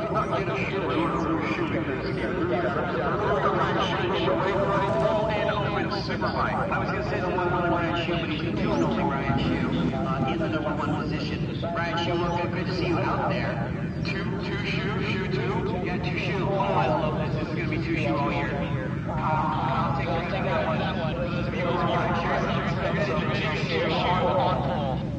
might not get a shoe because super light. I was going to say the one with Ryan Shue, but he's two and only Ryan Shue in the number one position. Ryan Shue, good to see you out there. Two shoe two? Yeah, two shoe. Oh, I love this. This is going to be two shoe all year. I'll take that one. Those of you who are Ryan Shue, two shoe on pole.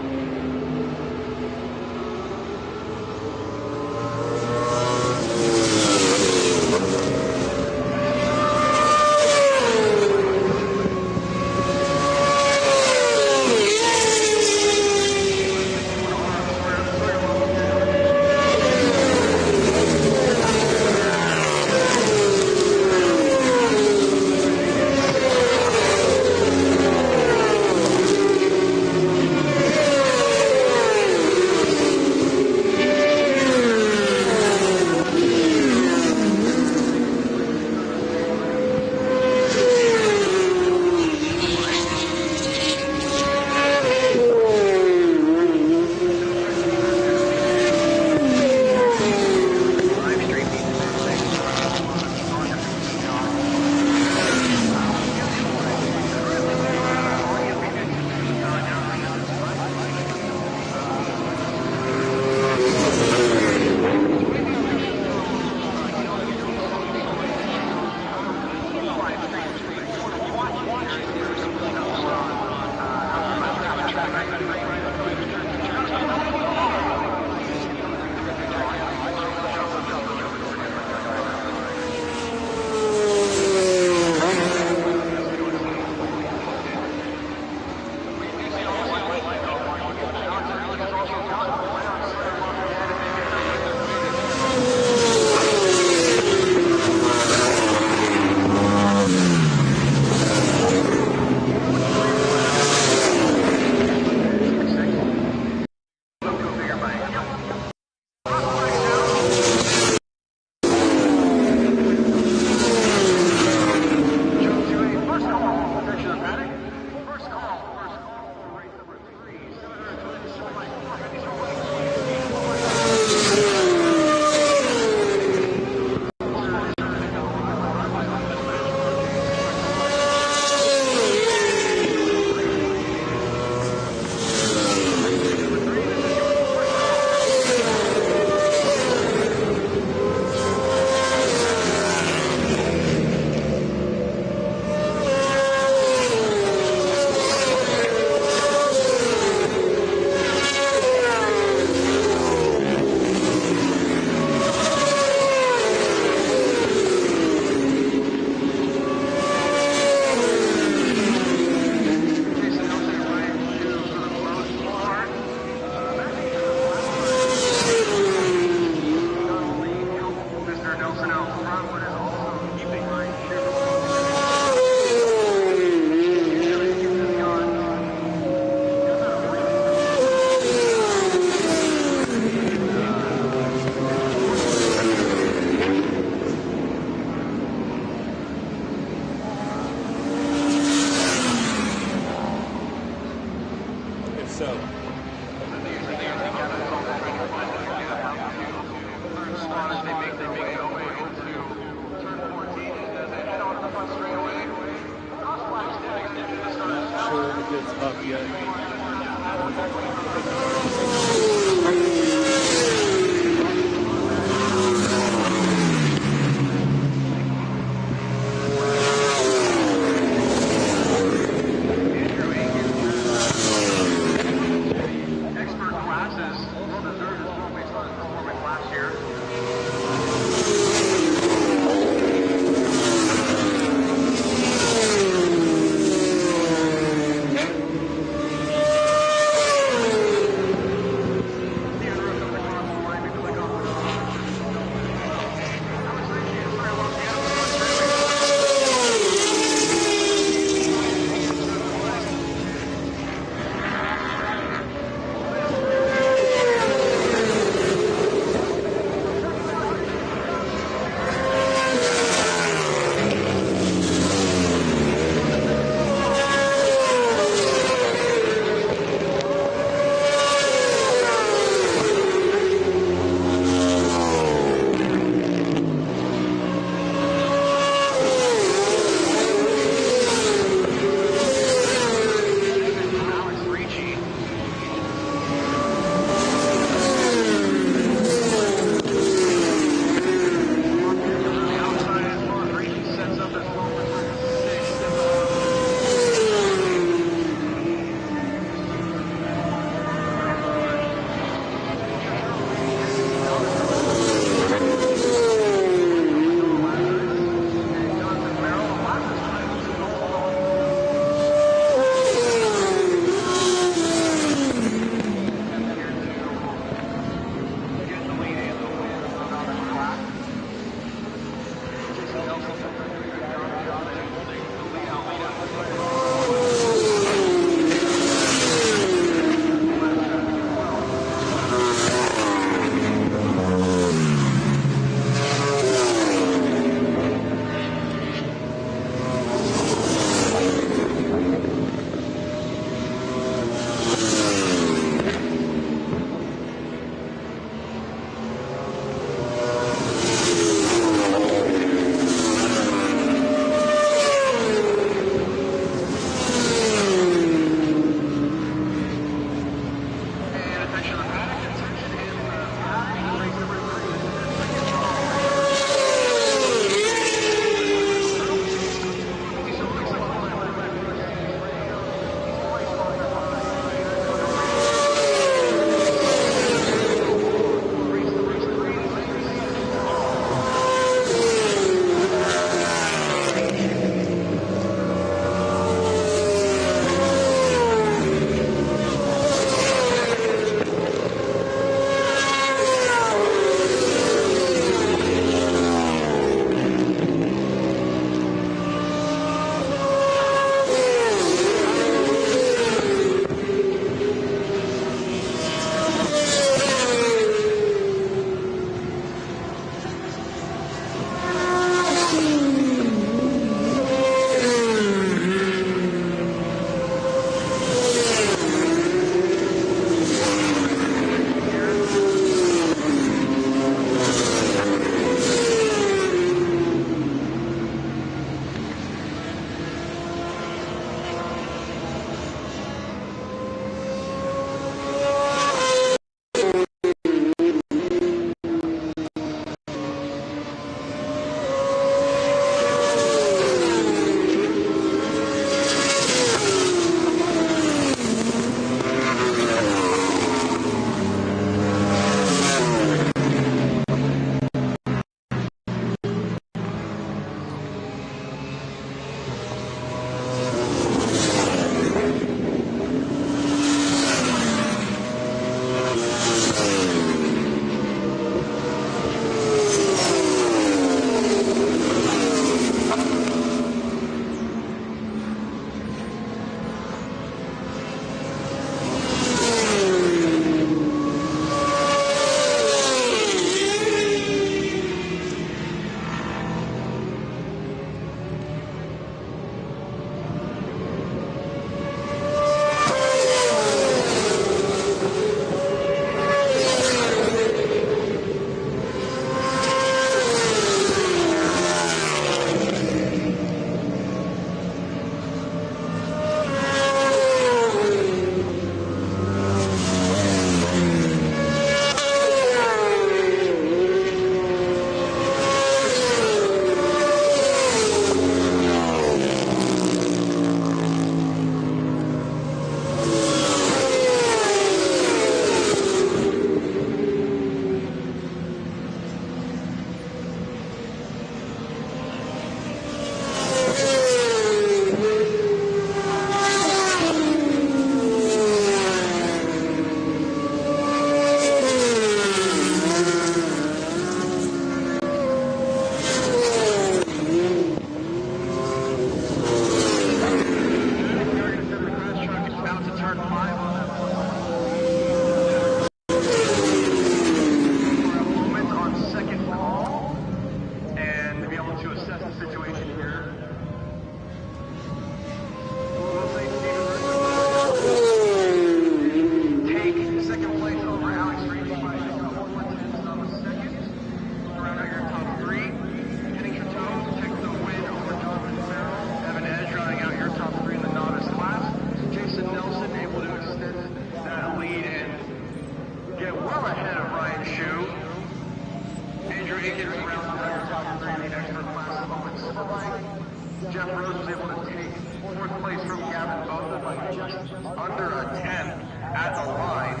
Ryan Shu. Andrew Aikens around the top 30 expert class open superbike. Jeff Rose was able to take fourth place from Gavin Bowman by just under a tenth at the line.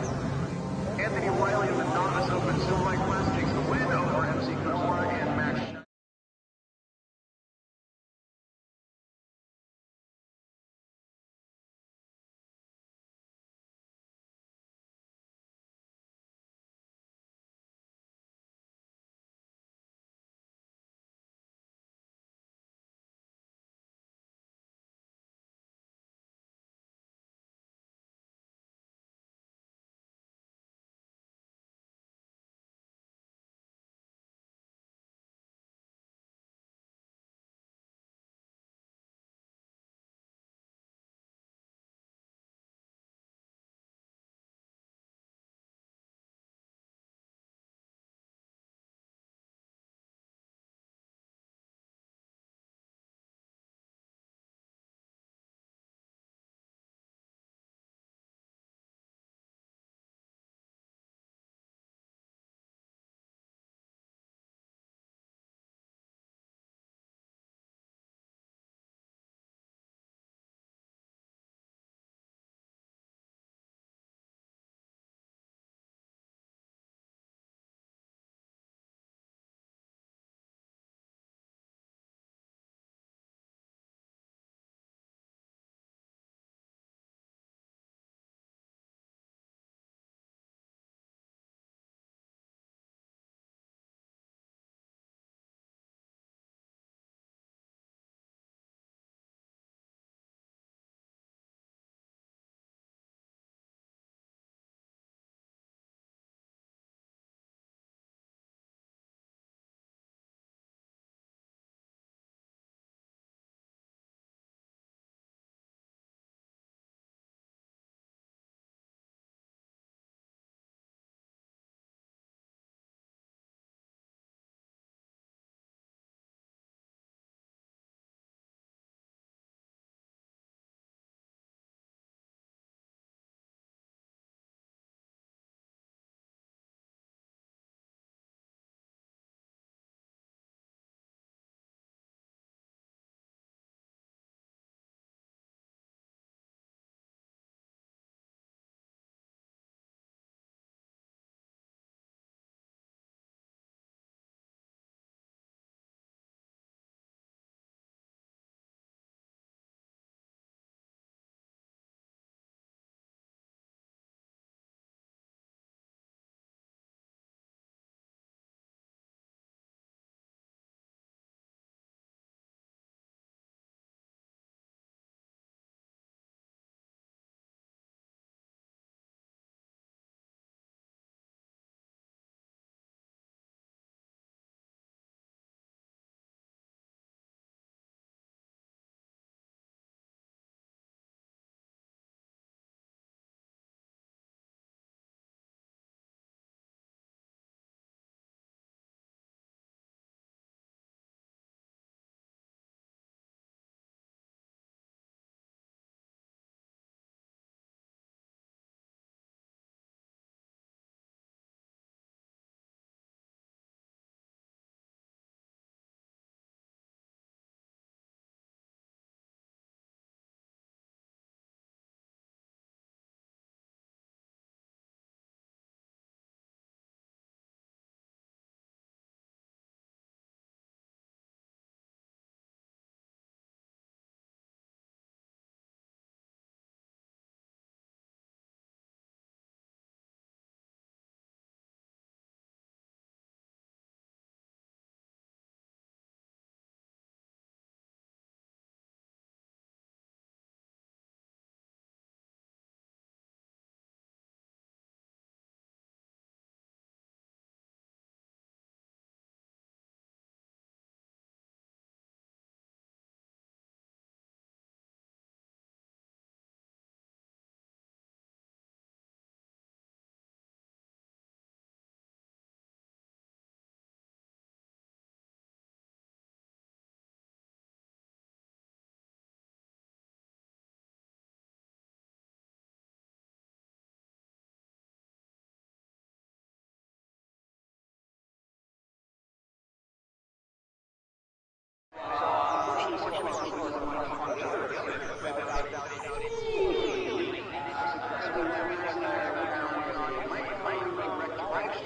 Anthony Wiley in the novice open superbike class takes the win over MC Couture and Max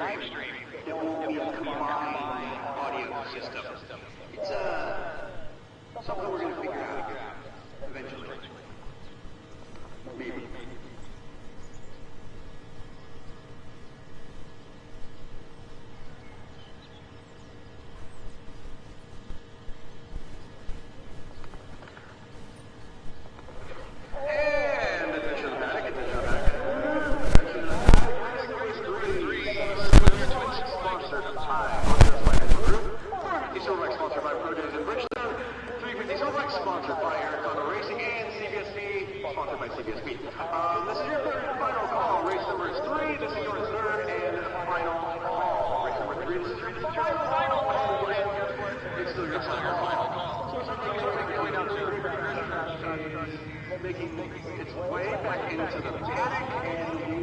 There won't be a combined audio system. It's something we're going to figure out eventually. Maybe. Making its way back into the paddock and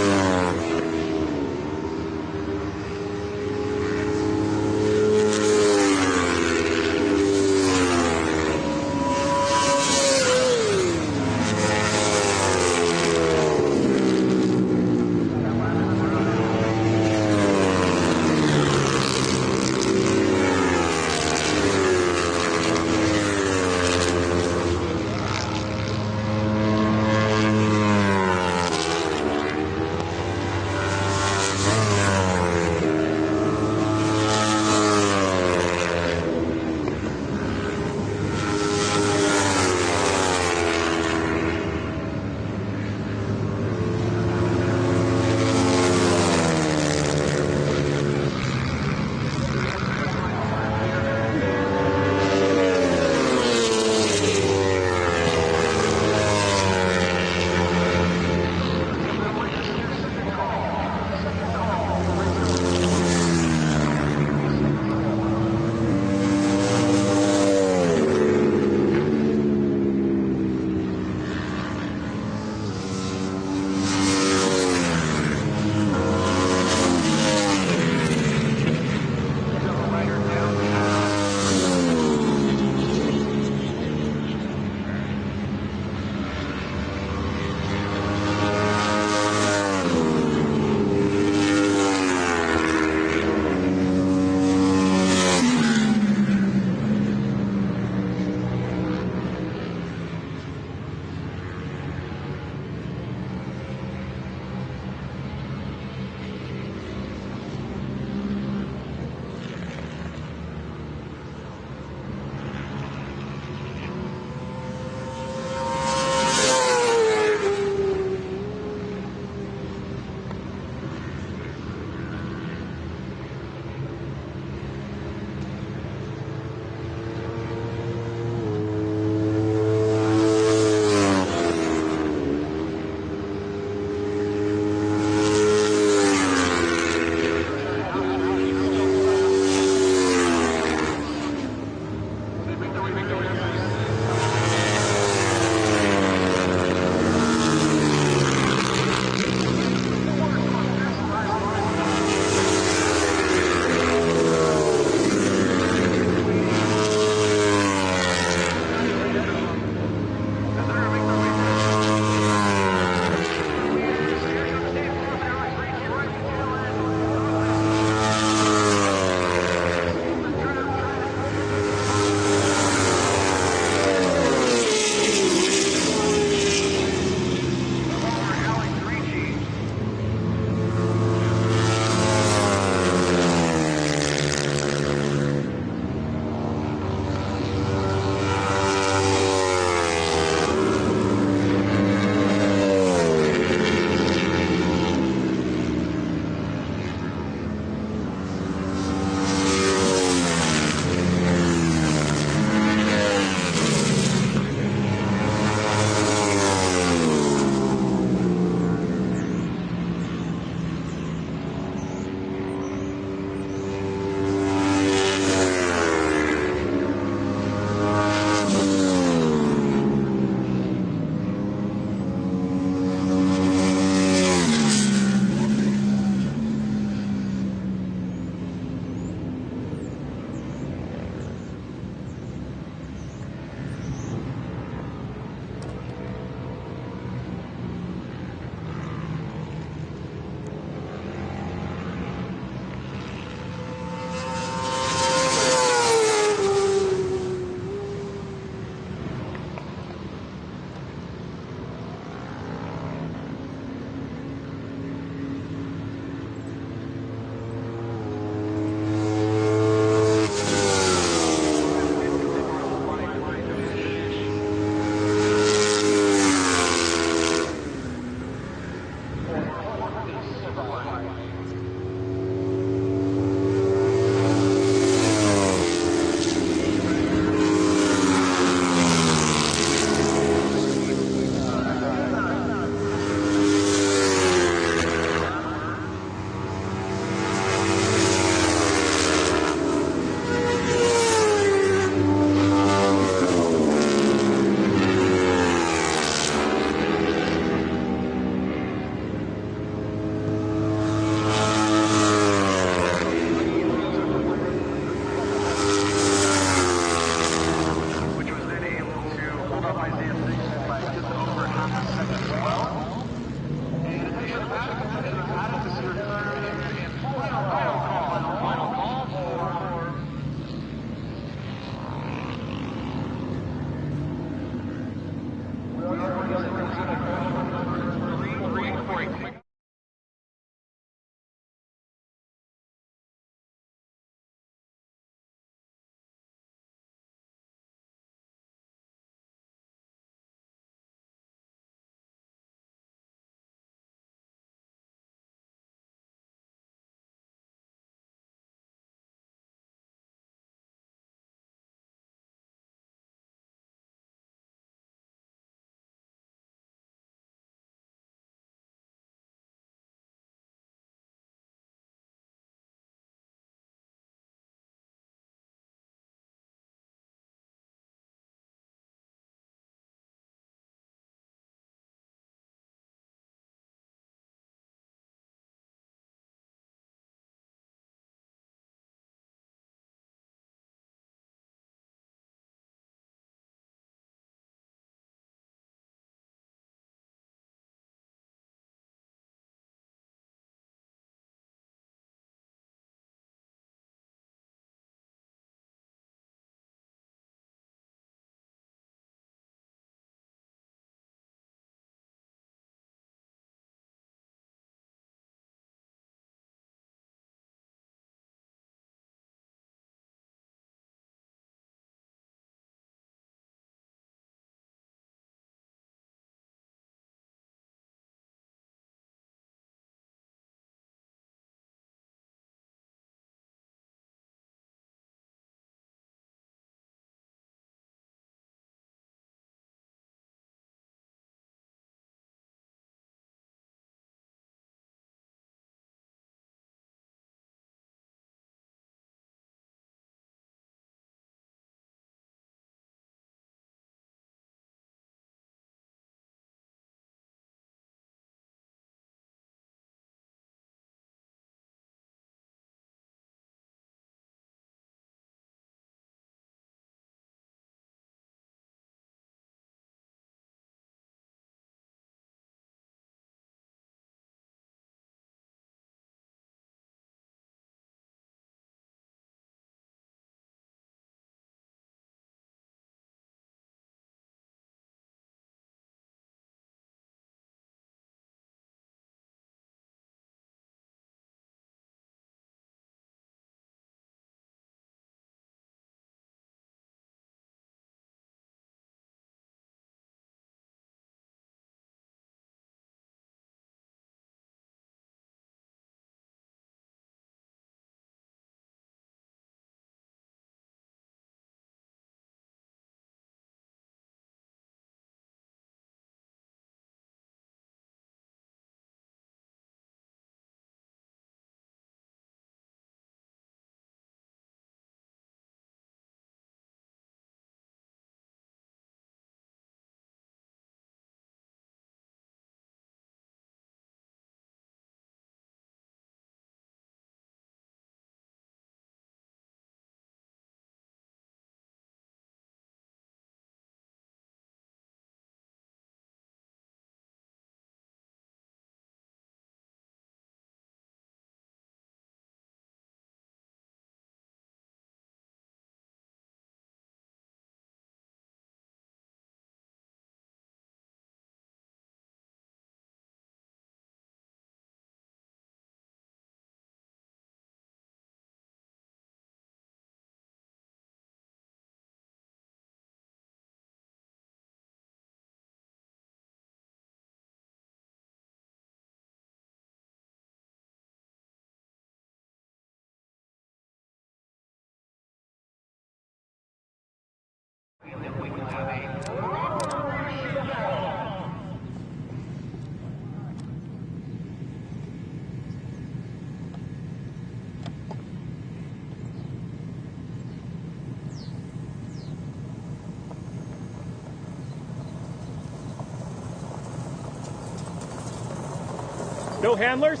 No handlers?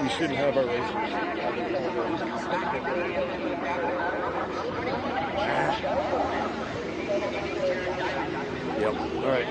We shouldn't have our races. Yep. All right.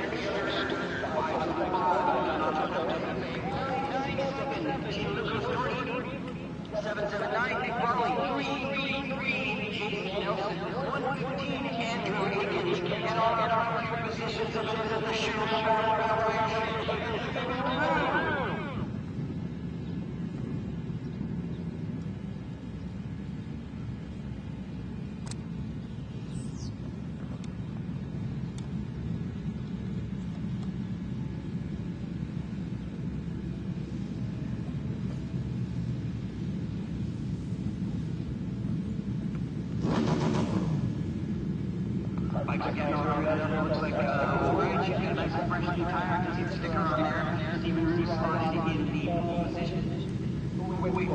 Looks like orange. You've got a nice fresh new tire. You see the sticker on there. It's even reslotted in the pole position. Wait.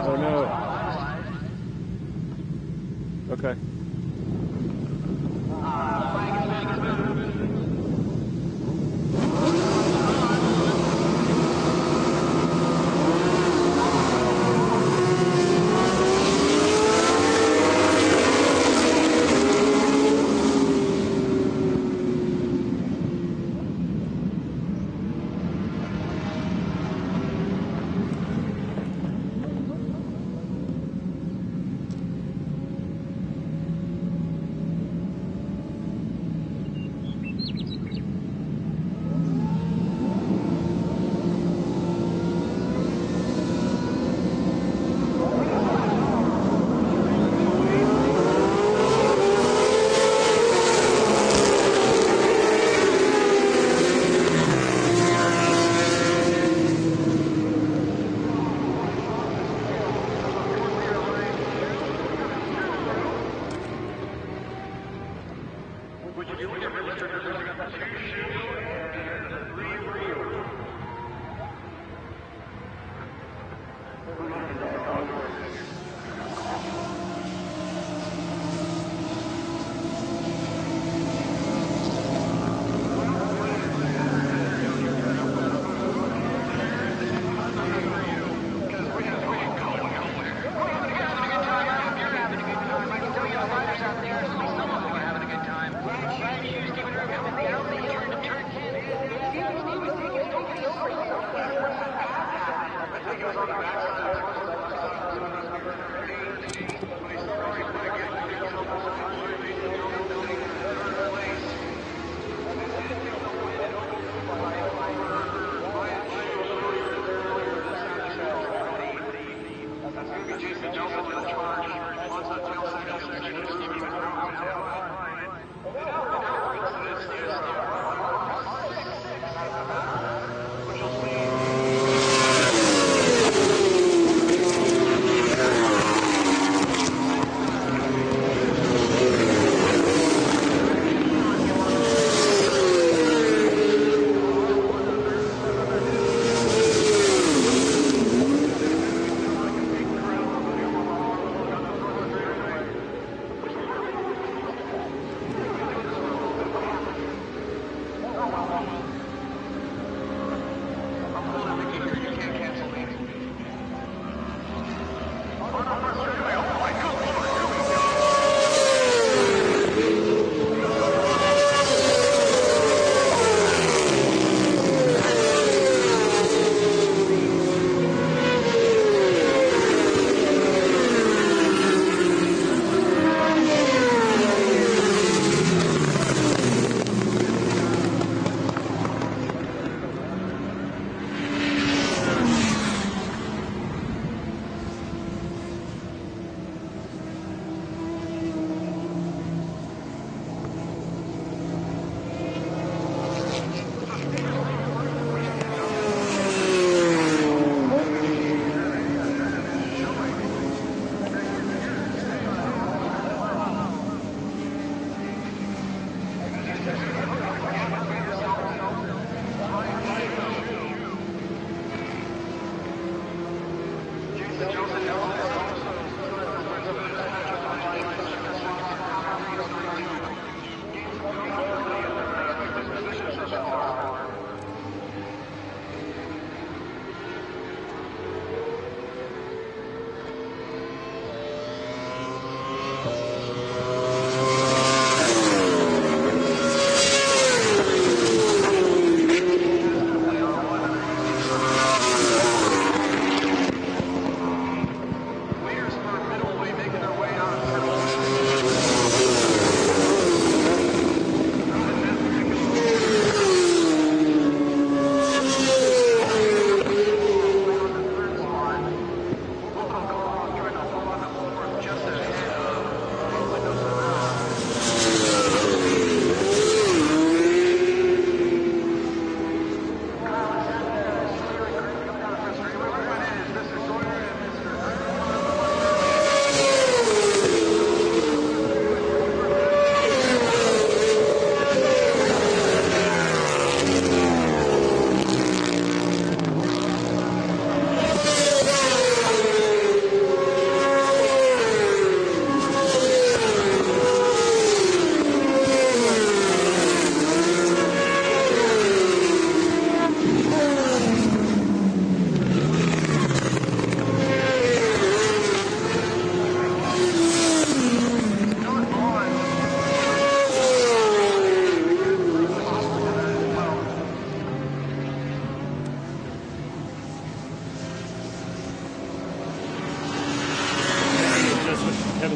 Oh no. Okay.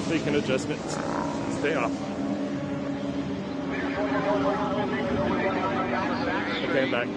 Making adjustments. Stay off. Okay, I'm back.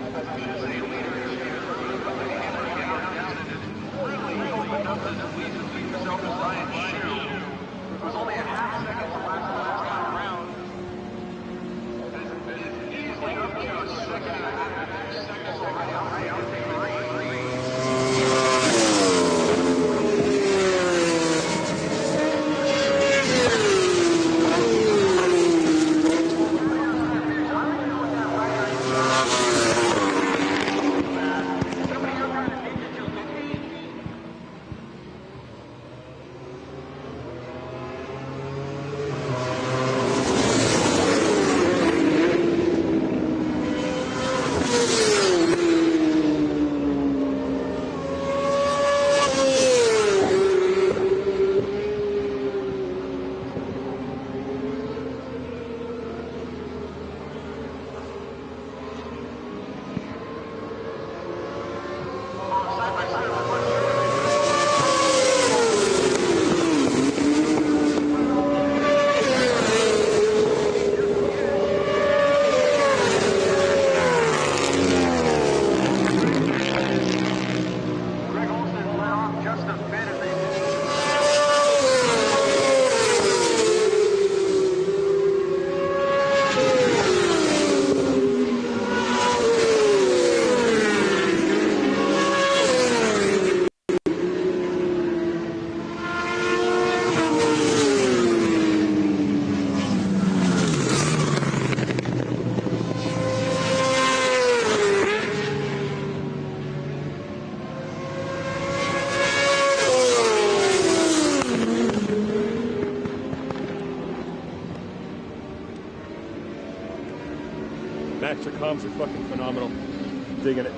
Max, your comms are fucking phenomenal. Digging it.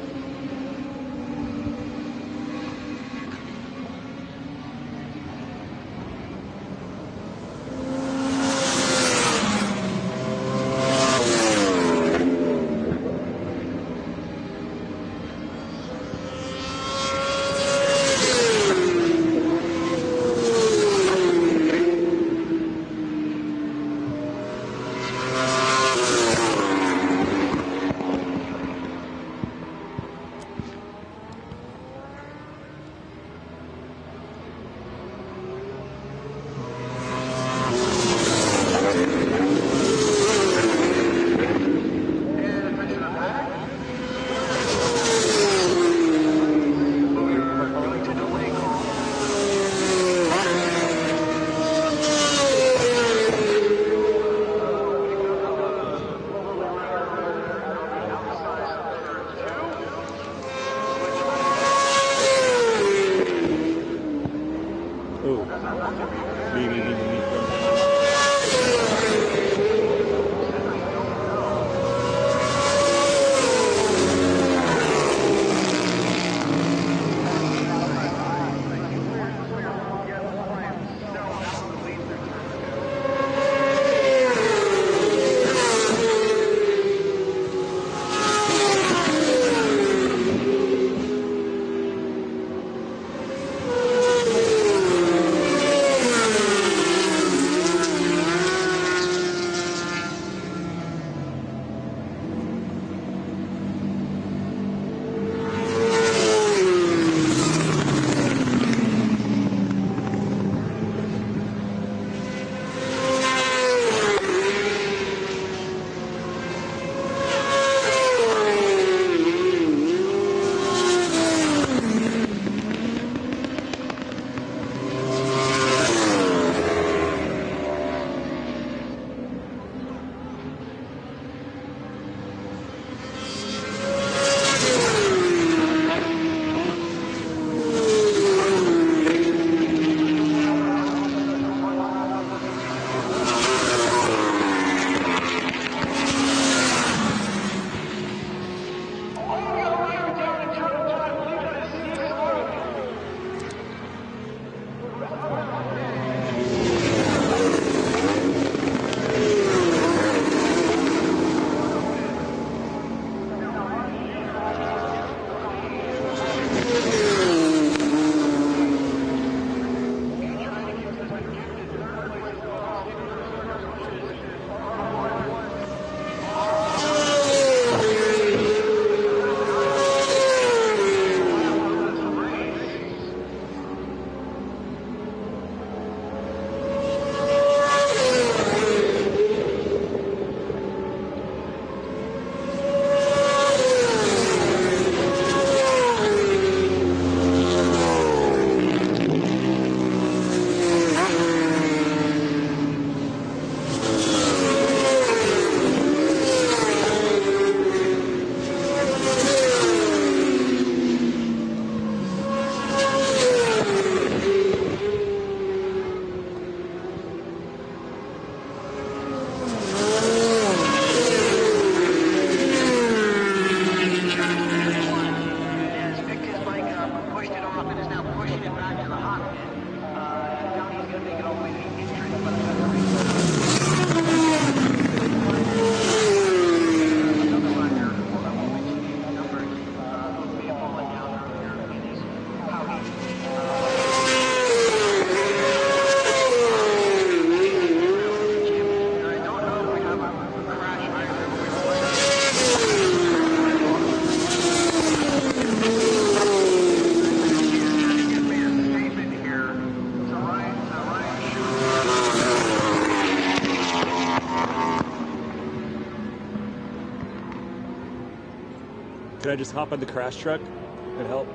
I just hop on the crash truck and help?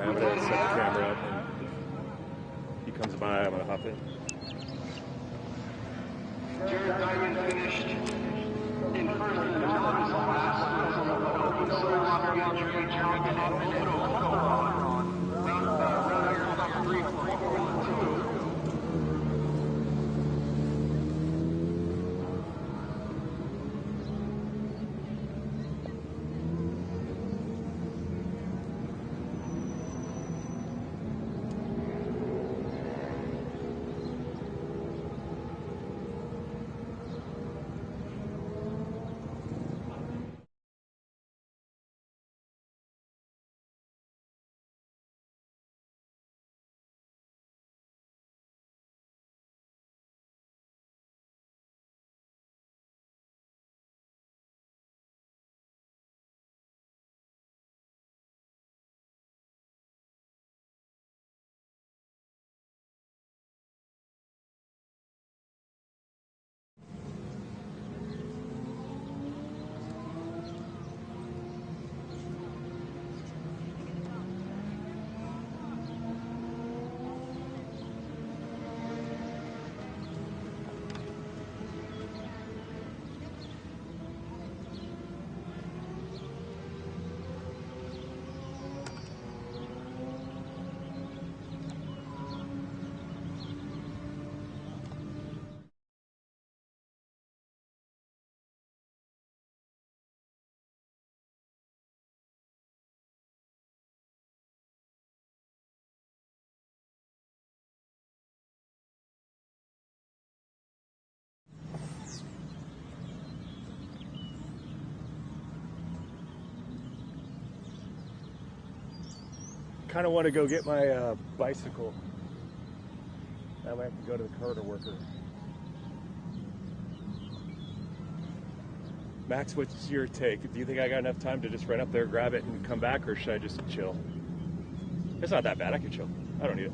I'm going to set the camera up and he comes by, I'm going to hop in. Jared Diamond finished in first in the television class. So lost the entry, Jared did not Moto on. Round here, top 3, 4, 1, 2. Kind of want to go get my bicycle. That way I can go to the corridor worker. Max, what's your take? Do you think I got enough time to just run up there, grab it, and come back, or should I just chill? It's not that bad. I can chill. I don't need it.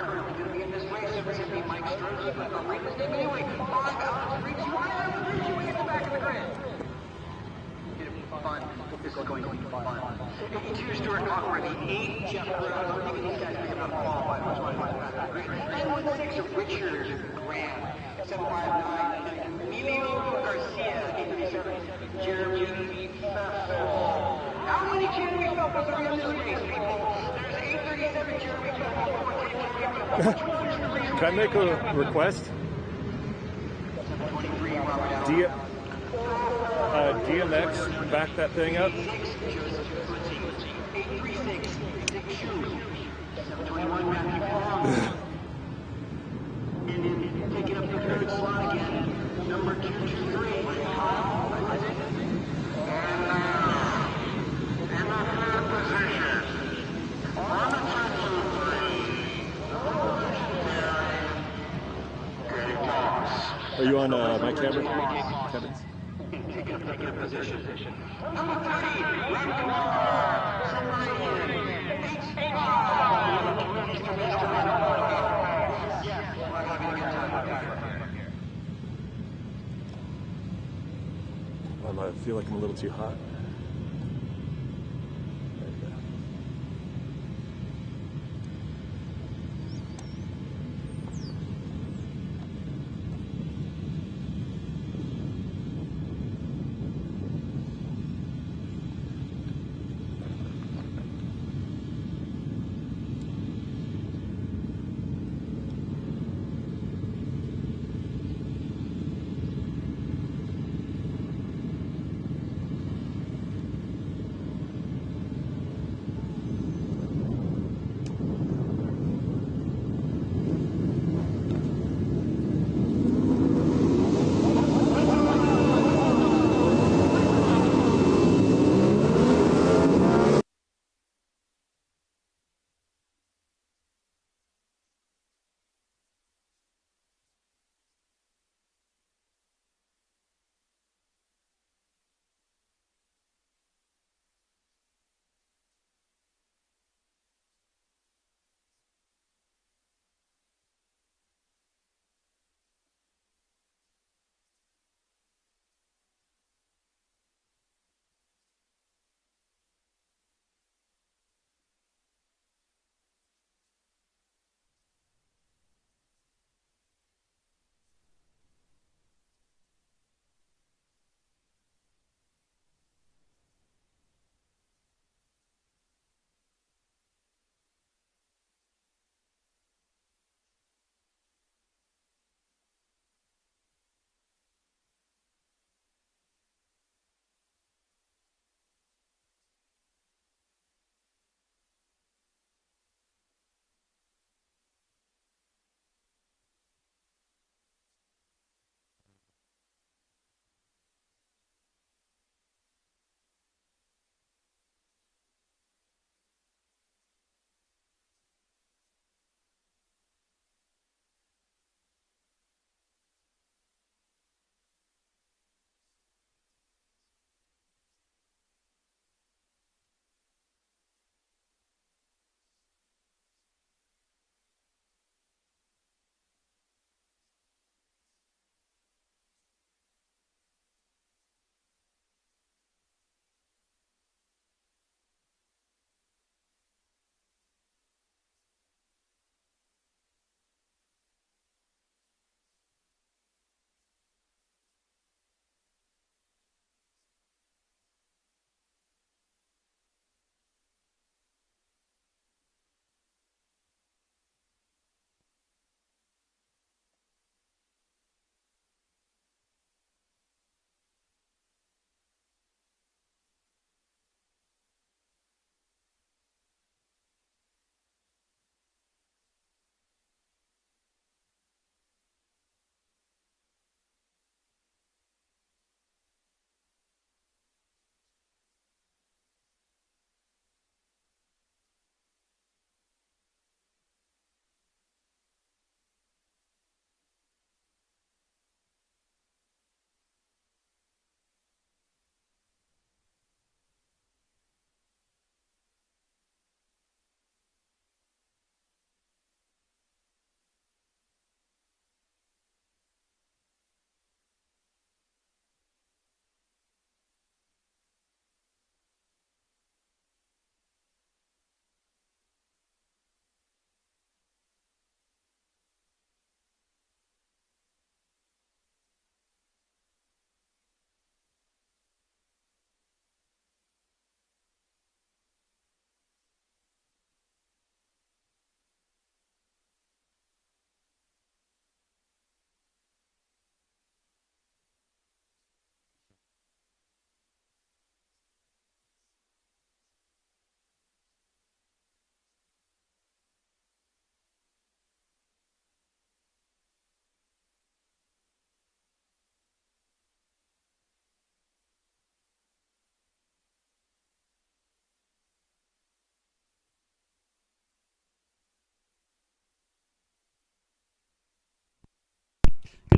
currently going to be in this race. It's going to be Mike Sturgis. I'll read his name anyway. Five Alex Reach. Why Alex Reach? You at the back of the grid. It'll be fun. This is going to be fun. 82 Stuart Cockworthy. 8 Jeff Brown. I'm thinking these guys may not qualify. And 1-6 Richard Graham. 759 Emilio Garcia. 837 Jeremy Feffel. How many Jeremy Feffels are in this race, people? There's 837 Jeremy Feffel. Can I make a request? 723 Robert Allen. DMX, back that thing up. 836 Dick Shoe. 721 Matthew Palm. And taking up the third slot again, number 223 Kyle Isaac. And the third position on the 223. Eddie Moss. Are you on my camera? Kevin's? Taking up position. Number 30, Ramkumar Submarine. I feel like I'm a little too hot. There you go.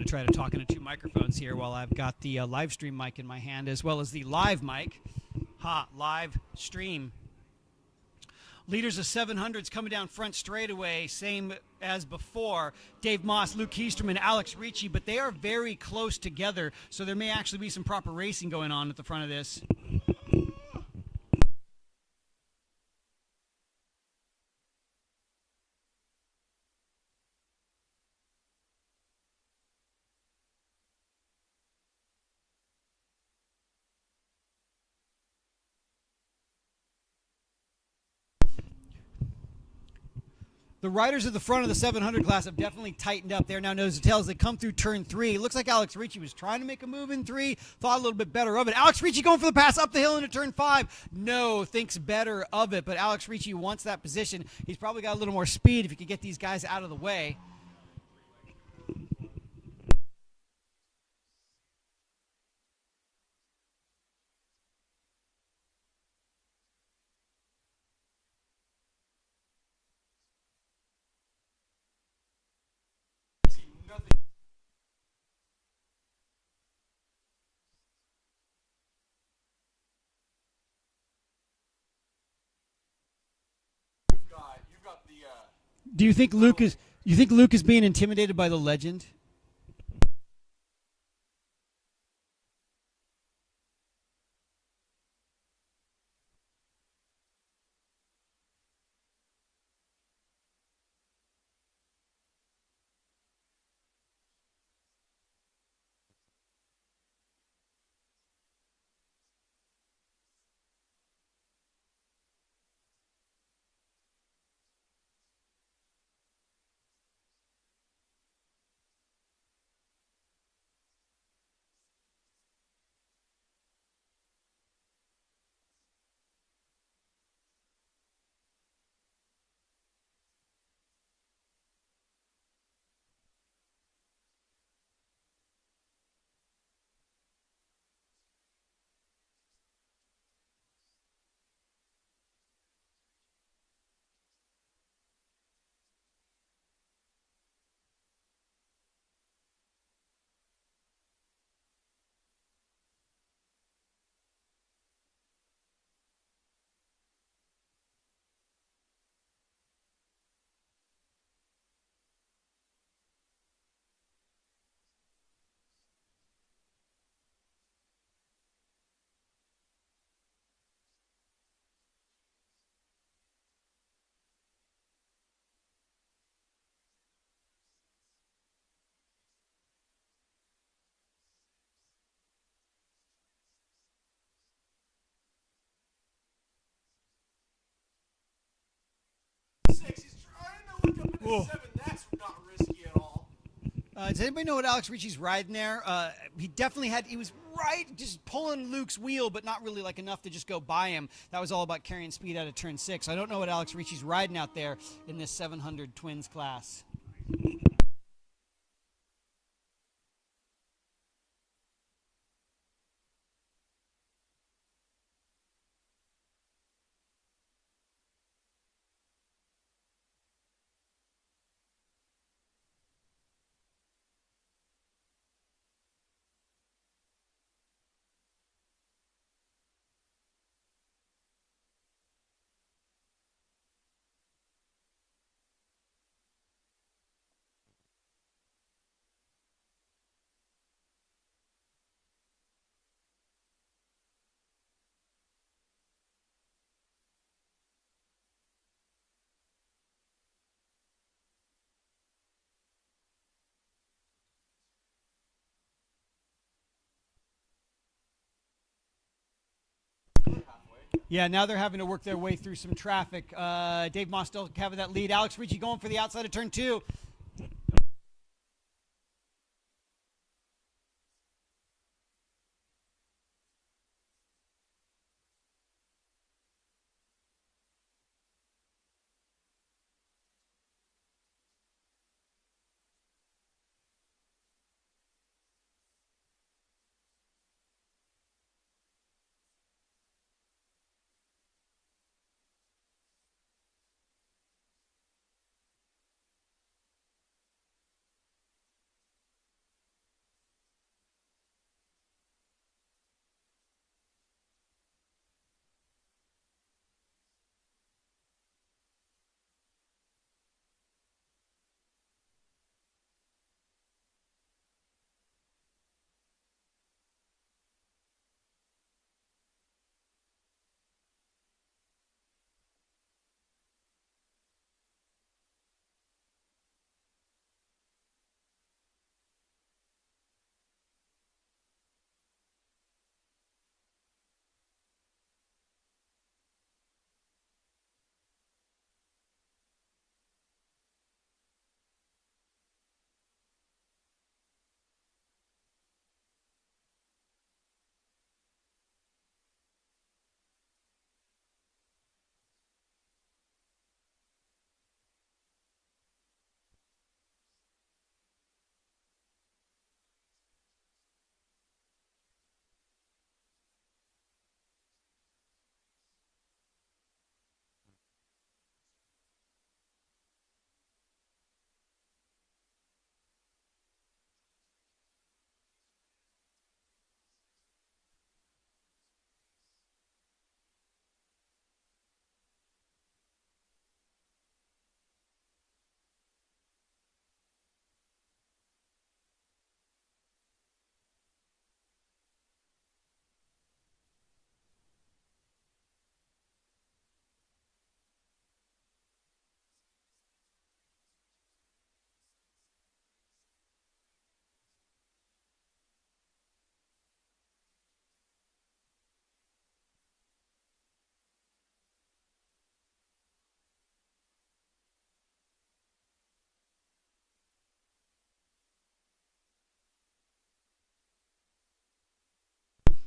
to try to talk into two microphones here while I've got the live stream mic in my hand as well as the live mic. Live stream. Leaders of 700s coming down front straightaway, same as before. Dave Moss, Luke Keisterman, Alex Ricci, but they are very close together, so there may actually be some proper racing going on at the front of this. The riders at the front of the 700 class have definitely tightened up. They're now nose to tail as they come through turn 3. It looks like Alex Ricci was trying to make a move in 3, thought a little bit better of it. Alex Ricci going for the pass up the hill into turn 5. No, thinks better of it, but Alex Ricci wants that position. He's probably got a little more speed if he could get these guys out of the way. Do you think Luke is being intimidated by the legend? That's not risky at all. Does anybody know what Alex Ricci's riding there? He was right, just pulling Luke's wheel, but not really like enough to just go by him. That was all about carrying speed out of turn 6. I don't know what Alex Ricci's riding out there in this 700 twins class. Yeah, now they're having to work their way through some traffic. Dave Moss still having that lead. Alex Ricci going for the outside of turn 2.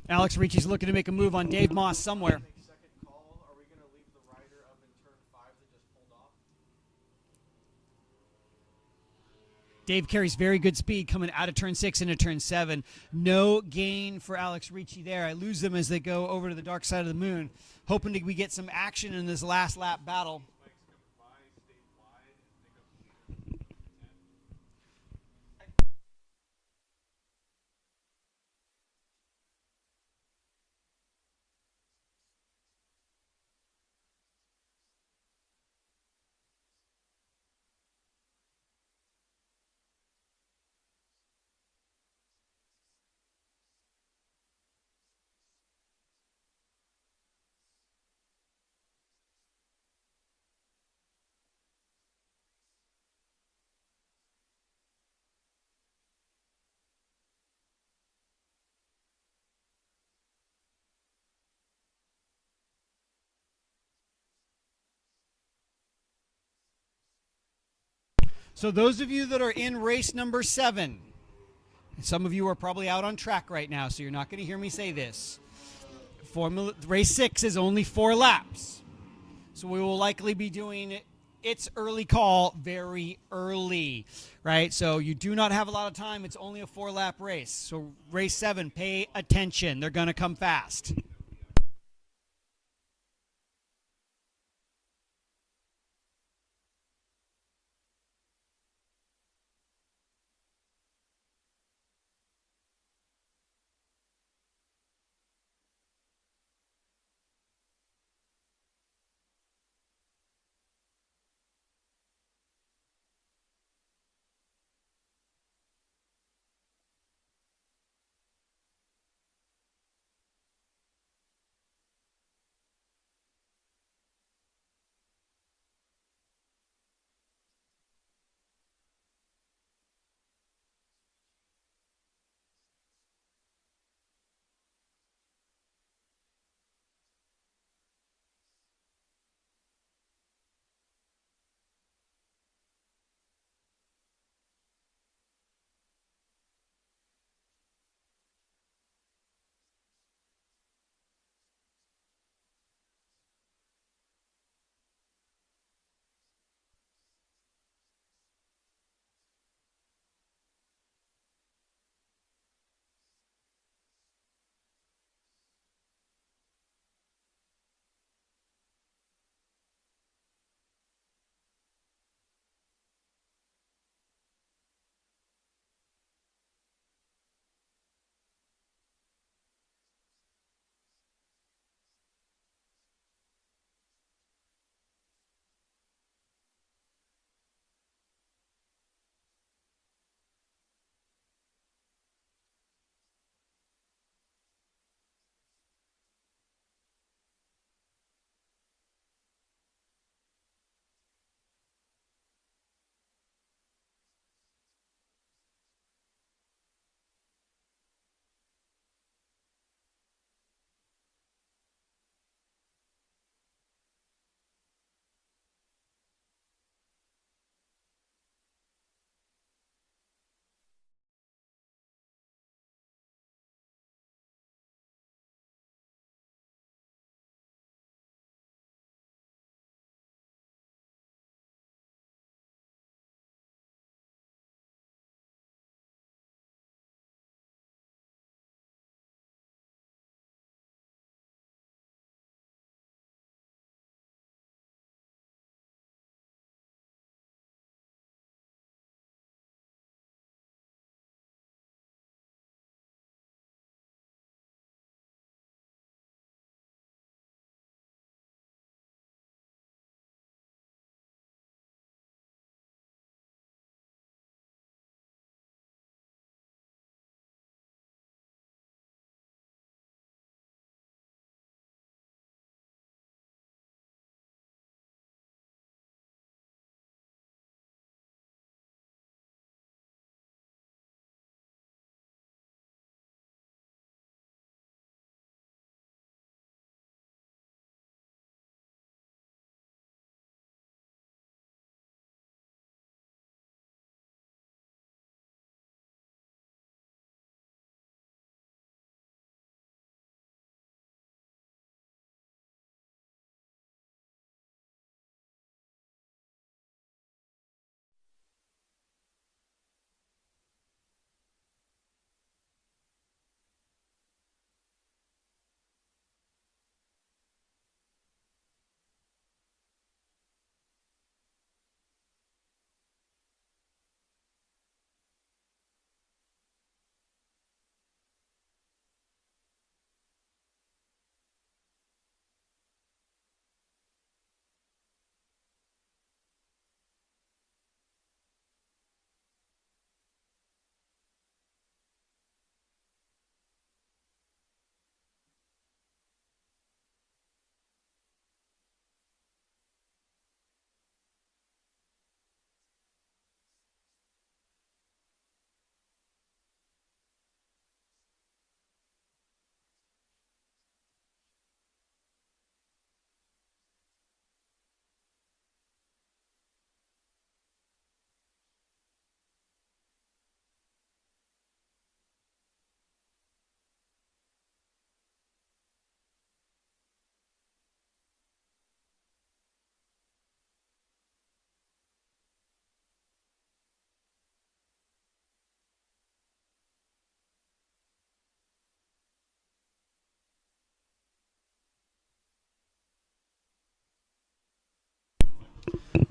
Alex Ricci's looking to make a move on Dave Moss somewhere. Dave carries very good speed coming out of turn 6 into turn 7. No gain for Alex Ricci there. I lose them as they go over to the dark side of the moon. Hoping we get some action in this last lap battle. So those of you that are in race number 7, some of you are probably out on track right now, so you're not going to hear me say this. Race 6 is only 4 laps. So we will likely be doing its early call very early, right? So you do not have a lot of time. It's only a 4-lap race. So race 7, pay attention. They're going to come fast.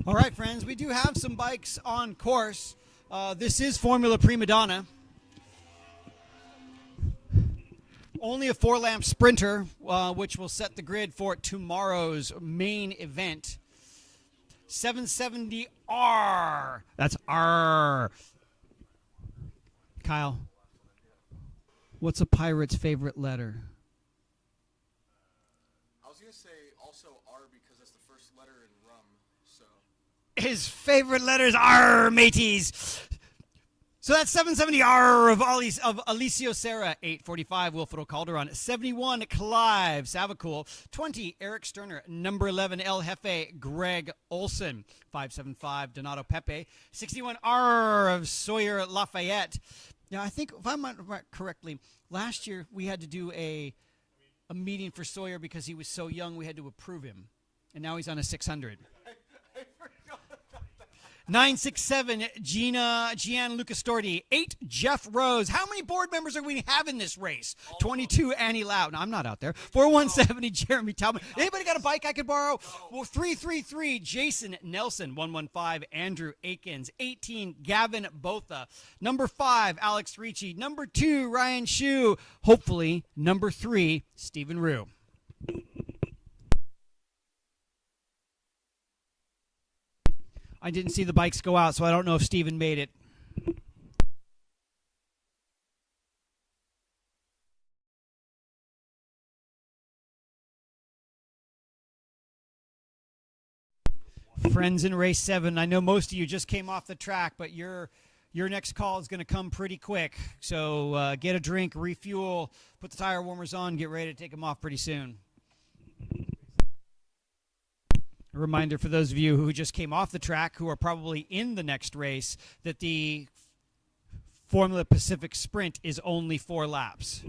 All right, friends, we do have some bikes on course. This is Formula Prima Donna. Only a 4-lamp sprinter, which will set the grid for tomorrow's main event. 770R. That's R. Kyle, what's a pirate's favorite letter? I was going to say also R because that's the first letter in rum, so. His favorite letters are mateys. So that's 770R of Alicio Serra, 845 Wilfredo Calderon, 71 Clive Savacool, 20 Eric Sterner, number 11 El Jefe Greg Olson, 575 Donato Pepe, 61R of Sawyer Lafayette. Now I think if I remember correctly, last year we had to do a meeting for Sawyer because he was so young we had to approve him, and now he's on a 600. 967 Gianluca Storti, 8 Jeff Rose. How many board members are we have in this race? 22 Annie Loud. No, I'm not out there. 4170 Jeremy Talbot. Anybody got a bike I could borrow? Well, 333 Jason Nelson, 115 Andrew Akins, 18 Gavin Botha, number 5 Alex Ricci, number 2 Ryan Shue, hopefully number 3 Stephen Rue. I didn't see the bikes go out, so I don't know if Steven made it. Friends in race 7, I know most of you just came off the track, but your next call is going to come pretty quick. So get a drink, refuel, put the tire warmers on, get ready to take them off pretty soon. A reminder for those of you who just came off the track, who are probably in the next race, that the Formula Pacific Sprint is only 4 laps.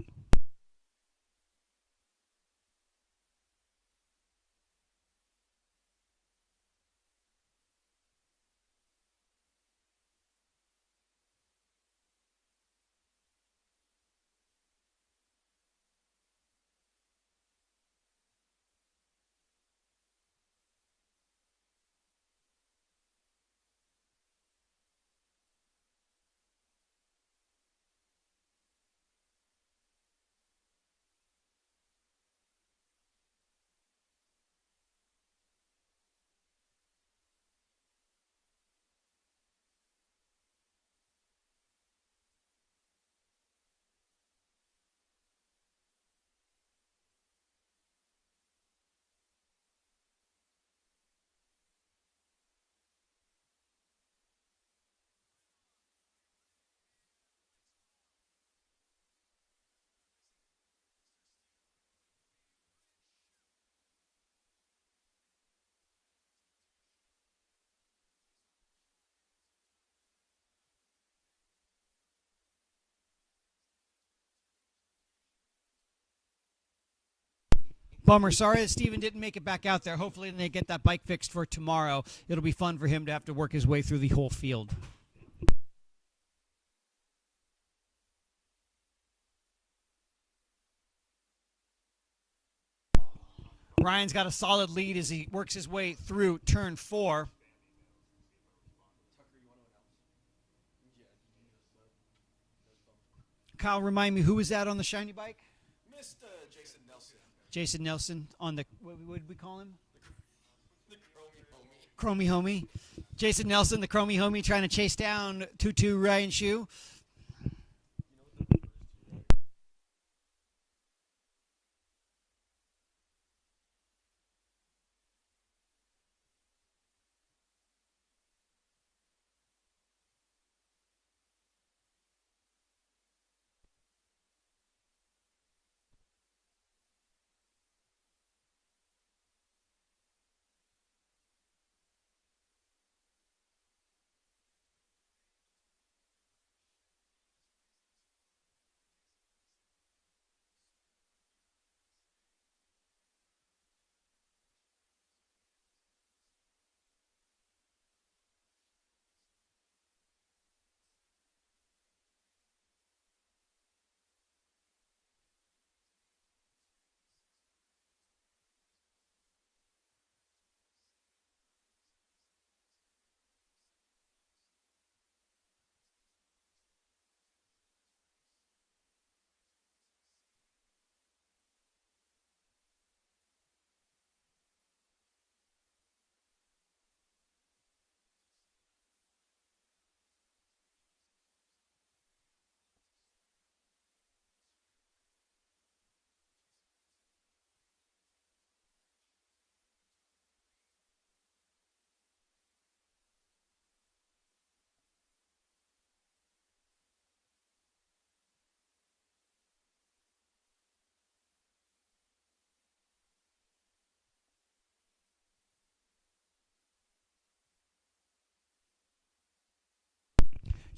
Bummer. Sorry that Steven didn't make it back out there. Hopefully they get that bike fixed for tomorrow. It'll be fun for him to have to work his way through the whole field. Ryan's got a solid lead as he works his way through turn 4. Kyle, remind me, who was that on the shiny bike? Mr. Jason Nelson. Jason Nelson on the, what would we call him? The Chromie Homie. Chromie Homie. Jason Nelson, the Chromie Homie, trying to chase down 2-2 Ryan Shue.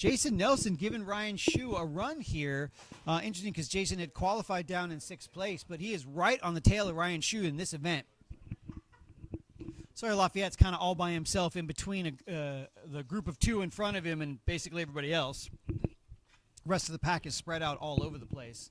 Jason Nelson giving Ryan Shue a run here. Interesting because Jason had qualified down in 6th place, but he is right on the tail of Ryan Shue in this event. Sawyer Lafayette's kind of all by himself in between the group of 2 in front of him and basically everybody else. The rest of the pack is spread out all over the place.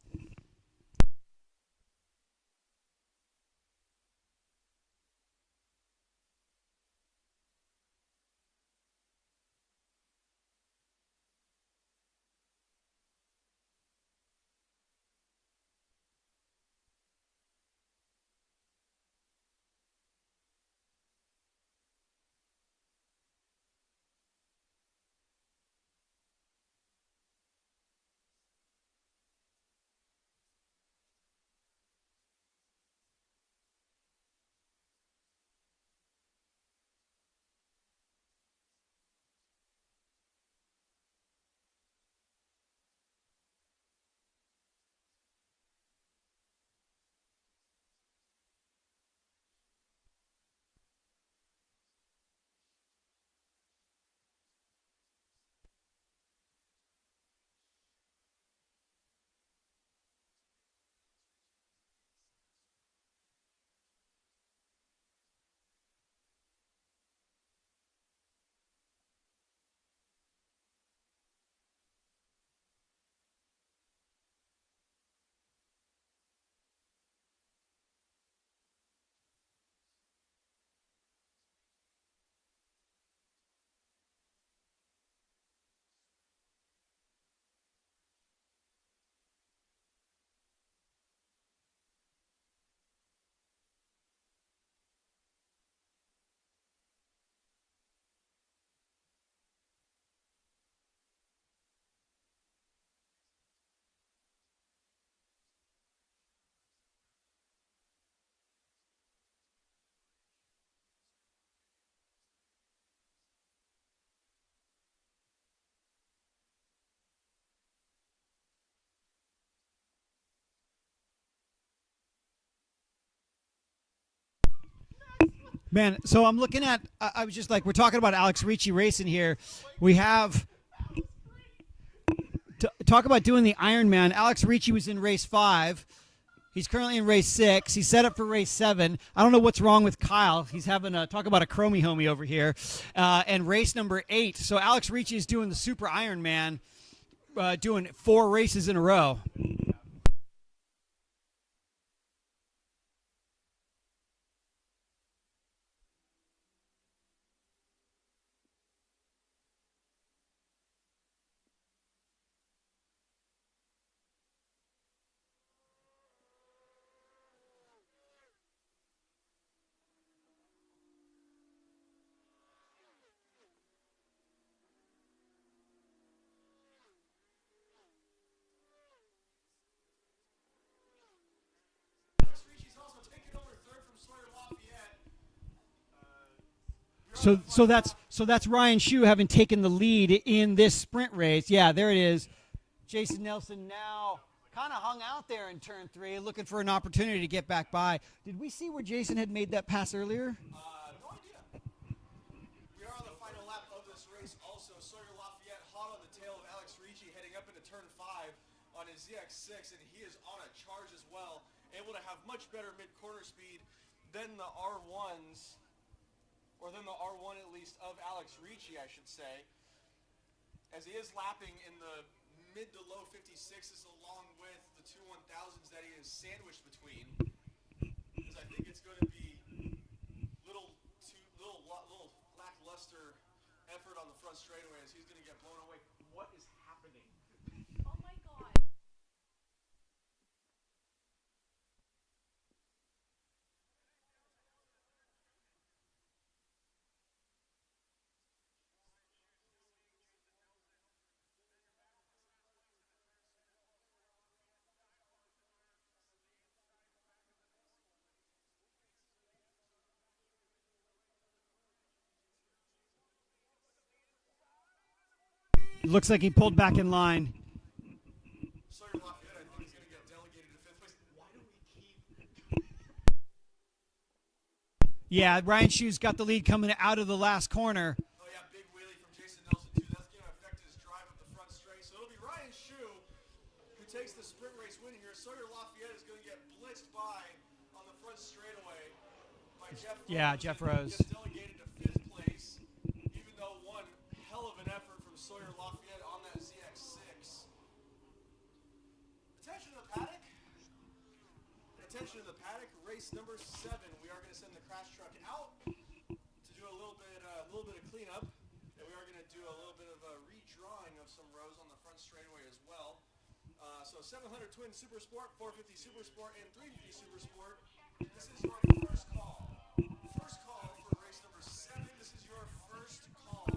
Man, so I'm looking at, I was just like, we're talking about Alex Ricci racing here. We have, talk about doing the Ironman. Alex Ricci was in race 5. He's currently in race 6. He's set up for race 7. I don't know what's wrong with Kyle. He's having a, talk about a chromie homie over here. And race number 8. So Alex Ricci is doing the Super Ironman, doing 4 races in a row. So that's Ryan Shue having taken the lead in this sprint race. Yeah, there it is. Jason Nelson now kind of hung out there in turn 3, looking for an opportunity to get back by. Did we see where Jason had made that pass earlier? No idea. We are on the final lap of this race also. Sawyer Lafayette hot on the tail of Alex Ricci heading up into turn 5 on his ZX6, and he is on a charge as well, able to have much better mid-corner speed than the R1s. Or than the R1 at least of Alex Ricci, I should say, as he is lapping in the mid to low 56s along with the 2 1000s that he is sandwiched between. Because I think it's going to be little lackluster effort on the front straightaway as he's going to get blown away. What is happening? Oh my God. Looks like he pulled back in line. Sawyer Lafayette, I think, is going to get delegated to 5th place. Why do we keep... Yeah, Ryan Shue's got the lead coming out of the last corner. Oh, yeah, big wheelie from Jason Nelson, too. That's going to affect his drive with the Jeff Rose. Gets delegated to 5th place, even though one hell of an effort from Sawyer Lafayette on that ZX6. Attention to the paddock. Attention to the paddock. Race number 7. We are going to send the crash truck out to do a little bit of cleanup, and we are going to do a little bit of a redrawing of some rows on the front straightaway as well. So 700 Twin Super Sport, 450 Super Sport, and 350 Super Sport. This is your first call. First call for race number 7. This is your first call.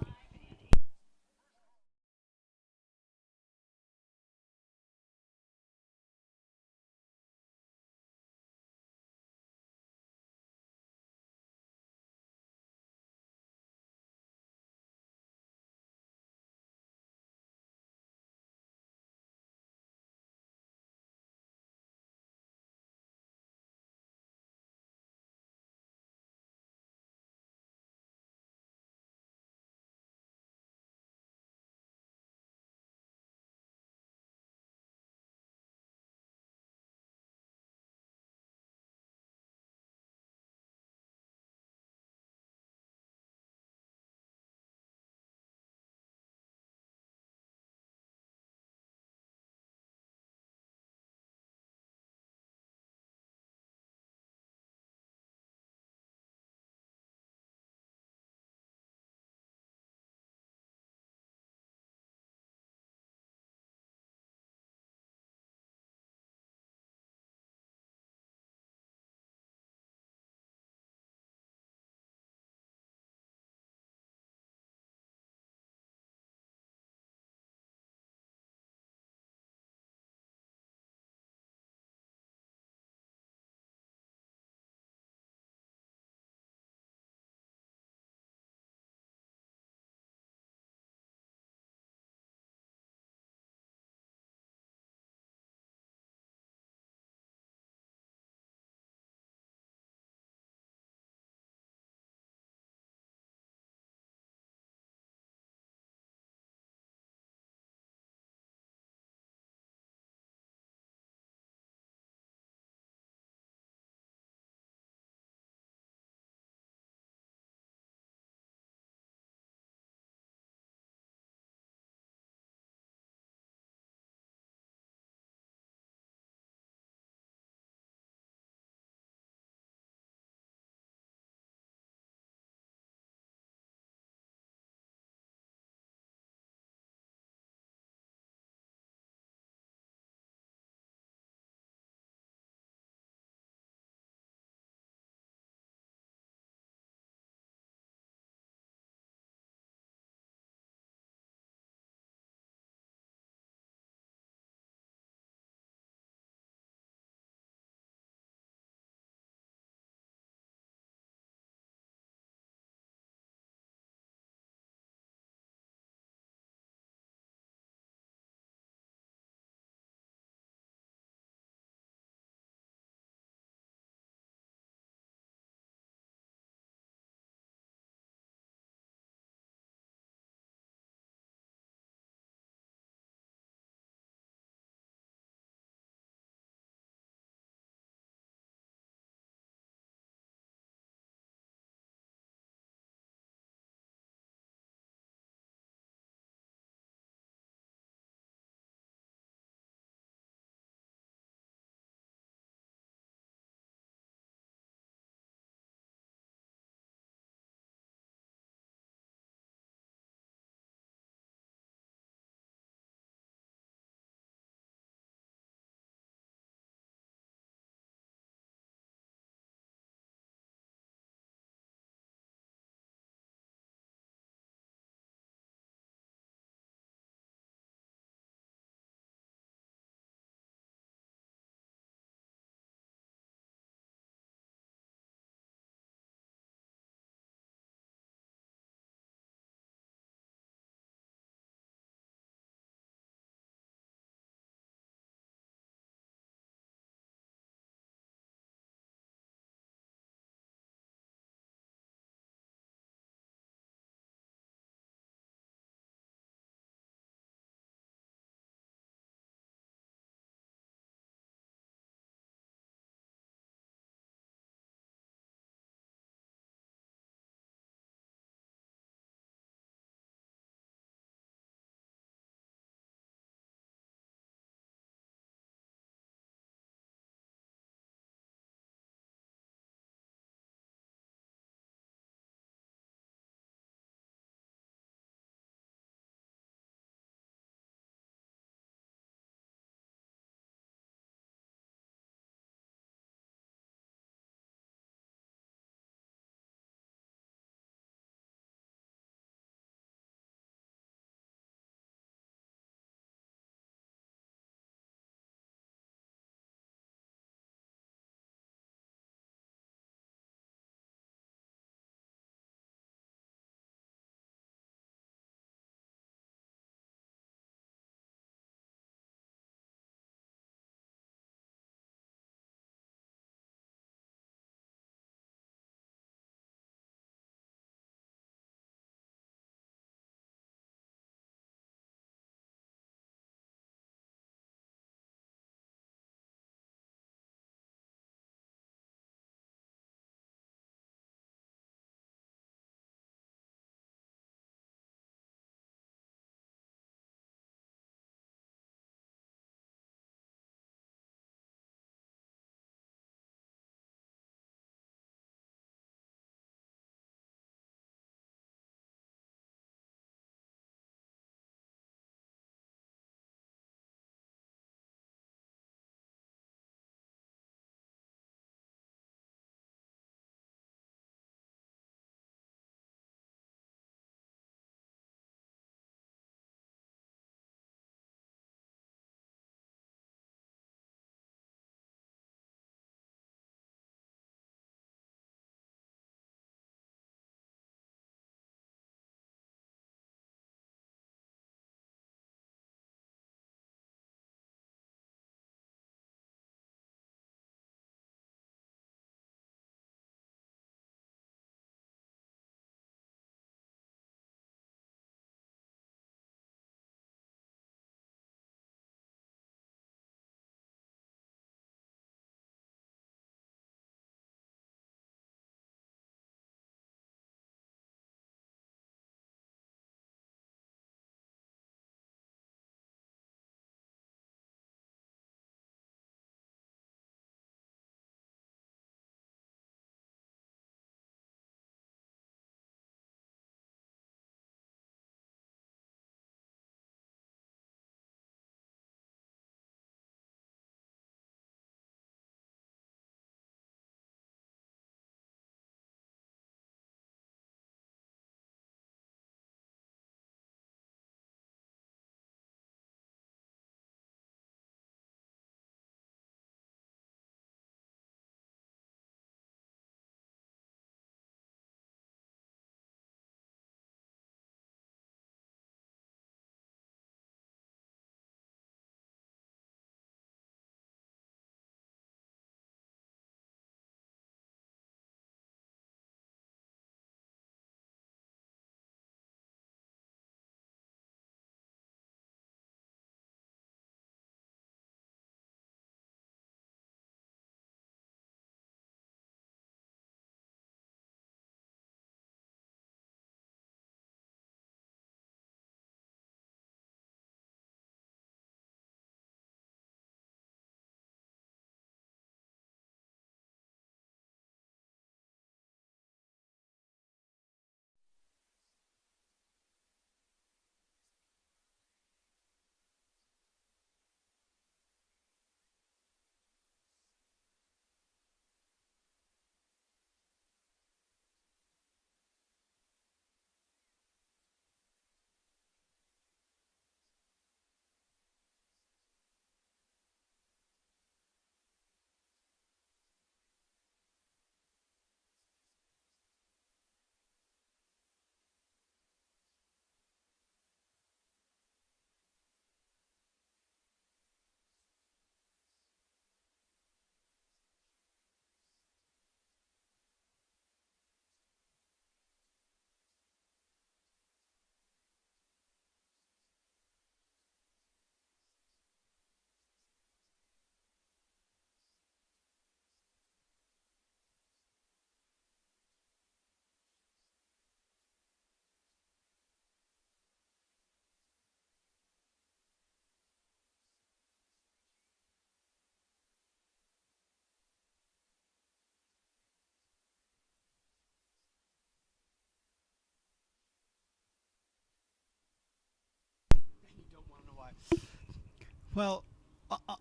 Well,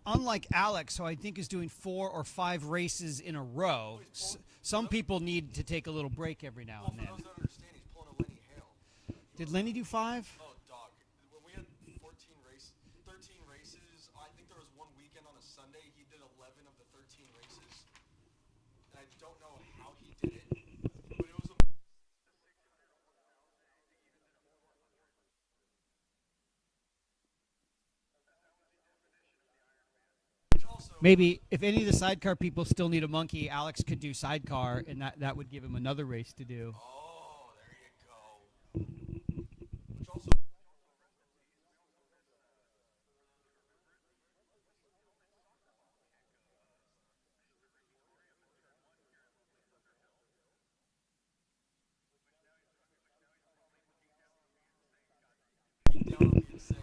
unlike Alex, who I think is doing 4 or 5 races in a row, some people need to take a little break every now and For then. those that don't understand, he's pulling a Lenny Hale. Did Lenny do 5? Oh, dog. When we had 13 races, I think there was one weekend on a Sunday, he did 11 of the 13 races. And I don't know how he did it, but it was a... Maybe if any of the sidecar people still need a monkey, Alex could do sidecar, and that would give him another race to do. Oh, there you go. Which also...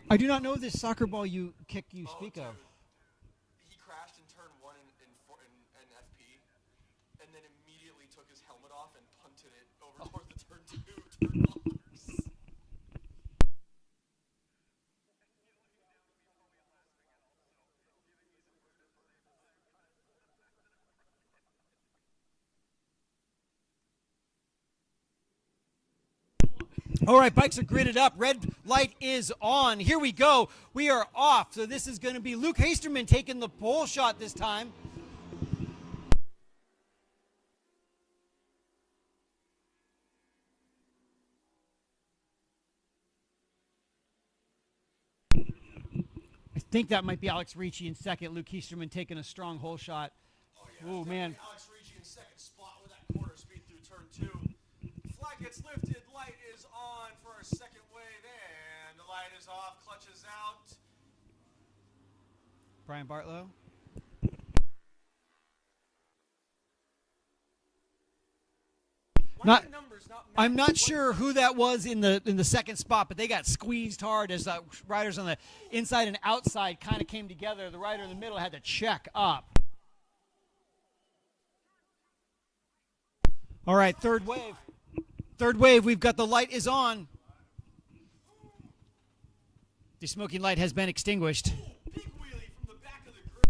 I do not know this soccer ball kick you speak of. He crashed in turn 1 in FP, and then immediately took his helmet off and punted it over towards the turn 2 turn bars. All right, bikes are gridded up. Red light is on. Here we go. We are off. So this is going to be Luke Hasterman taking the pole shot this time. I think that might be Alex Ricci in second. Luke Hasterman taking a strong hole shot. Oh, man. Alex Ricci in second spot with that quarter speed through turn 2. Flag gets lifted. Light is on for a second wave, and the light is off. Clutch is out. Brian Bartlow. I'm not sure who that was in the second spot, but they got squeezed hard as riders on the inside and outside kind of came together. The rider in the middle had to check up. All right, third wave. Third wave, we've got the light is on. The smoking light has been extinguished. Big wheelie from the back of the group.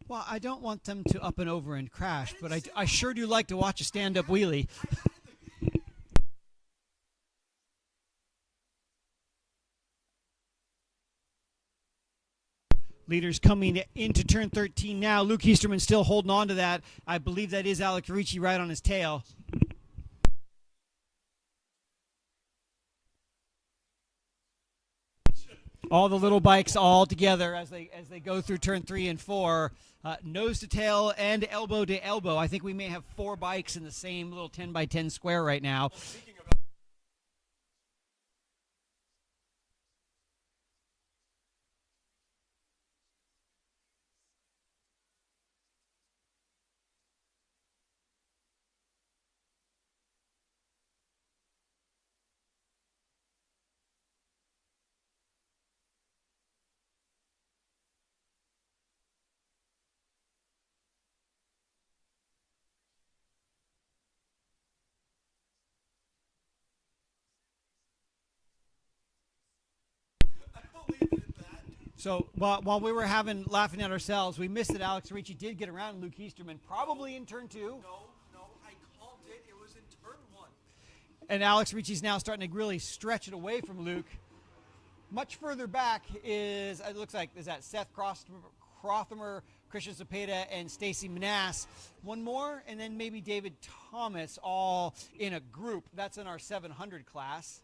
Well, I don't want them to up and over and crash, but I sure do like to watch a stand-up wheelie. Leaders coming into turn 13 now. Luke Easterman still holding on to that. I believe that is Alex Ricci right on his tail. All the little bikes all together as they go through turn 3 and 4, nose to tail and elbow to elbow. I think we may have 4 bikes in the same little 10 by 10 square right now. So while we were laughing at ourselves, we missed that Alex Ricci did get around Luke Easterman, probably in turn 2. No, I called it. It was in turn 1. And Alex Ricci's now starting to really stretch it away from Luke. Much further back is, it looks like, is that Seth Crothamer, Christian Zapata, and Stacy Manass. One more, and then maybe David Thomas, all in a group. That's in our 700 class.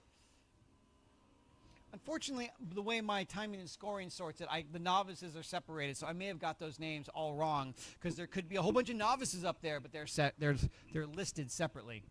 Unfortunately, the way my timing and scoring sorts it, the novices are separated, so I may have got those names all wrong because there could be a whole bunch of novices up there, but they're listed separately.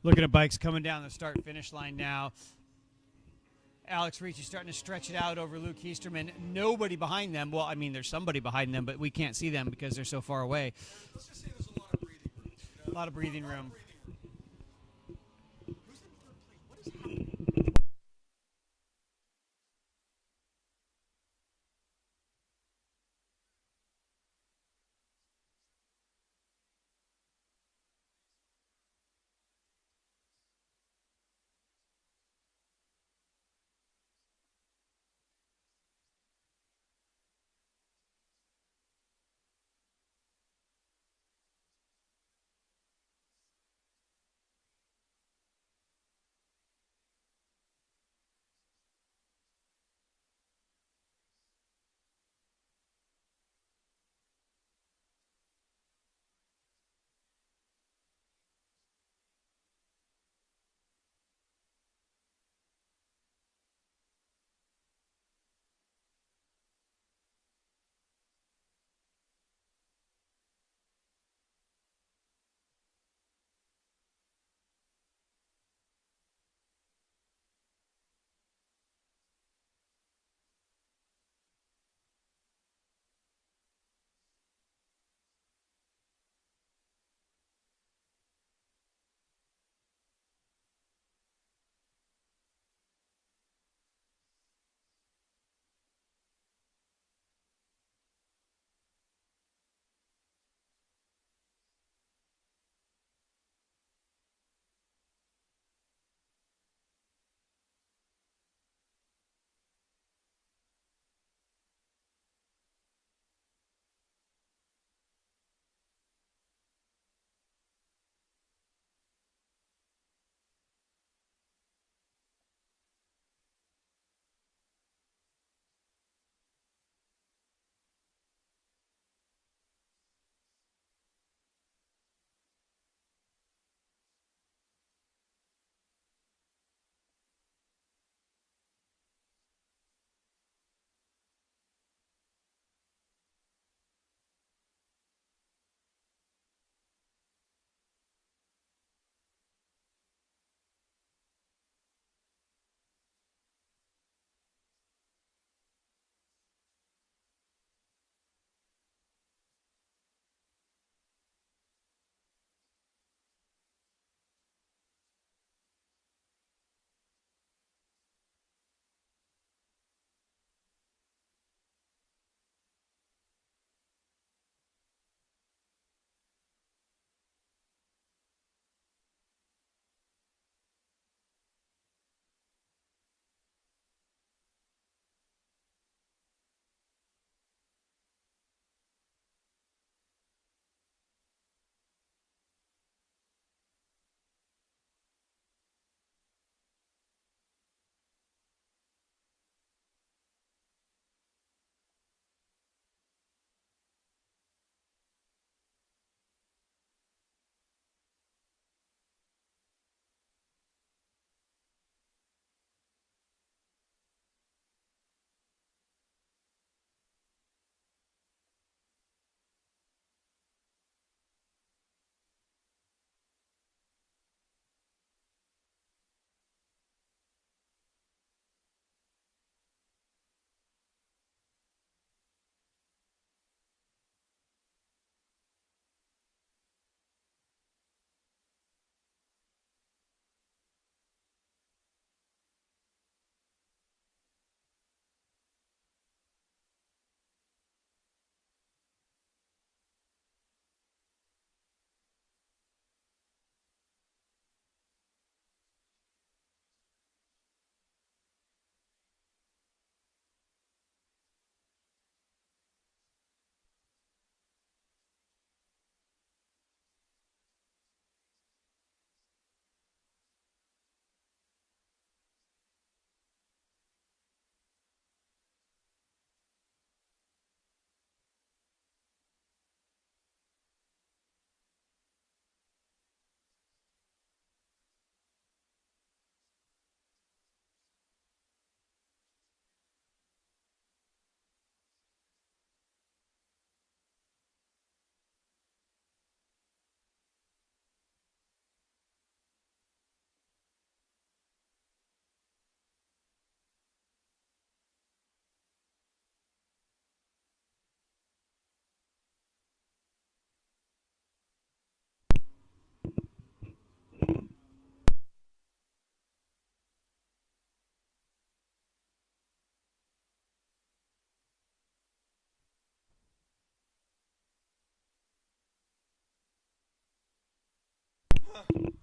Looking at bikes coming down the start-finish line now. Alex Ricci starting to stretch it out over Luke Easterman. Nobody behind them. Well, I mean, there's somebody behind them, but we can't see them because they're so far away. Let's just say there's a lot of breathing room. A lot of breathing room. Who's in third place? What is happening?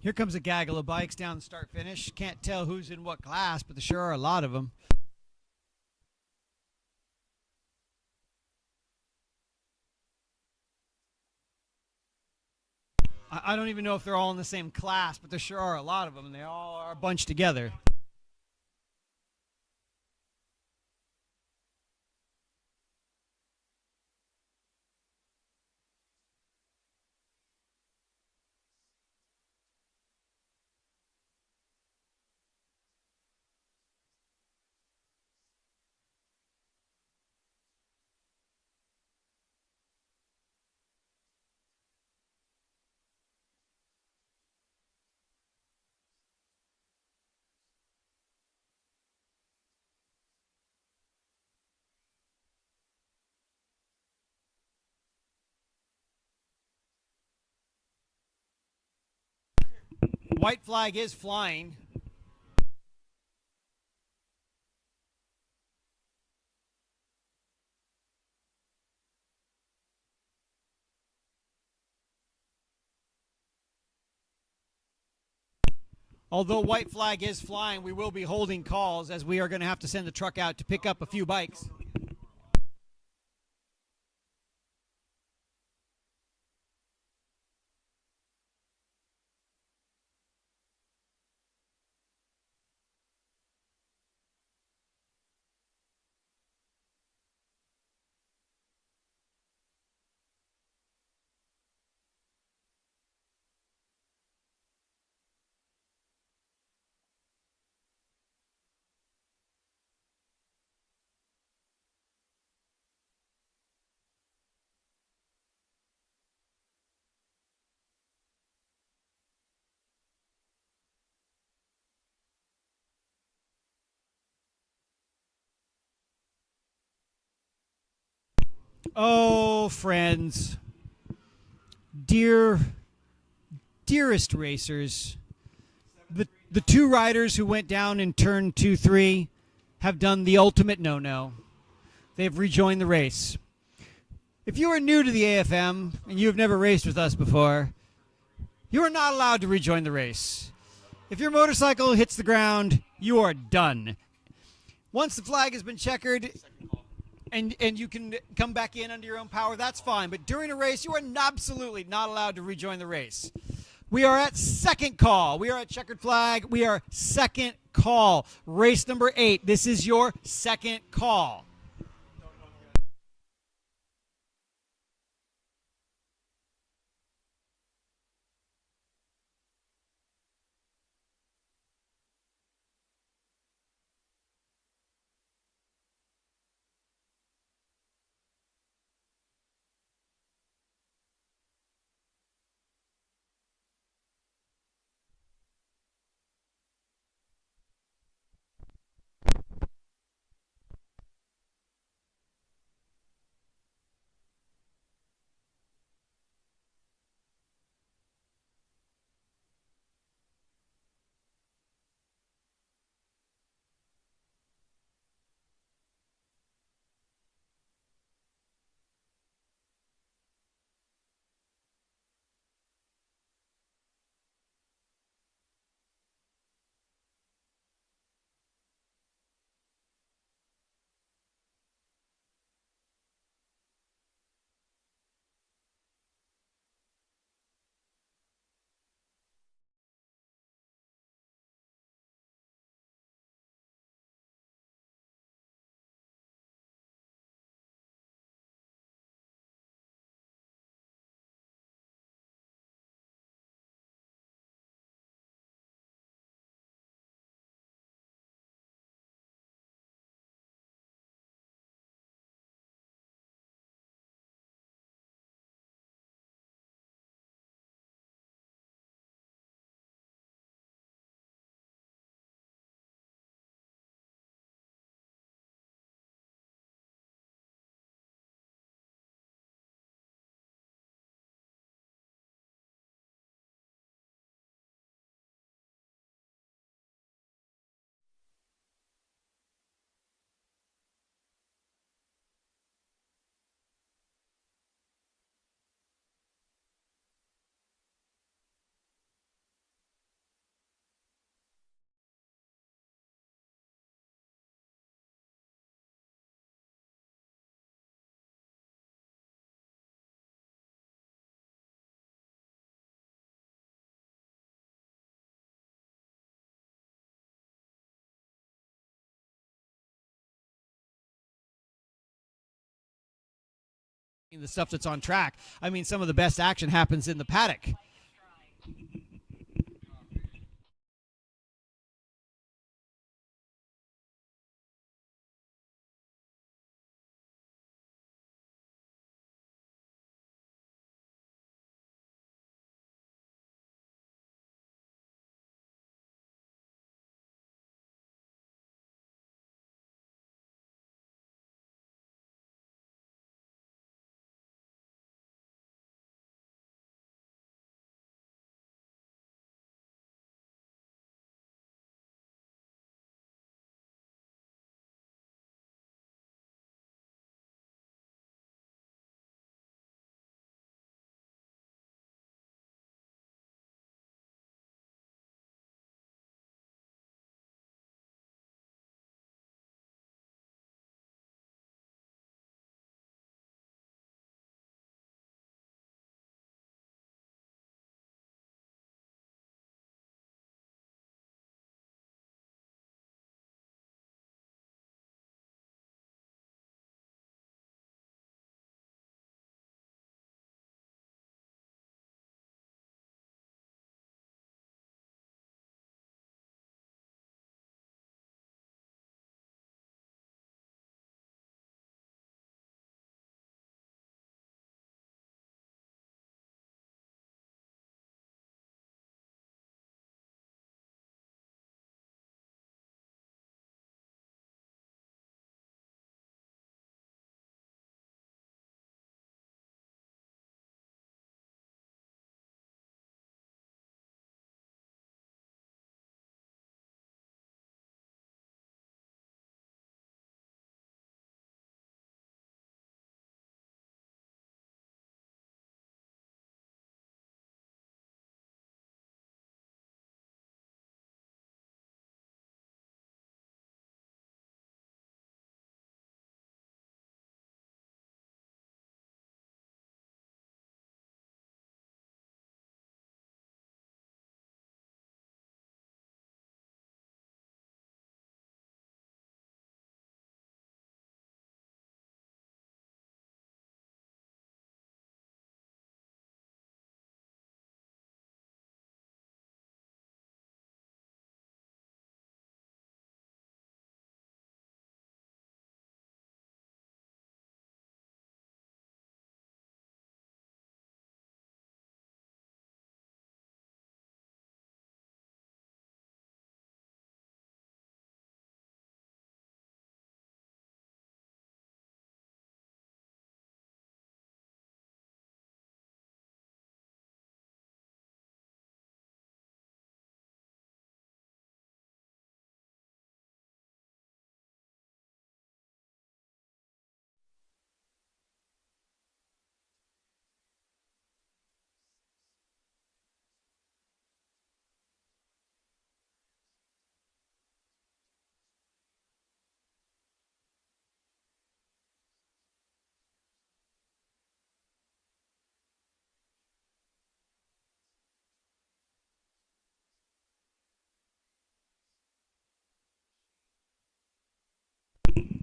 Here comes a gaggle of bikes down the start finish. Can't tell who's in what class, but there sure are a lot of them. I don't even know if they're all in the same class, but there sure are a lot of them, and they all are bunched together. White flag is flying. Although white flag is flying, we will be holding calls as we are going to have to send the truck out to pick up a few bikes. Oh, friends, dearest racers, the two riders who went down in turn 2-3 have done the ultimate no-no. They've rejoined the race. If you are new to the AFM and you have never raced with us before, you are not allowed to rejoin the race. If your motorcycle hits the ground, you are done. Once the flag has been checkered and you can come back in under your own power, that's fine. But during a race, you are absolutely not allowed to rejoin the race. We are at second call. We are at checkered flag. We are second call. Race number 8. This is your second call. the stuff that's on track. I mean, some of the best action happens in the paddock.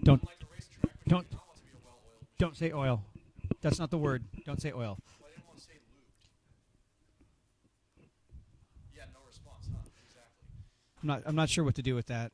Don't Like a racetrack, but don't you don't want to be a well-oiled. don't say oil. That's not the word. Don't say oil. Well, I didn't want to say lubed. Yeah, no response, huh? Exactly. I'm not sure what to do with that.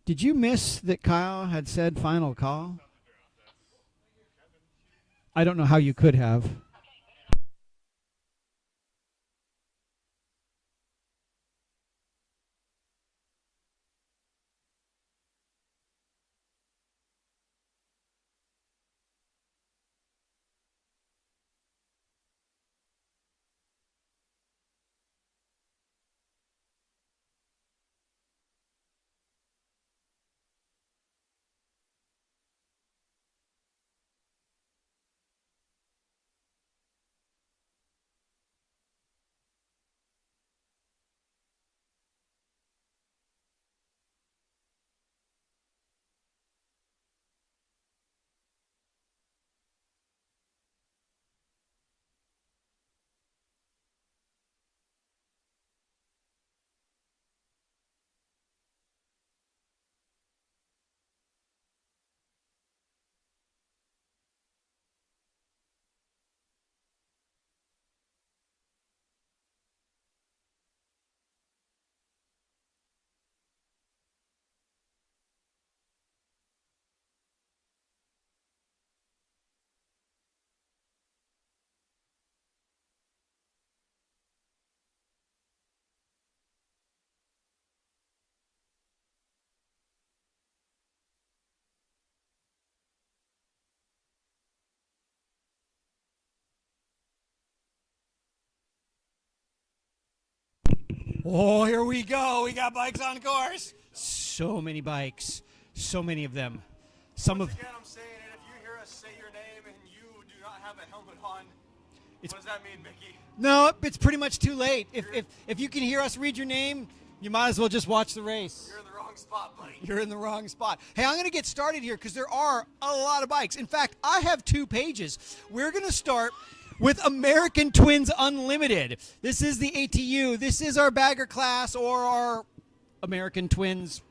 Did you miss that Kyle had said final call? I don't know how you could have. Oh, here we go. We got bikes on course. So many bikes. So many of them. Once again, I'm saying it. If you hear us say your name and you do not have a helmet on, what does that mean, Mickey? No, it's pretty much too late. If you can hear us read your name, you might as well just watch the race. You're in the wrong spot, buddy. You're in the wrong spot. Hey, I'm going to get started here because there are a lot of bikes. In fact, I have 2 pages. We're going to start with American Twins Unlimited. This is the ATU. This is our bagger class or our American Twins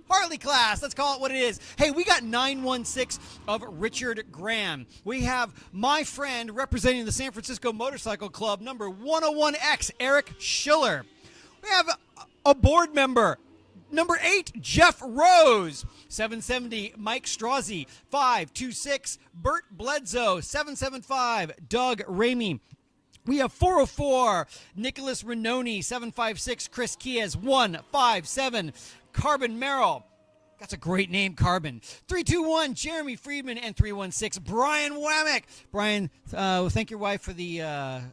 Harley class. Let's call it what it is. Hey, we got 916 of Richard Graham. We have my friend representing the San Francisco Motorcycle Club, number 101X, Eric Schiller. We have a board member, number 8, Jeff Rose. 770, Mike Strozzi. 526, Bert Bledsoe. 775, Doug Ramey. We have 404, Nicholas Renoni. 756, Chris Kies. 157, Carbon Merrill. That's a great name, Carbon. 321, Jeremy Friedman. And 316, Brian Wamick. Brian, thank your wife for the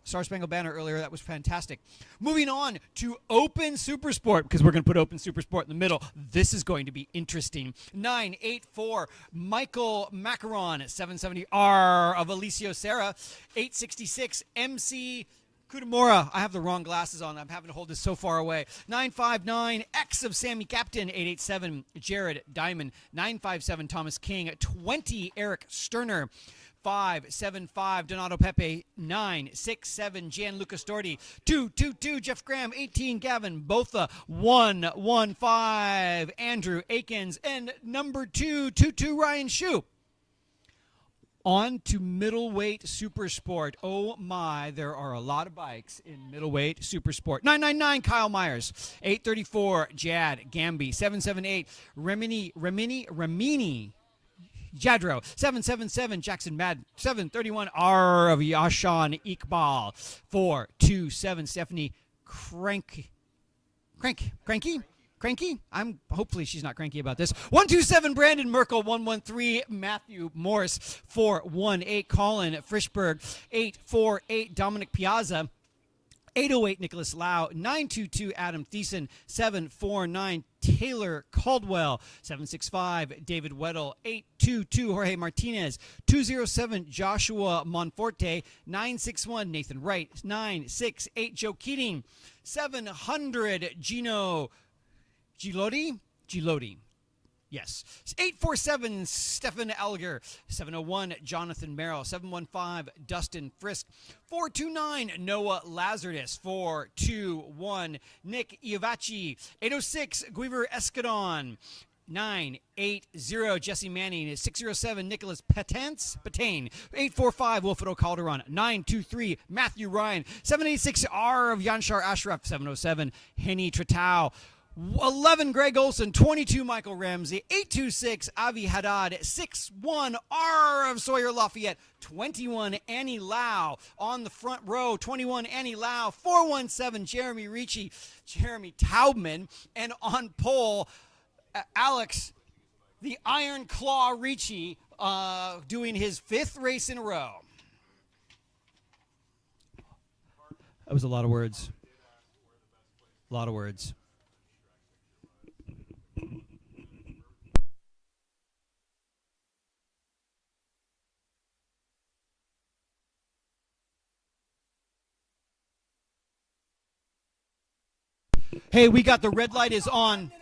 Star Spangled Banner earlier. That was fantastic. Moving on to Open Supersport, because we're going to put Open Supersport in the middle. This is going to be interesting. 984, Michael Macaron. 770R of Alicio Serra. 866, MC Kudamura. I have the wrong glasses on. I'm having to hold this so far away. 959, X of Sammy Captain. 887, Jared Diamond. 957, Thomas King. 20, Eric Sterner. 575, Donato Pepe. 967, Gianluca Storti. 222, Jeff Graham. 18, Gavin Botha. 115, Andrew Akins. And number 222, Ryan Shue. On to middleweight supersport. Oh my, there are a lot of bikes in middleweight supersport. 999, Kyle Myers. 834, Jad Gamby. 778, Remini Jadro. 777, Jackson Madden. 731, R of Yashan Iqbal. 427, Stephanie Cranky. Hopefully she's not cranky about this. 127, Brandon Merkel. 113, Matthew Morse. 418, Colin Frischberg. 848, Dominic Piazza. 808, Nicholas Lau. 922, Adam Thiessen. 749, Taylor Caldwell. 765, David Weddle. 822, Jorge Martinez. 207, Joshua Monforte. 961, Nathan Wright. 968, Joe Keating. 700, Gino Gilotti. Yes. 847, Stefan Elger. 701, Jonathan Merrill. 715, Dustin Frisk. 429, Noah Lazardus. 421, Nick Iovacci. 806, Guiver Escadon. 980, Jesse Manning. 607, Nicholas Patain. 845, Wilfredo Calderon. 923, Matthew Ryan. 786, R of Yanshar Ashraf. 707, Henny Tratau. 11 Greg Olson, 22 Michael Ramsey, 826 Avi Haddad, 61 R of Sawyer Lafayette, 21 Annie Lau on the front row, 21 Annie Lau, 417 Jeremy Ricci, Jeremy Taubman, and on pole Alex the Iron Claw Ricci doing his 5th race in a row. That was a lot of words. A lot of words. Hey, we got the red light is on.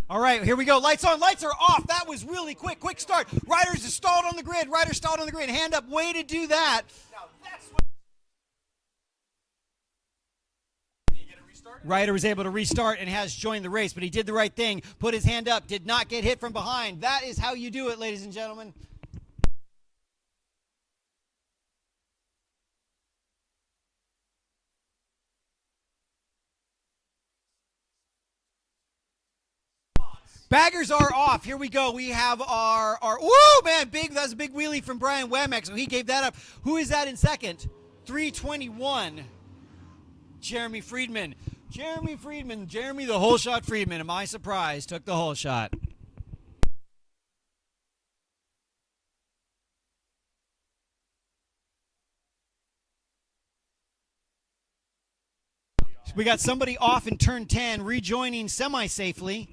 All right, here we go. Lights on, lights are off. That was really quick. Quick start. Riders are stalled on the grid. Riders stalled on the grid. Hand up, way to do that. Now that's what. Can you get it restarted? Ryder was able to restart and has joined the race, but he did the right thing. Put his hand up, did not get hit from behind. That is how you do it, ladies and gentlemen. Baggers are off. Here we go. We have our woo, man, big. That's a big wheelie from Brian Wamek, so he gave that up. Who is that in second? 321. Jeremy Friedman. Jeremy the whole shot Friedman. Am I surprised? Took the whole shot. We got somebody off in turn 10, rejoining semi-safely.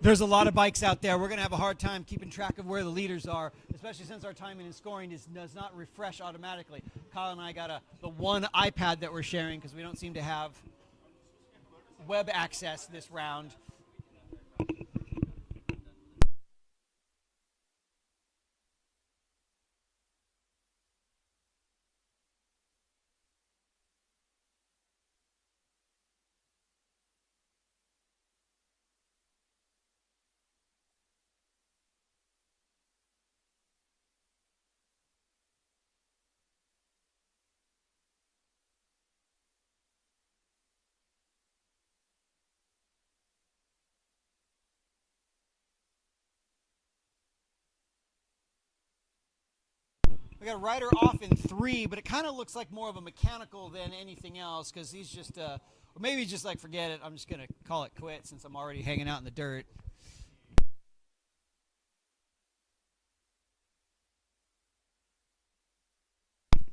There's a lot of bikes out there. We're going to have a hard time keeping track of where the leaders are, especially since our timing and scoring does not refresh automatically. Kyle and I got the one iPad that we're sharing because we don't seem to have web access this round. We got a rider off in 3, but it kind of looks like more of a mechanical than anything else because he's just, or maybe just like, forget it. I'm just going to call it quit since I'm already hanging out in the dirt.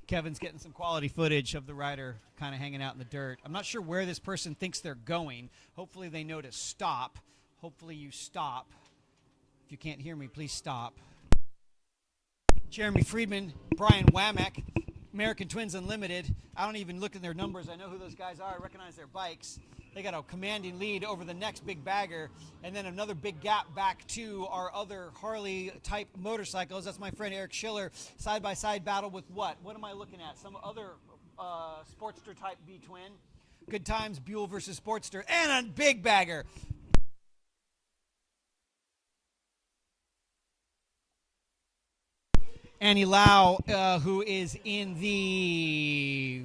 Kevin's getting some quality footage of the rider kind of hanging out in the dirt. I'm not sure where this person thinks they're going. Hopefully they know to stop. Hopefully you stop. If you can't hear me, please stop. Jeremy Friedman, Brian Wamek, American Twins Unlimited. I don't even look at their numbers. I know who those guys are. I recognize their bikes. They got a commanding lead over the next big bagger, and then another big gap back to our other Harley-type motorcycles. That's my friend Eric Schiller. Side-by-side battle with what? What am I looking at? Some other Sportster-type B-twin. Good times, Buell versus Sportster, and a big bagger. Annie Lau, who is in the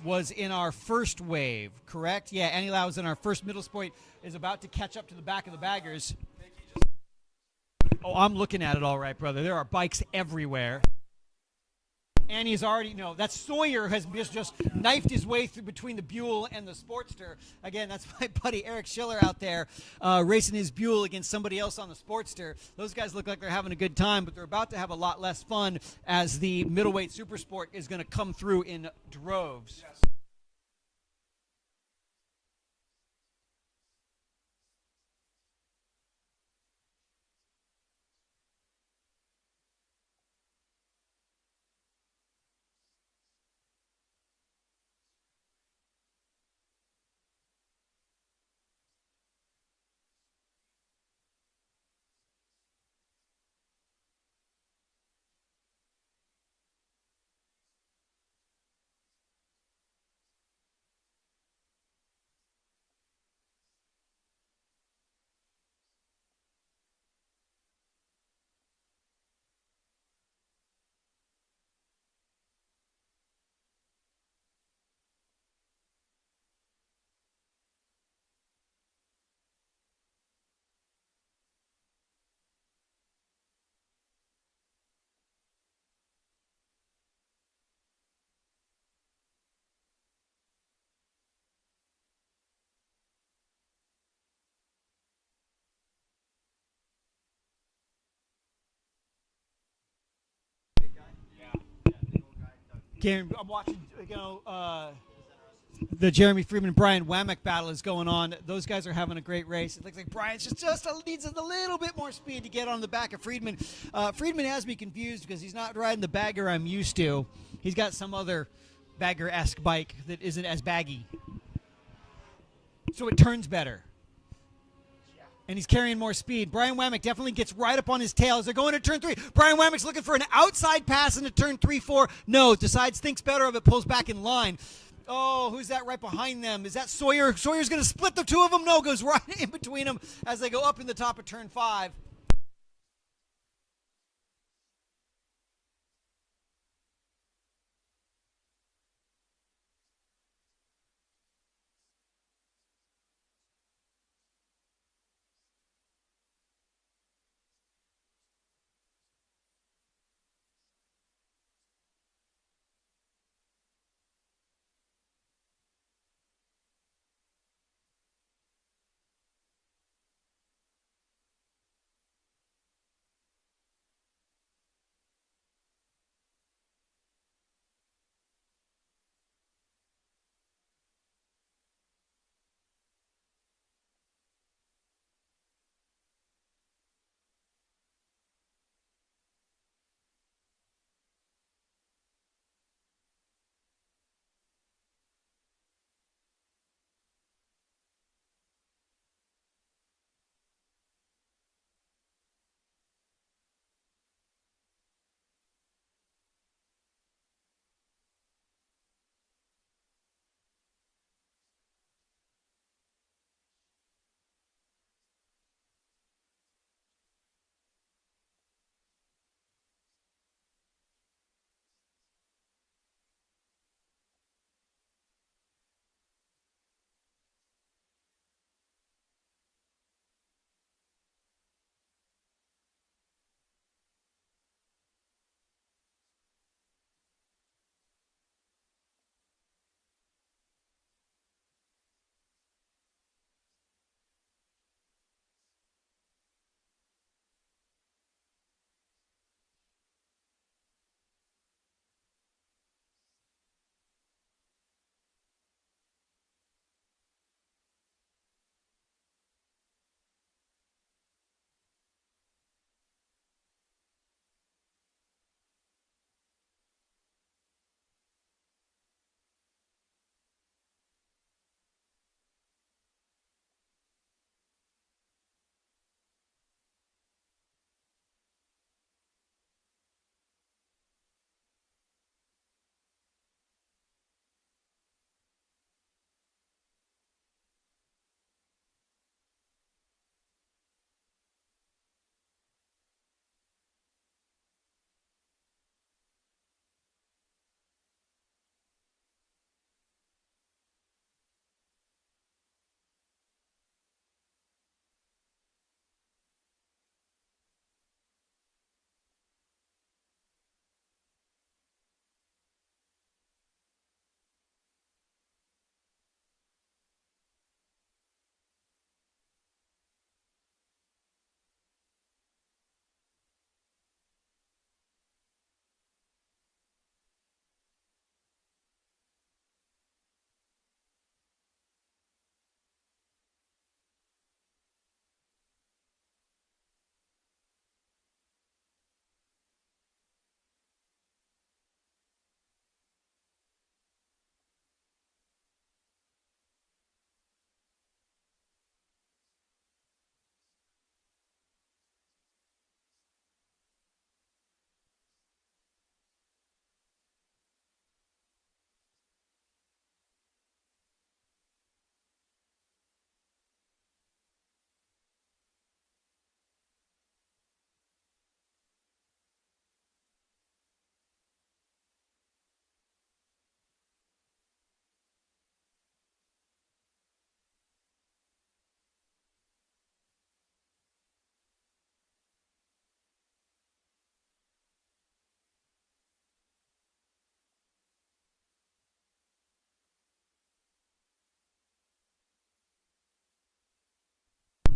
was in our first wave, correct? Yeah, Annie Lau was in our first middle sport, is about to catch up to the back of the baggers. Oh, I'm looking at it all right, brother. There are bikes everywhere. Annie's already, no, that's Sawyer has just knifed his way through between the Buell and the Sportster. Again, that's my buddy Eric Schiller out there racing his Buell against somebody else on the Sportster. Those guys look like they're having a good time, but they're about to have a lot less fun as the middleweight Supersport is going to come through in droves. Yes. I'm watching, the Jeremy Friedman and Brian Wamick battle is going on. Those guys are having a great race. It looks like Brian's just needs a little bit more speed to get on the back of Friedman. Friedman has me confused because he's not riding the bagger I'm used to. He's got some other bagger-esque bike that isn't as baggy. So it turns better. And he's carrying more speed. Brian Wamick definitely gets right up on his tail as they're going to turn 3. Brian Wamick's looking for an outside pass into turn 3-4. No, decides, thinks better of it, pulls back in line. Oh, who's that right behind them? Is that Sawyer? Sawyer's going to split the two of them. No, goes right in between them as they go up in the top of turn 5.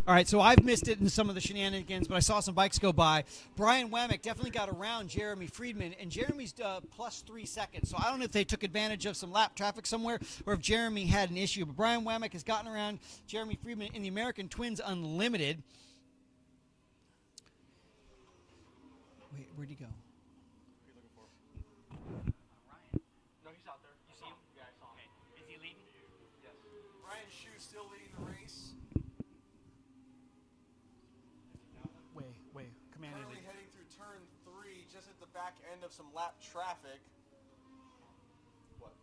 All right, so I've missed it in some of the shenanigans, but I saw some bikes go by. Brian Wamick definitely got around Jeremy Friedman, and Jeremy's plus 3 seconds. So I don't know if they took advantage of some lap traffic somewhere or if Jeremy had an issue. But Brian Wamick has gotten around Jeremy Friedman in the American Twins Unlimited. Wait, where'd he go? No, he's out there. You see him? Yeah, I saw him. Is he leading? Yes. Ryan Shu still leading the race. Way, command Currently heading through turn 3, just at the back end of some lap traffic. What?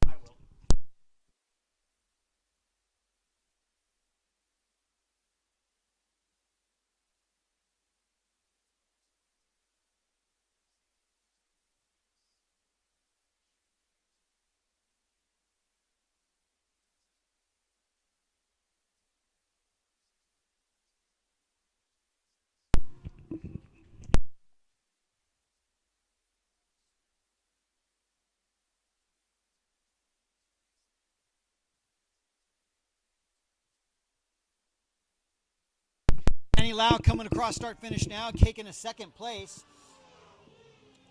I will. Annie Lau coming across start finish now, taking a second place.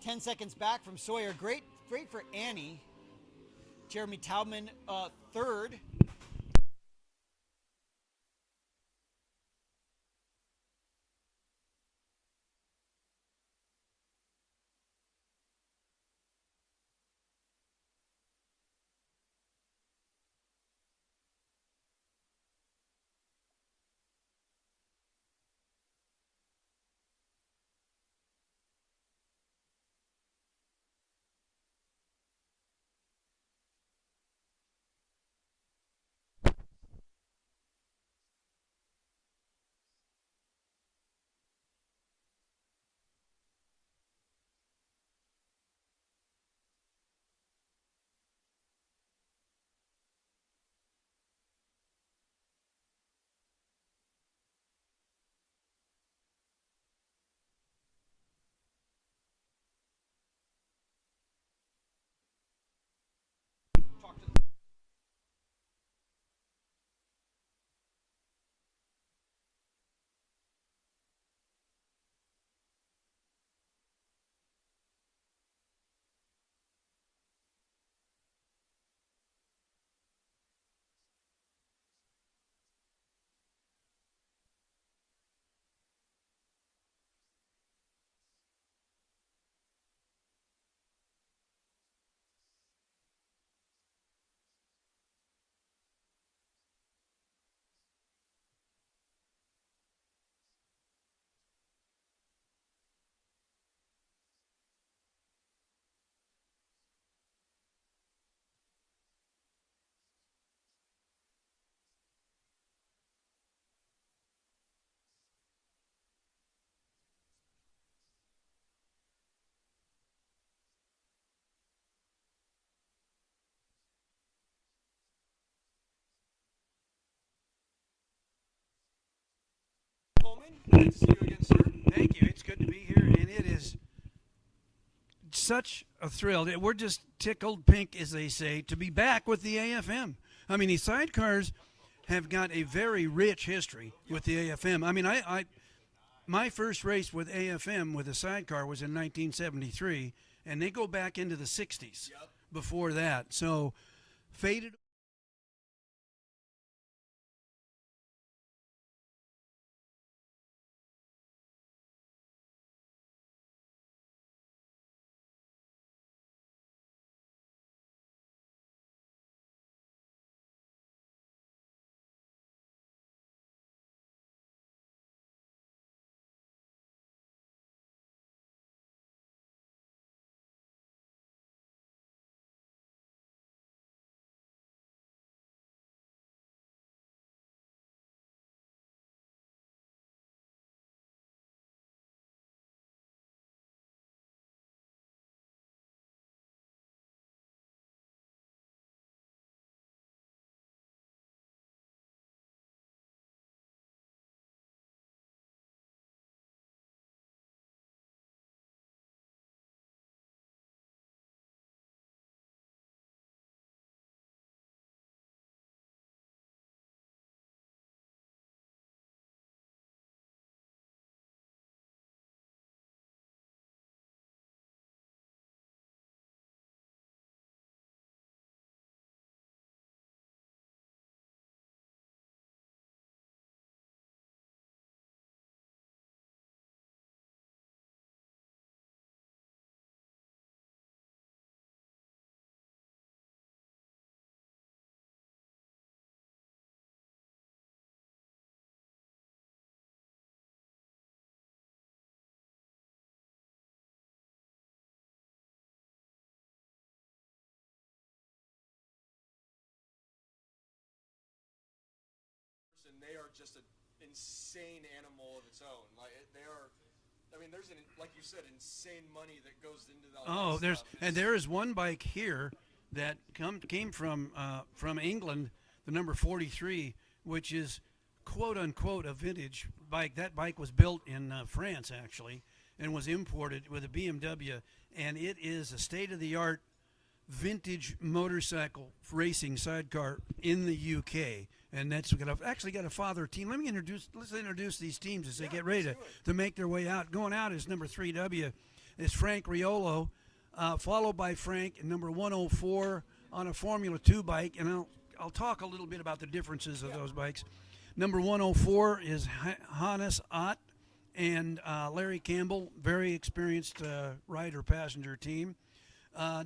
10 seconds back from Sawyer. Great for Annie. Jeremy Taubman third. Coleman, good to see you again, sir. Thank you. It's good to be here, and it is such a thrill. We're just tickled pink, as they say, to be back with the AFM. I mean, these sidecars have got a very rich history with the AFM. I mean, my first race with AFM with a sidecar was in 1973, and they go back into the 60s before that. So, faded. they are just an insane animal of its own. Like they are. I mean, there's like you said, insane money that goes into that. Oh, there is one bike here that came from England, the number 43, which is quote unquote a vintage bike. That bike was built in France actually, and was imported with a BMW, and it is a state of the art vintage motorcycle racing sidecar in the UK. And that's actually got a father team. Let's introduce these teams as they get ready to make their way out. Going out is number 3W, is Frank Riolo, followed by Frank in number 104 on a Formula 2 bike. And I'll talk a little bit about the differences of those bikes. Number 104 is Hannes Ott and Larry Campbell, very experienced rider-passenger team.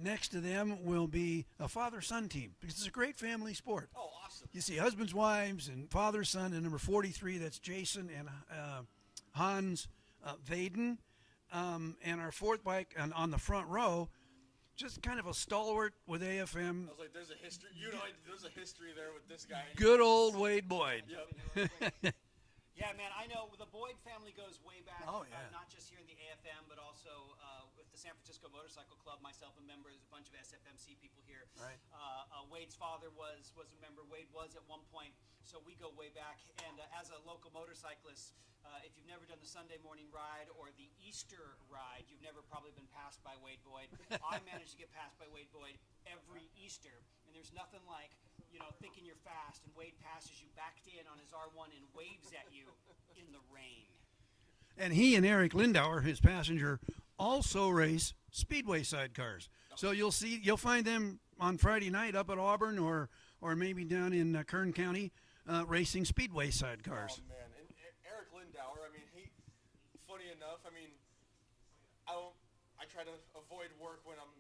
Next to them will be a father-son team, because it's a great family sport. Oh, awesome. You see husbands, wives, and father-son. And number 43, that's Jason and Hans Vaden. And our fourth bike on the front row, just kind of a stalwart with AFM. I was like, there's a history. There's a history there with this guy. Good old Wade Boyd. Yep. Yeah, man, I know the Boyd family goes way back. Oh, yeah. Not just here in the AFM, but also with the San Francisco Motorcycle Club. Myself, a member, there's a bunch of SFMC people here. Right. Wade's father was a member. Wade was at one point, so we go way back. And as a local motorcyclist, if you've never done the Sunday morning ride or the Easter ride, you've never probably been passed by Wade Boyd. I managed to get passed by Wade Boyd every Easter, and there's nothing like, thinking you're fast, and Wade passes you backed in on his R1 and waves at you in the rain. And he and Eric Lindauer, his passenger, also race speedway sidecars. So you'll find them on Friday night up at Auburn or maybe down in Kern County racing speedway sidecars. Oh man, and Eric Lindauer. I mean, funny enough. I mean, I try to avoid work when I'm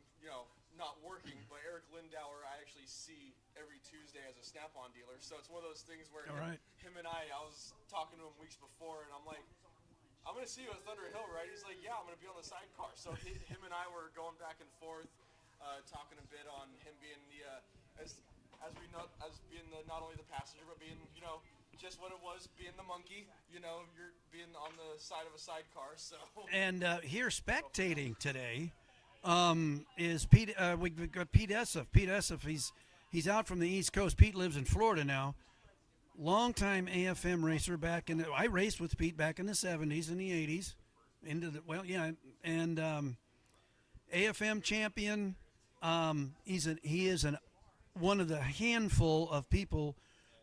not working, but Eric Lindauer I actually see every Tuesday as a Snap-on dealer. So it's one of those things where him and I was talking to him weeks before, and I'm like, I'm going to see you at Thunderhill, right? He's like, yeah, I'm going to be on the sidecar. So him and I were going back and forth, talking a bit on him being as being not only the passenger, but being, just what it was, being the monkey, you're being on the side of a sidecar. So. And here spectating today is Pete. We've got Pete Essef. Pete Essef, he's out from the East Coast. Pete lives in Florida now. Longtime AFM racer I raced with Pete back in the 70s and the 80s. And AFM champion. He is one of the handful of people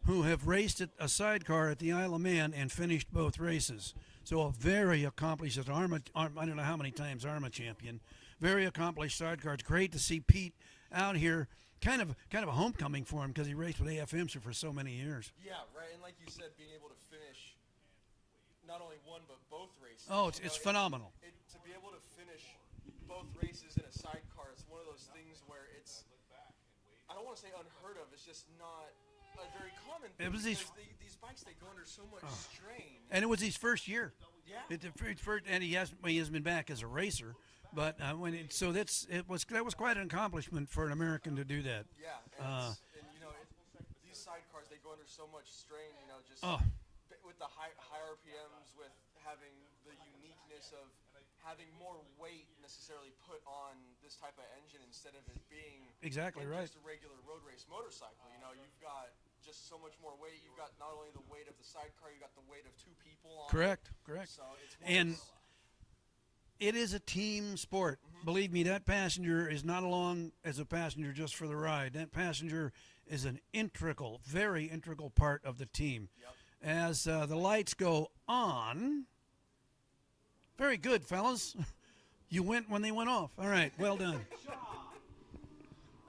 who have raced a sidecar at the Isle of Man and finished both races. So a very accomplished, I don't know how many times ARMA champion, very accomplished sidecar. It's great to see Pete out here. Kind of a homecoming for him because he raced with AFM for so many years. Yeah, right. And like you said, being able to finish not only one but both races. Oh, it's phenomenal. To be able to finish both races in a sidecar, it's one of those things where it's, I don't want to say unheard of. It's just not a very common thing. It was these bikes, they go under so much strain. And it was his first year. Yeah. And he hasn't been back as a racer. But that was quite an accomplishment for an American to do that. Yeah, these sidecars, they go under so much strain. With the high RPMs, with having the uniqueness of having more weight necessarily put on this type of engine instead of it being exactly right. Just a regular road race motorcycle. You've got just so much more weight. You've got not only the weight of the sidecar, you've got the weight of two people on Correct. So it's it is a team sport. Mm-hmm. Believe me, that passenger is not along as a passenger just for the ride. That passenger is an very integral part of the team. Yep. As the lights go on, very good, fellas. You went when they went off. All right, well done.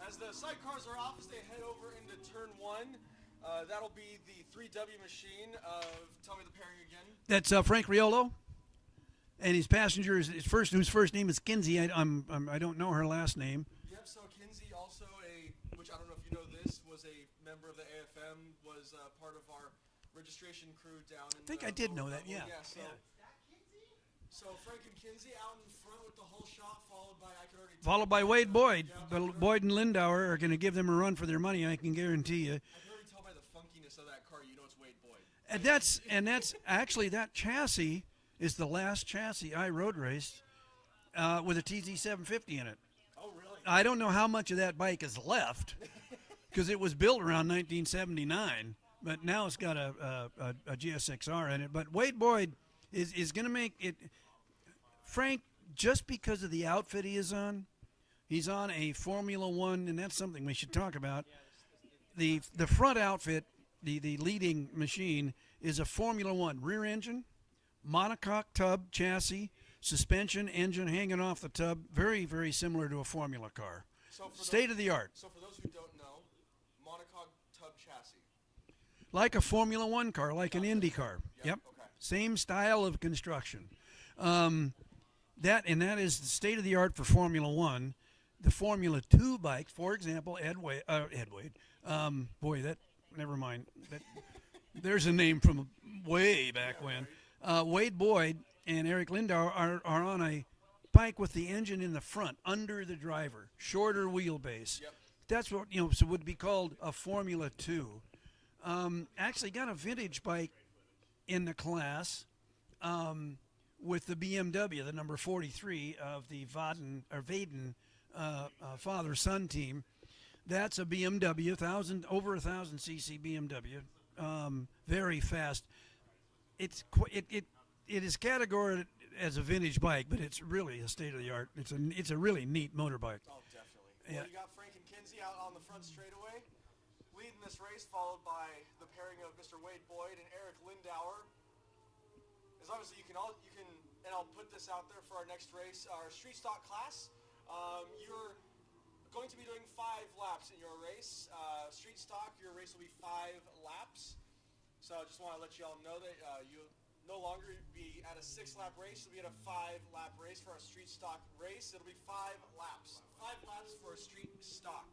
As the sidecars are off, as they head over into turn one, that'll be the 3W machine of, tell me the pairing again. That's Frank Riolo. And his passenger whose first name is Kinsey. I don't know her last name. Yep. So Kinsey, also which I don't know if you know this, was a member of the AFM, was part of our registration crew down. I think I did know that. Yeah. So Frank and Kinsey out in front with the whole shot, followed by Wade Boyd. Boyd and Lindauer are going to give them a run for their money. I can guarantee you. I can already tell by the funkiness of that car, it's Wade Boyd. that's actually, that chassis is the last chassis I road raced with a TZ750 in it. Oh, really? I don't know how much of that bike is left because it was built around 1979, but now it's got a GSXR in it. But Wade Boyd is going to make it. Frank, just because of the outfit he is on, he's on a Formula One, and that's something we should talk about. The front outfit, the leading machine, is a Formula One rear engine, monocoque tub chassis, suspension, engine hanging off the tub, very, very similar to a Formula car. So for State of the art. So for those who don't know, monocoque tub chassis. Like a Formula One car, like an Indy car. Yep. Okay. Same style of construction. That is the state of the art for Formula One. The Formula 2 bike, for example, Ed Wade. Never mind. There's a name from way back when. Wade Boyd and Eric Lindauer are on a bike with the engine in the front, under the driver, shorter wheelbase. Yep. That's what, so would be called a Formula 2. Actually got a vintage bike in the class with the BMW, the number 43 of the Vaden father-son team. That's a BMW, over 1,000 cc BMW, very fast. It is categorized as a vintage bike, but it's really a state of the art. It's a really neat motorbike. Oh, definitely. Yeah. Well, you got Frank and Kinsey out on the front straightaway, leading this race, followed by the pairing of Mr. Wade Boyd and Eric Lindauer. As obviously you can, and I'll put this out there for our next race, our street stock class. You're going to be doing 5 laps in your race. Street stock, your race will be 5 laps. So I just want to let you all know that you no longer be at a 6-lap race. You'll be at a 5-lap race for our street stock race. It'll be 5 laps. 5 laps for a street stock.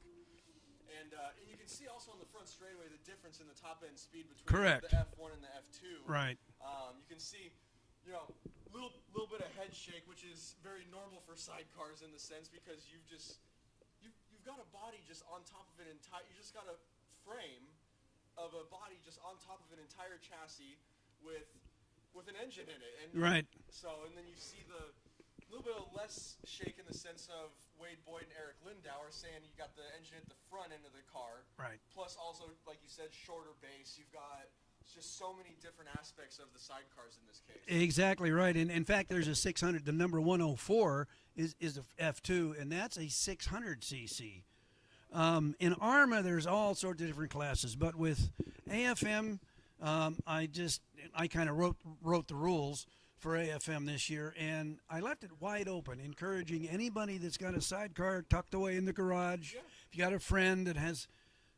And you can see also on the front straightaway the difference in the top end speed between Correct. the F1 and the F2. Right. You can see, little bit of head shake, which is very normal for sidecars in the sense because you've got a body just on top of an entire. You just got a frame of a body just on top of an entire chassis with an engine in it. And Right. So, and then you see the little bit of less shake in the sense of Wade Boyd and Eric Lindauer saying you got the engine at the front end of the car. Right. Plus also, like you said, shorter base. You've got just so many different aspects of the sidecars in this case. Exactly right. And in fact, there's a 600. The number 104 is a F2, and that's a 600 cc. In ARMA, there's all sorts of different classes, but with AFM, I kind of wrote the rules for AFM this year, and I left it wide open, encouraging anybody that's got a sidecar tucked away in the garage. Yeah. If you got a friend that has,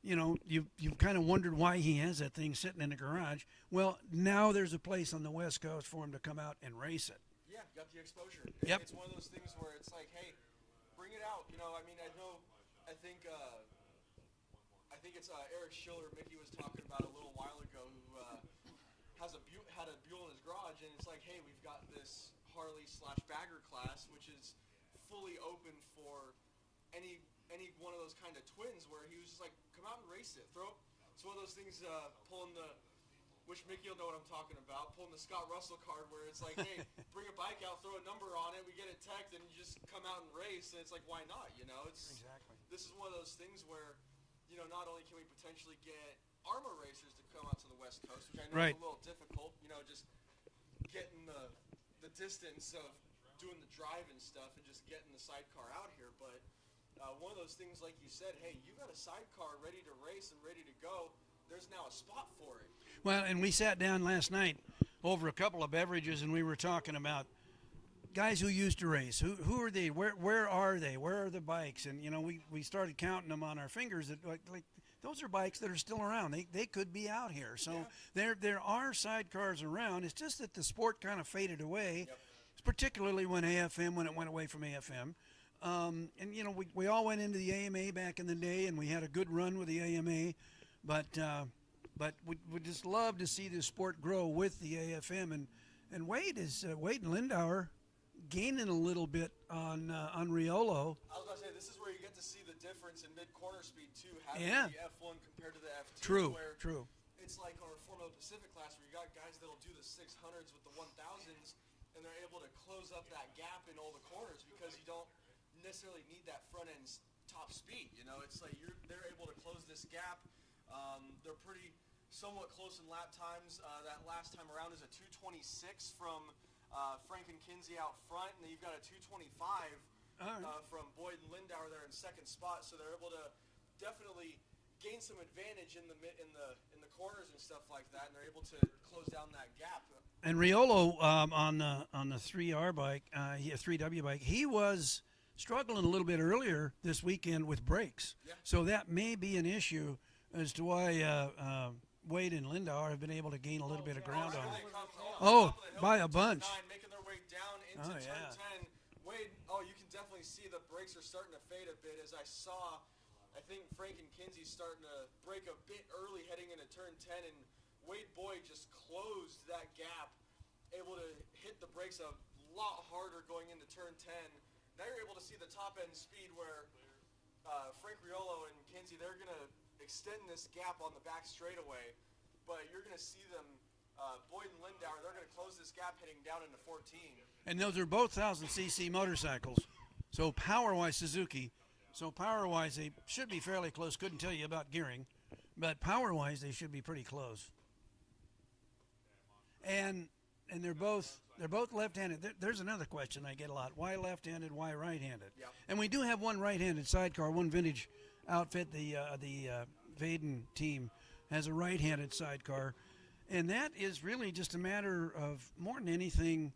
you've kind of wondered why he has that thing sitting in the garage. Well, now there's a place on the West Coast for him to come out and race it. Yeah, got the exposure. Yep. It's one of those things where it's like, hey, bring it out. I think it's Eric Schiller, Mickey was talking about a little while ago, who had a Buell in his garage, and it's like, hey, we've got this Harley/bagger class, which is fully open for any one of those kind of twins, where he was just like, come out and race it. It's one of those things, pulling the, which Mickey will know what I'm talking about, pulling the Scott Russell card, where it's like, hey, bring a bike out, throw a number on it, we get it teched, and you just come out and race, and it's like, why not, Exactly. This is one of those things where, not only can we potentially get ARMA racers to come out to the West Coast, which I know Right. is a little difficult, just getting the distance of doing the drive and stuff and just getting the sidecar out here, but one of those things, like you said, hey, you got a sidecar ready to race and ready to go, there's now a spot for it. Well, and we sat down last night over a couple of beverages, and we were talking about guys who used to race. Who are they? Where are they? Where are the bikes? And we started counting them on our fingers. That like those are bikes that are still around. They could be out here. So Yeah. there are sidecars around. It's just that the sport kind of faded away, Yep. particularly when it went away from AFM. And we all went into the AMA back in the day, and we had a good run with the AMA, but we just love to see this sport grow with the AFM. And Wade and Lindauer gaining a little bit on Riolo. I was about to say, this is where you get to see the difference in mid-corner speed, too, having Yeah. the F1 compared to the F2. True, where true. it's like our Formula Pacific class where you got guys that'll do the 600s with the 1000s, and they're able to close up that gap in all the corners because you don't necessarily need that front end top speed. You know, it's like they're able to close this gap. They're pretty somewhat close in lap times. That last time around is a 2:26 from Frank and Kinsey out front, and then you've got a 2:25 from Boyd and Lindauer there in second spot. So they're able to definitely gain some advantage in the corners and stuff like that, and they're able to close down that gap. And Riolo on the 3R bike, 3W bike, he was struggling a little bit earlier this weekend with brakes. Yeah. So that may be an issue as to why Wade and Lindauer have been able to gain a little bit of ground on it. Oh, by a bunch. Making their way down into turn 10. Wade, you can definitely see the brakes are starting to fade a bit. As I saw, I think Frank and Kinsey starting to break a bit early heading into turn 10, and Wade Boyd just closed that gap, able to hit the brakes a lot harder going into turn 10. Now you're able to see the top end speed where Frank Riolo and Kinsey, they're going to extend this gap on the back straightaway, but you're going to see them, Boyd and Lindauer, they're going to close this gap heading down into 14. And those are both 1,000cc motorcycles. So power-wise, Suzuki. So power-wise, they should be fairly close. Couldn't tell you about gearing, but power-wise, they should be pretty close. And they're both left-handed. There's another question I get a lot: why left-handed? Why right-handed? Yep. And we do have one right-handed sidecar, one vintage outfit. The Vaden team has a right-handed sidecar, and that is really just a matter of, more than anything,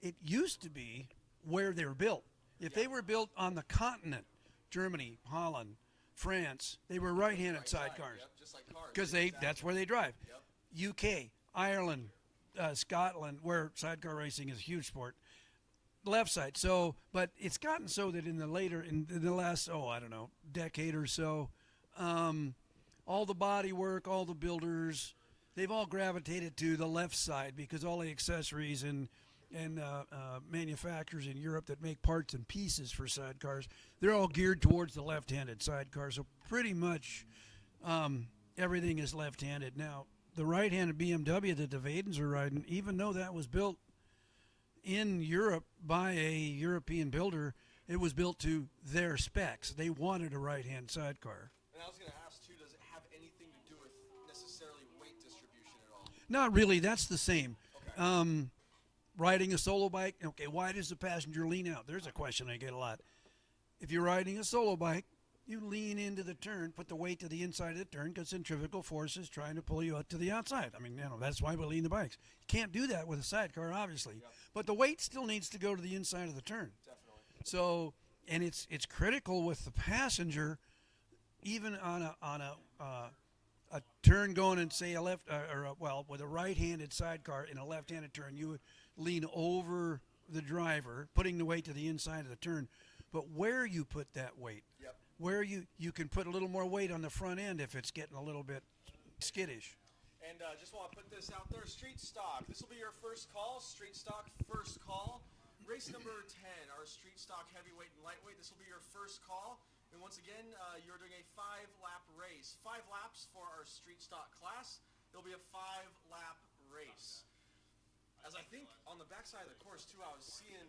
it used to be where they were built. If they were built on the continent, Germany, Holland, France, they were right-handed sidecars. Yep, just like cars. Because that's where they drive. Yep. UK, Ireland, Scotland, where sidecar racing is a huge sport, left side. So, but it's gotten so that in the last, decade or so, all the body work, all the builders, they've all gravitated to the left side because all the accessories and manufacturers in Europe that make parts and pieces for sidecars, they're all geared towards the left-handed sidecar. So pretty much everything is left-handed. Now, the right-handed BMW that the Vadens are riding, even though that was built in Europe by a European builder, it was built to their specs. They wanted a right-hand sidecar. And I was going to ask, too, does it have anything to do with necessarily weight distribution at all? Not really. That's the same. Okay. Riding a solo bike, okay, why does the passenger lean out? There's a question I get a lot. If you're riding a solo bike, you lean into the turn, put the weight to the inside of the turn because centrifugal force is trying to pull you out to the outside. I mean, that's why we lean the bikes. You can't do that with a sidecar, obviously. Yep. But the weight still needs to go to the inside of the turn. Definitely. So, and it's critical with the passenger, even on a turn going in, say, with a right-handed sidecar in a left-handed turn, you would lean over the driver, putting the weight to the inside of the turn. But where you put that weight, Yep. where you can put a little more weight on the front end if it's getting a little bit skittish. And just want to put this out there, street stock. This will be your first call, street stock first call. Race number 10, our street stock heavyweight and lightweight. This will be your first call. And once again, you're doing a 5-lap race. 5 laps for our street stock class. It'll be a 5-lap race. As I think on the backside of the course too, I was seeing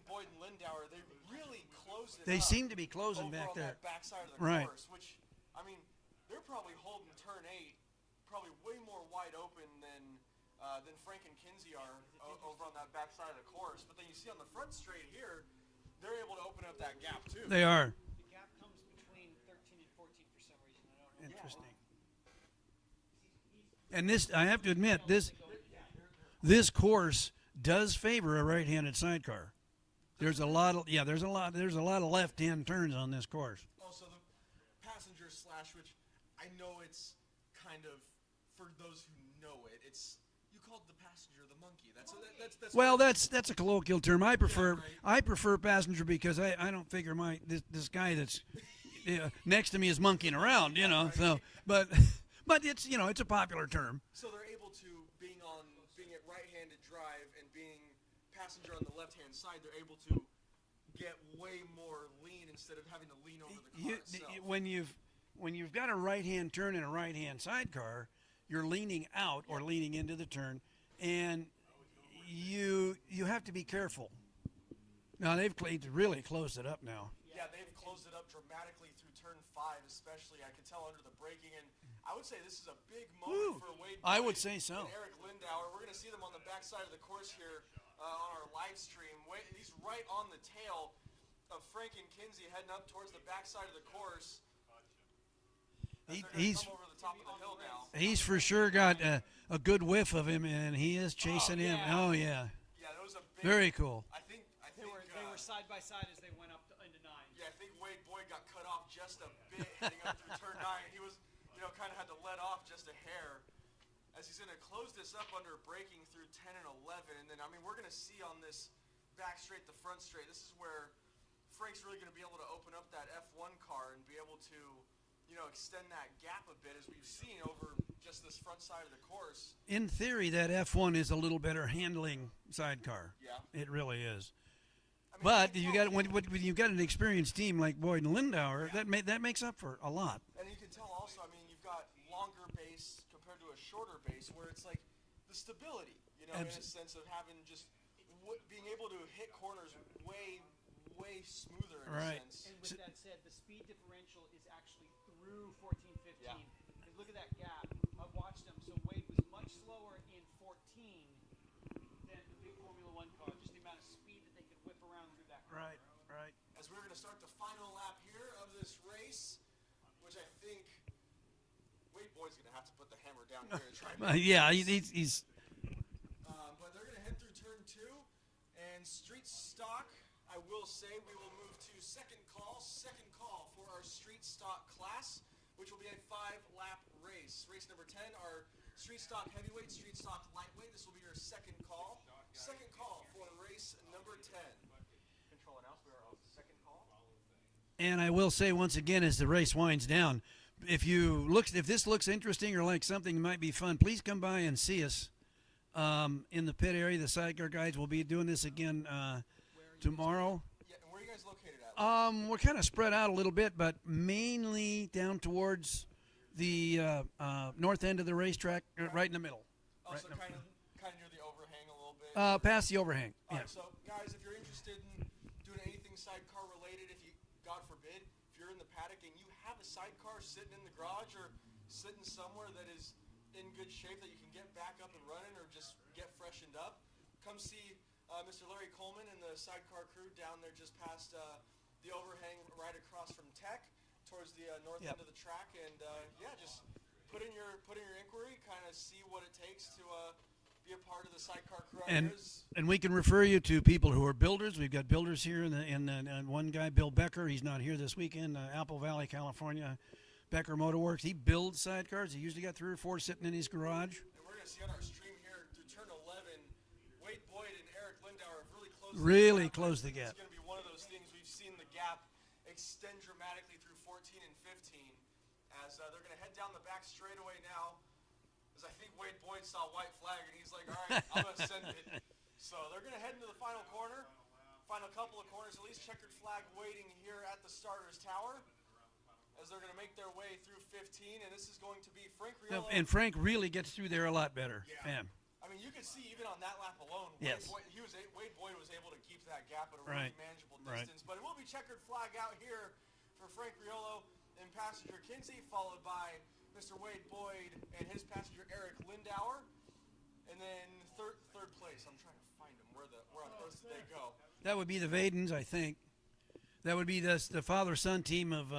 Boyd and Lindauer. They really closed it. They up seem to be closing over back on there. that backside of the Right. course, which I mean, they're probably holding turn 8 probably way more wide open than Frank and Kinsey are over on that backside of the course. But then you see on the front straight here, they're able to open up that gap too. They are. The gap comes between 13 and 14 for some reason. I don't know. Interesting. And this, I have to admit, this course does favor a right-handed sidecar. There's a lot of left-hand turns on this course. Also, the passenger slash, which I know it's kind of, for those who know it, it's, you called the passenger the monkey. That's Well, that's a colloquial term. I prefer passenger because I don't figure this guy that's next to me is monkeying around, So, but it's it's a popular term. So they're able to, being at right-handed drive and being passenger on the left-hand side, they're able to get way more lean instead of having to lean over the car itself. When you've when you've got a right-hand turn and a right-hand sidecar, you're leaning out or leaning into the turn, and you have to be careful. Now they've really closed it up now. Yeah, they've closed it up dramatically through turn 5, especially. I could tell under the braking, and I would say this is a big moment for Wade I would Boyd say so. and Eric Lindauer. We're going to see them on the backside of the course here on our live stream. He's right on the tail of Frank and Kinsey heading up towards the backside of the course. He's come over the top of the hill now. He's for sure got a good whiff of him, and he is chasing him. yeah. Oh yeah, Yeah, that was a big. very cool. I think They were side by side as they went up into 9. Yeah, I think Wade Boyd got cut off just a bit heading up through turn 9. He was, kind of had to let off just a hair as he's going to close this up under braking through 10 and 11. And then, we're going to see on this back straight, the front straight, this is where Frank's really going to be able to open up that F1 car and be able to, extend that gap a bit as we've seen over just this front side of the course. In theory, that F1 is a little better handling sidecar. Yeah. It really is. But you got when you got an experienced team like Boyd and Lindauer, that makes up for a lot. And you can tell also, you've got longer base compared to a shorter base where it's like the stability, in a sense of having just being able to hit corners way smoother in a sense. And with that said, the speed differential is actually through 14, 15. Yeah. Look at that gap. I've watched them. So Wade was much slower in 14 than the big Formula One car. Just the amount of speed that they could whip around through that car. Right. As we're going to start the final lap here of this race, which I think Wade Boyd's going to have to put the hammer down here and try to Yeah, he's. but they're going to head through turn 2 and street stock. I will say we will move to second call for our street stock class, which will be a 5-lap race. Race number 10, our street stock heavyweight, street stock lightweight. This will be your second call. Second call for race number 10. Control announce we are on second call. And I will say once again, as the race winds down, if this looks interesting or like something that might be fun, please come by and see us in the pit area. The Sidecar guys will be doing this again tomorrow. Yeah, and where are you guys located at? We're kind of spread out a little bit, but mainly down towards the north end of the racetrack, right in the middle. Also kind of near the overhang a little bit. Past the overhang. All Yeah. right, so guys, if you're interested in doing anything sidecar related, if you, God forbid, if you're in the paddock and you have a sidecar sitting in the garage or sitting somewhere that is in good shape that you can get back up and running or just get freshened up, come see Mr. Larry Coleman and the sidecar crew down there just past the overhang right across from Tech towards the north end of the track. And just put in your inquiry, kind of see what it takes to be a part of the sidecar crew. And we can refer you to people who are builders. We've got builders here, and one guy, Bill Becker, he's not here this weekend, Apple Valley, California, Becker Motor Works. He builds sidecars. He usually got 3 or 4 sitting in his garage. And we're going to see on our stream here through turn 11, Wade Boyd and Eric Lindauer have really closed the gap. It's going to be one of those things. We've seen the gap extend dramatically through 14 and 15 as they're going to head down the back straightaway now. As I think Wade Boyd saw white flag and he's like, all right, I'm going to send it. So they're going to head into the final corner, final couple of corners, at least checkered flag waiting here at the starter's tower as they're going to make their way through 15. And this is going to be Frank Riolo. And Frank really gets through there a lot better. Yeah. You could see even on that lap alone, Yes. Wade Boyd was able to keep that gap at a really manageable distance. But it will be checkered flag out here for Frank Riolo and passenger Kinsey, followed by Mr. Wade Boyd and his passenger Eric Lindauer. And then third place. I'm trying to find them. Where on earth did they go? That would be the Vadens, I think. That would be the father-son team of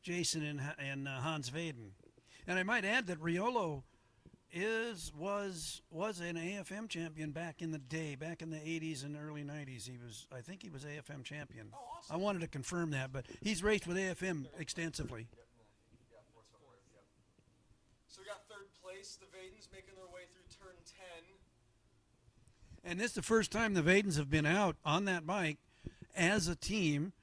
Jason and Hans Vaden. And I might add that Riolo was an AFM champion back in the day, back in the 80s and early 90s. I think he was AFM champion. Oh, awesome. I wanted to confirm that, but he's raced with AFM extensively. So we got third place, the Vadens making their way through turn 10. And this is the first time the Vadens have been out on that bike as a team.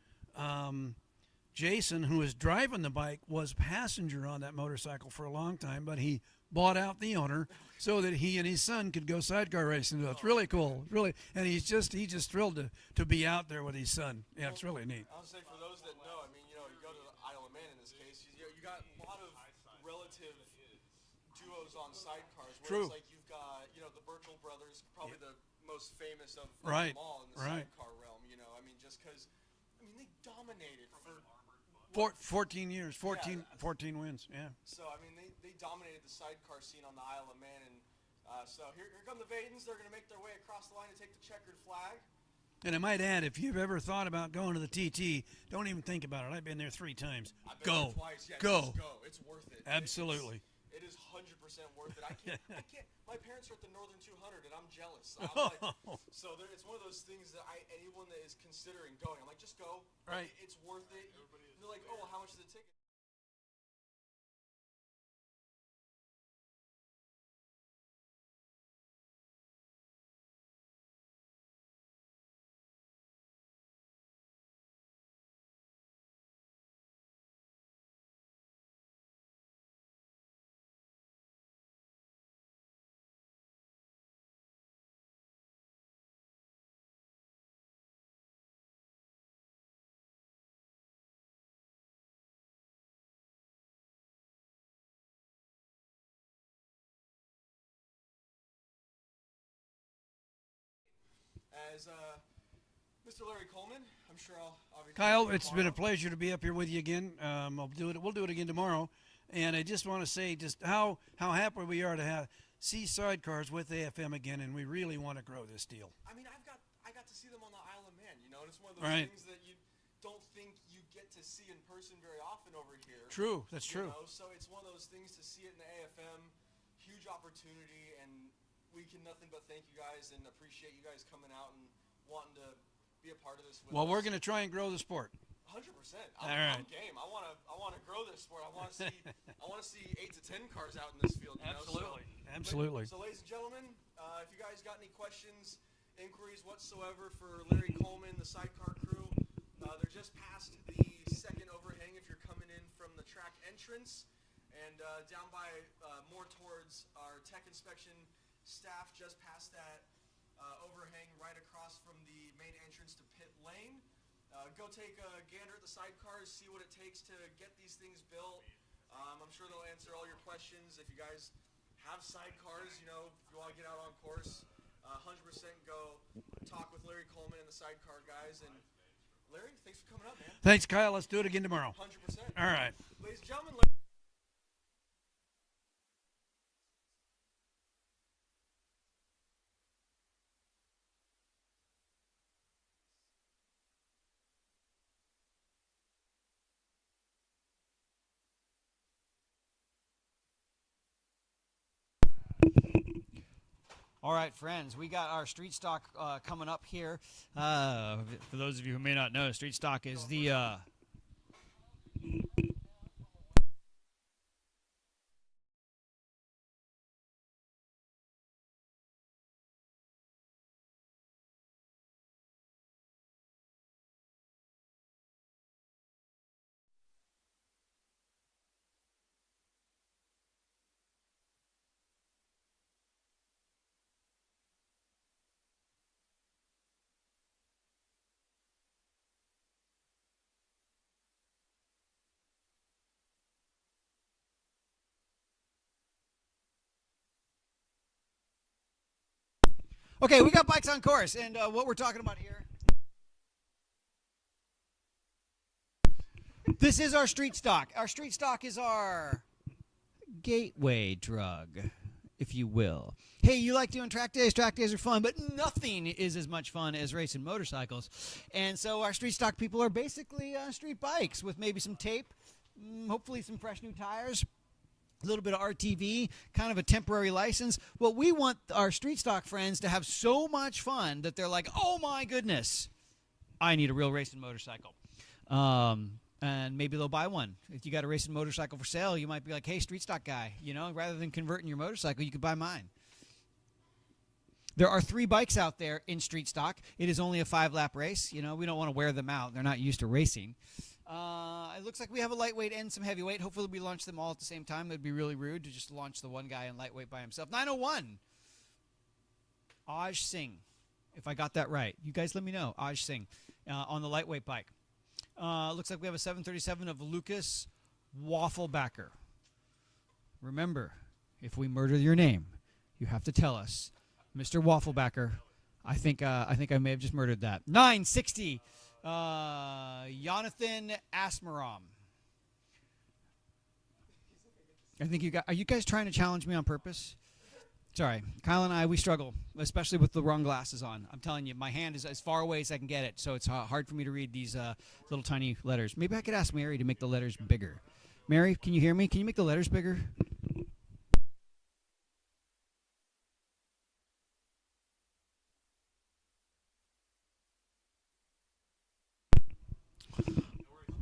Jason, who was driving the bike, was passenger on that motorcycle for a long time, but he bought out the owner so that he and his son could go sidecar racing. So it's really cool, really, and he's just thrilled to be out there with his son. Yeah, it's really neat. I'll say for those that know, you go to the Isle of Man in this case, is you got a lot of relative duos on sidecars. Where True. It's like you've got the Birchall brothers, probably the most famous of Right. them all in the Right. sidecar realm. I mean, just because they dominated for 14 years, 14 wins. Yeah. So, I mean, they dominated the sidecar scene on the Isle of Man. And so here come the Vadens. They're going to make their way across the line to take the checkered flag. And I might add, if you've ever thought about going to the TT, don't even think about it. I've been there 3 times. I've been Go. there twice. Yeah, Go. Just go. It's worth it. Absolutely. It is 100% worth it. I can't. My parents are at the Northern 200, and I'm jealous. I'm like, so it's one of those things that anyone that is considering going, I'm like, just go. Right. It's worth it. They're like, oh, how much is the ticket? As Mr. Larry Coleman, I'm sure I'll obviously. Kyle, it's been a pleasure to be up here with you again. We'll do it again tomorrow. And I just want to say just how happy we are to see sidecars with AFM again, and we really want to grow this deal. I mean, I got to see them on the Isle of Man, and it's one of those Right. things that you don't think you get to see in person very often over here. True, that's true. So it's one of those things to see it in the AFM, huge opportunity, and we can nothing but thank you guys and appreciate you guys coming out and wanting to be a part of this with Well, us. we're going to try and grow the sport. 100%. All right. I'm game. I want to grow this sport. I want to see 8 to 10 cars out in this field. Absolutely. So, ladies and gentlemen, if you guys got any questions, inquiries whatsoever for Larry Coleman, the sidecar crew, they're just past the second overhang if you're coming in from the track entrance, and down by more towards our tech inspection staff, just past that overhang right across from the main entrance to pit lane. Go take a gander at the sidecars, see what it takes to get these things built. I'm sure they'll answer all your questions. If you guys have sidecars, if you want to get out on course, 100% go talk with Larry Coleman and the sidecar guys. And Larry, thanks for coming up, man. Thanks, Kyle. Let's do it again tomorrow. 100%. All right. Ladies and gentlemen, All right, friends, we got our street stock coming up here. For those of you who may not know, street stock is the Okay, we got bikes on course, and what we're talking about here. This is our street stock. Our street stock is our gateway drug, if you will. Hey, you like doing track days? Track days are fun, but nothing is as much fun as racing motorcycles. And so our street stock people are basically street bikes with maybe some tape, hopefully some fresh new tires, a little bit of RTV, kind of a temporary license. Well, we want our street stock friends to have so much fun that they're like, oh my goodness, I need a real racing motorcycle. And maybe they'll buy one. If you got a racing motorcycle for sale, you might be like, hey, street stock guy, rather than converting your motorcycle, you could buy mine. There are 3 bikes out there in street stock. It is only a 5-lap race. We don't want to wear them out. They're not used to racing. It looks like we have a lightweight and some heavyweight. Hopefully we launch them all at the same time. It would be really rude to just launch the one guy in lightweight by himself. 901. Aj Singh, if I got that right. You guys let me know. Aj Singh on the lightweight bike. Looks like we have a 737 of Lucas Wafflebacker. Remember, if we murder your name, you have to tell us, Mr. Wafflebacker. I think I may have just murdered that. 960. Jonathan Asmerom. I think are you guys trying to challenge me on purpose? Sorry, Kyle and I, we struggle, especially with the wrong glasses on. I'm telling you, my hand is as far away as I can get it, so it's hard for me to read these little tiny letters. Maybe I could ask Mary to make the letters bigger. Mary, can you hear me? Can you make the letters bigger?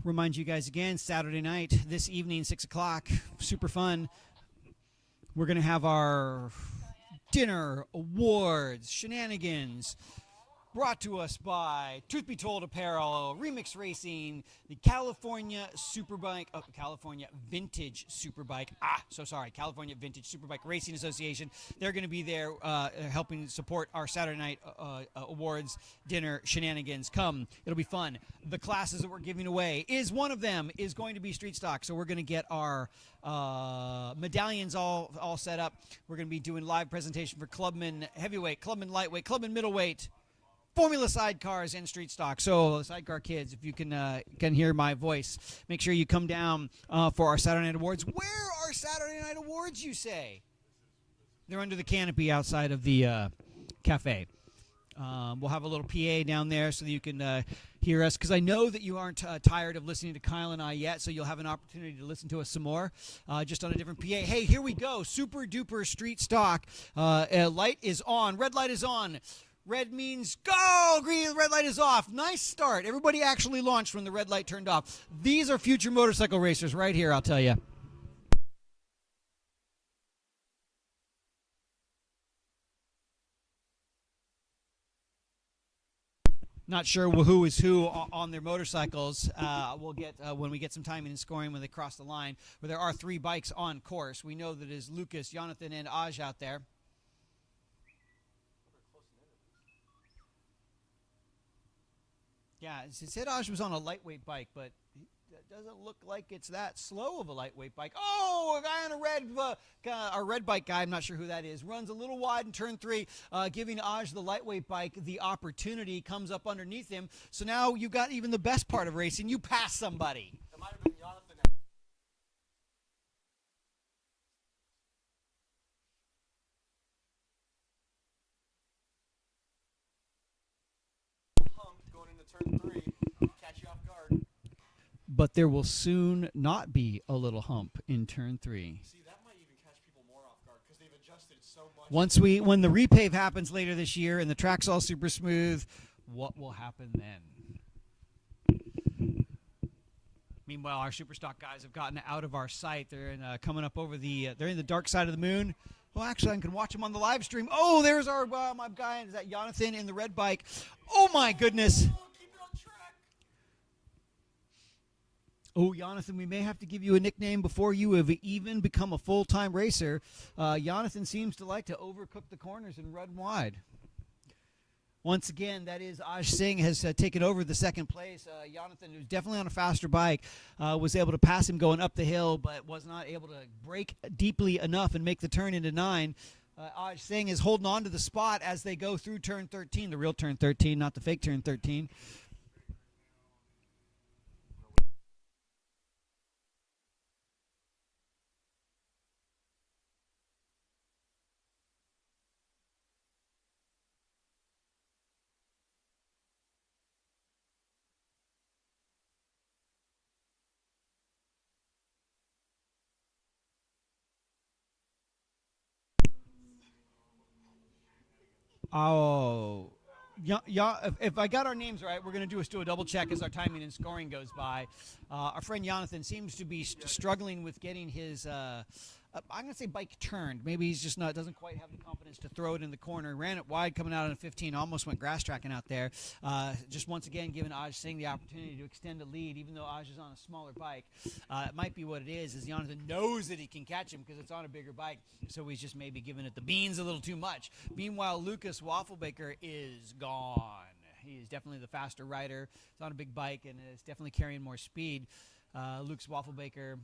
Remind you guys again, Saturday night, this evening, 6 o'clock, super fun. We're going to have our dinner, awards, shenanigans, brought to us by Truth Be Told Apparel, Remix Racing, the California Vintage Superbike. California Vintage Superbike Racing Association. They're going to be there helping support our Saturday night awards, dinner, shenanigans. Come, it'll be fun. The classes that we're giving away one of them is going to be street stock. So we're going to get our medallions all set up. We're going to be doing live presentation for Clubman Heavyweight, Clubman Lightweight, Clubman Middleweight, Formula Sidecars, and street stock. So, Sidecar kids, if you can hear my voice, make sure you come down for our Saturday Night Awards. Where are Saturday Night Awards, you say? They're under the canopy outside of the cafe. We'll have a little PA down there so that you can hear us, because I know that you aren't tired of listening to Kyle and I yet, so you'll have an opportunity to listen to us some more, just on a different PA. Hey, here we go. Super duper street stock. Light is on. Red light is on. Red means go. Green, red light is off. Nice start. Everybody actually launched when the red light turned off. These are future motorcycle racers right here, I'll tell you. Not sure who is who on their motorcycles. We'll get when we get some timing and scoring when they cross the line. But there are 3 bikes on course. We know that it is Lucas, Jonathan, and Aj out there. Yeah, it said Aj was on a lightweight bike, but it doesn't look like it's that slow of a lightweight bike. Oh, a guy on a red bike guy, I'm not sure who that is, runs a little wide in turn 3, giving Aj, the lightweight bike, the opportunity, comes up underneath him. So now you got even the best part of racing. You pass somebody. It might have been Jonathan. Going into turn 3, catch you off guard. But there will soon not be a little hump in turn 3. See, that might even catch people more off guard because they've adjusted so much. When the repave happens later this year and the track's all super smooth, what will happen then? Meanwhile, our super stock guys have gotten out of our sight. They're coming up over they're in the dark side of the moon. Well, actually, I can watch them on the live stream. Oh, there's our my guy. Is that Jonathan in the red bike? Oh, my goodness. Keep it on track. Oh, Jonathan, we may have to give you a nickname before you have even become a full-time racer. Jonathan seems to like to overcook the corners and run wide. Once again, that is Aj Singh has taken over the second place. Jonathan, who's definitely on a faster bike, was able to pass him going up the hill, but was not able to brake deeply enough and make the turn into 9. Aj Singh is holding on to the spot as they go through turn 13, the real turn 13, not the fake turn 13. Oh, yeah. If I got our names right, we're going to do a double check as our timing and scoring goes by. Our friend Jonathan seems to be struggling with getting his, I'm going to say bike turned. Maybe he's just doesn't quite have the confidence to throw it in the corner. Ran it wide coming out on a 15, almost went grass tracking out there. Just once again giving Aj Singh the opportunity to extend a lead, even though Aj is on a smaller bike. It might be what it is Jonathan knows that he can catch him because it's on a bigger bike, so he's just maybe giving it the beans a little too much. Meanwhile, Lucas Wafflebaker is gone. He is definitely the faster rider. He's on a big bike and is definitely carrying more speed. Luke's Wafflebaker.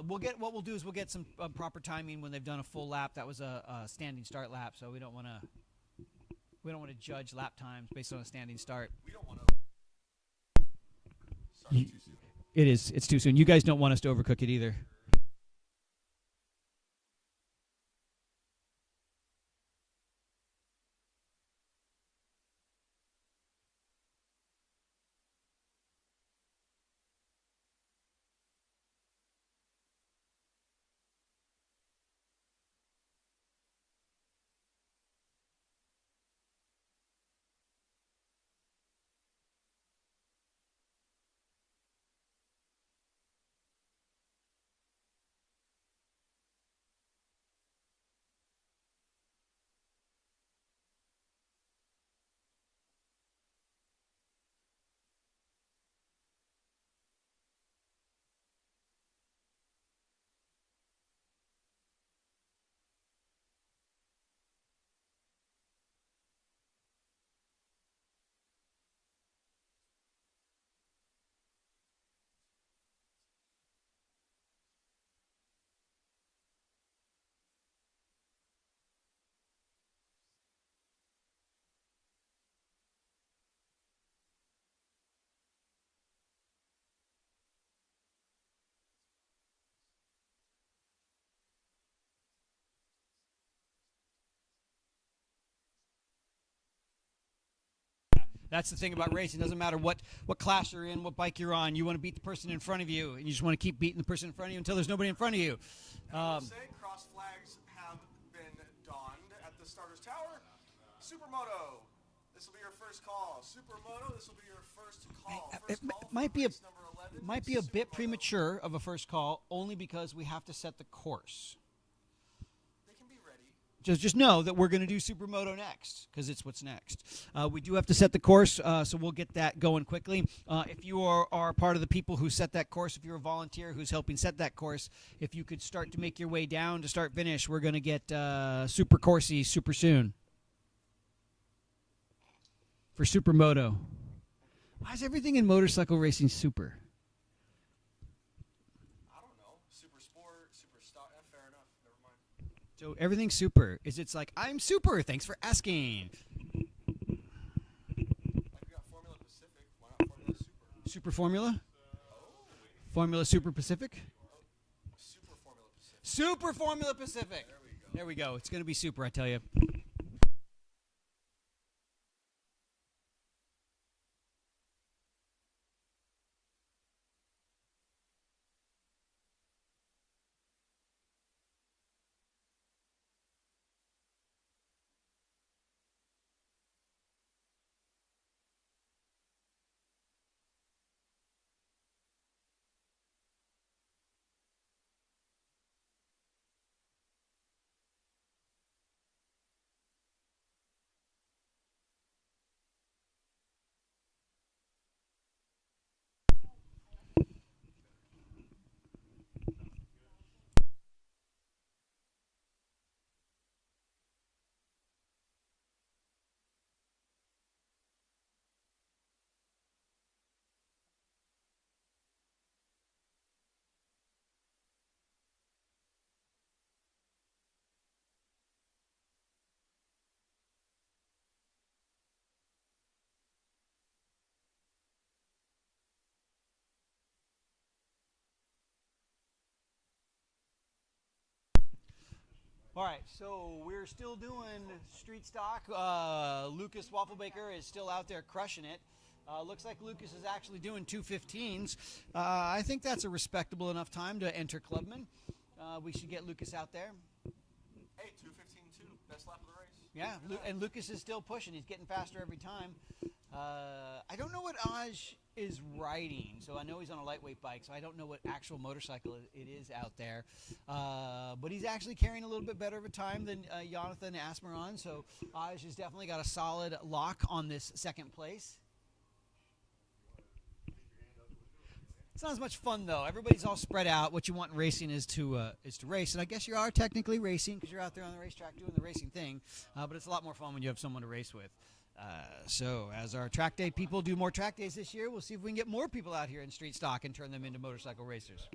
We'll do is we'll get some proper timing when they've done a full lap. That was a standing start lap, so we don't want to judge lap times based on a standing start. We don't want to. Sorry, too soon. It is. It's too soon. You guys don't want us to overcook it either. That's the thing about racing. It doesn't matter what class you're in, what bike you're on. You want to beat the person in front of you, and you just want to keep beating the person in front of you until there's nobody in front of you. I will say cross flags have been donned at the starter's tower. Supermoto, this will be your first call. Supermoto, this will be your first call. First call for might be race number 11, might be a bit Supermoto. premature of a first call, only because we have to set the course. They can be ready. Just know that we're going to do Supermoto next, because it's what's next. We do have to set the course, so we'll get that going quickly. If you are part of the people who set that course, if you're a volunteer who's helping set that course, if you could start to make your way down to start finish, we're going to get super coursey super soon for Supermoto. Why is everything in motorcycle racing super? I don't know. Super sport, super stock. Fair enough. Never mind. So everything's super. It's like, I'm super, thanks for asking. Like we got Formula Pacific. Why not Formula Super? Super Formula? Formula Super Pacific? Super Formula Pacific. Super Formula Pacific. There we go. It's going to be super, I tell you. All right, so we're still doing street stock. Lucas Wafflebaker is still out there crushing it. Looks like Lucas is actually doing 2:15s. I think that's a respectable enough time to enter Clubman. We should get Lucas out there. Hey, 2:15.2. Best lap of the race. Yeah, and Lucas is still pushing. He's getting faster every time. I don't know what Aj is riding, so I know he's on a lightweight bike, so I don't know what actual motorcycle it is out there. But he's actually carrying a little bit better of a time than Jonathan Asmeron, so Aj has definitely got a solid lock on this second place. It's not as much fun though. Everybody's all spread out. What you want in racing is to race, and I guess you are technically racing because you're out there on the racetrack doing the racing thing. But it's a lot more fun when you have someone to race with. So as our track day people do more track days this year, we'll see if we can get more people out here in street stock and turn them into motorcycle racers.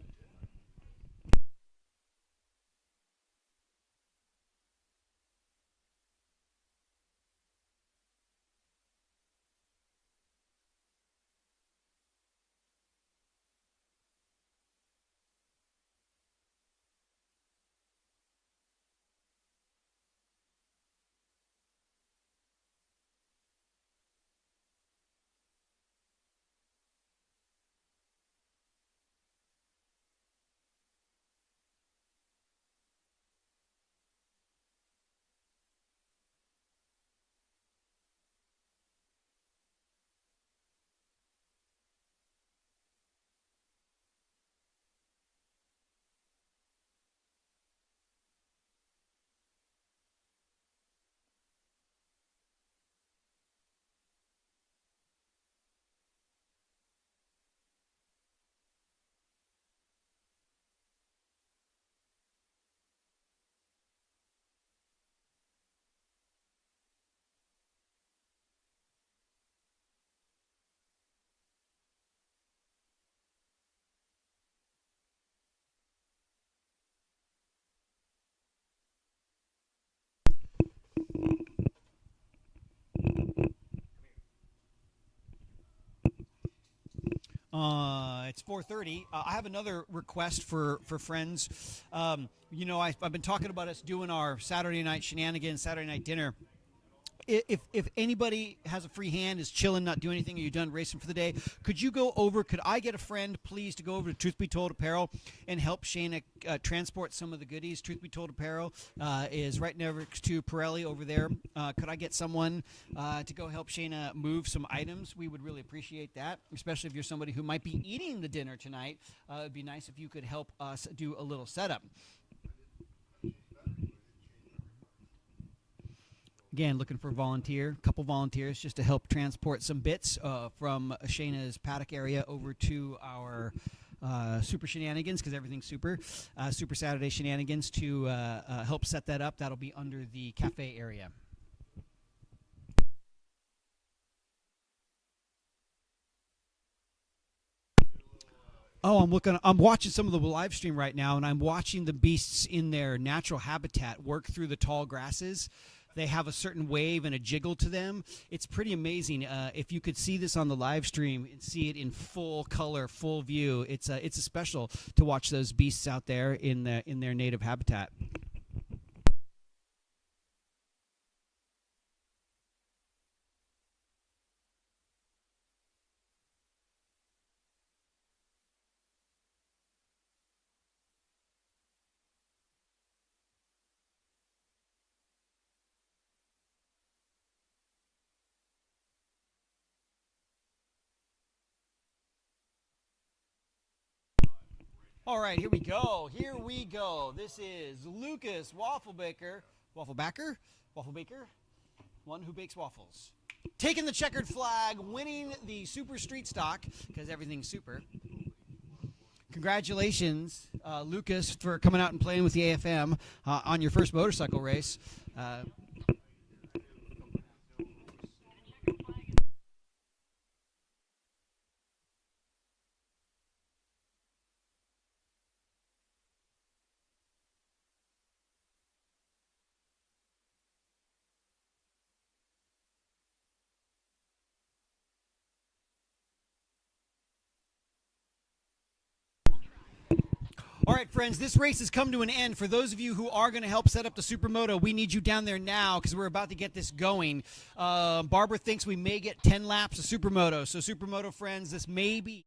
It's 4:30. I have another request for friends. I've been talking about us doing our Saturday night shenanigans, Saturday night dinner. If anybody has a free hand, is chilling, not doing anything, or you're done racing for the day, could I get a friend, please, to go over to Truth Be Told Apparel and help Shayna transport some of the goodies? Truth Be Told Apparel is right next to Pirelli over there. Could I get someone to go help Shayna move some items? We would really appreciate that, especially if you're somebody who might be eating the dinner tonight. It'd be nice if you could help us do a little setup. Again, looking for a couple volunteers just to help transport some bits from Shayna's paddock area over to our Super Shenanigans, because everything's Super Saturday Shenanigans, to help set that up. That'll be under the cafe area. Oh, I'm watching some of the live stream right now, and I'm watching the beasts in their natural habitat work through the tall grasses. They have a certain wave and a jiggle to them. It's pretty amazing. If you could see this on the live stream and see it in full color, full view, it's a special to watch those beasts out there in their native habitat. All right, here we go. This is Lucas Wafflebaker, one who bakes waffles, taking the checkered flag, winning the Super Street Stock, because everything's super. Congratulations, Lucas, for coming out and playing with the AFM on your first motorcycle race. All right, friends, this race has come to an end. For those of you who are going to help set up the Supermoto, we need you down there now because we're about to get this going. Barbara thinks we may get 10 laps of Supermoto. So, Supermoto friends, this may be...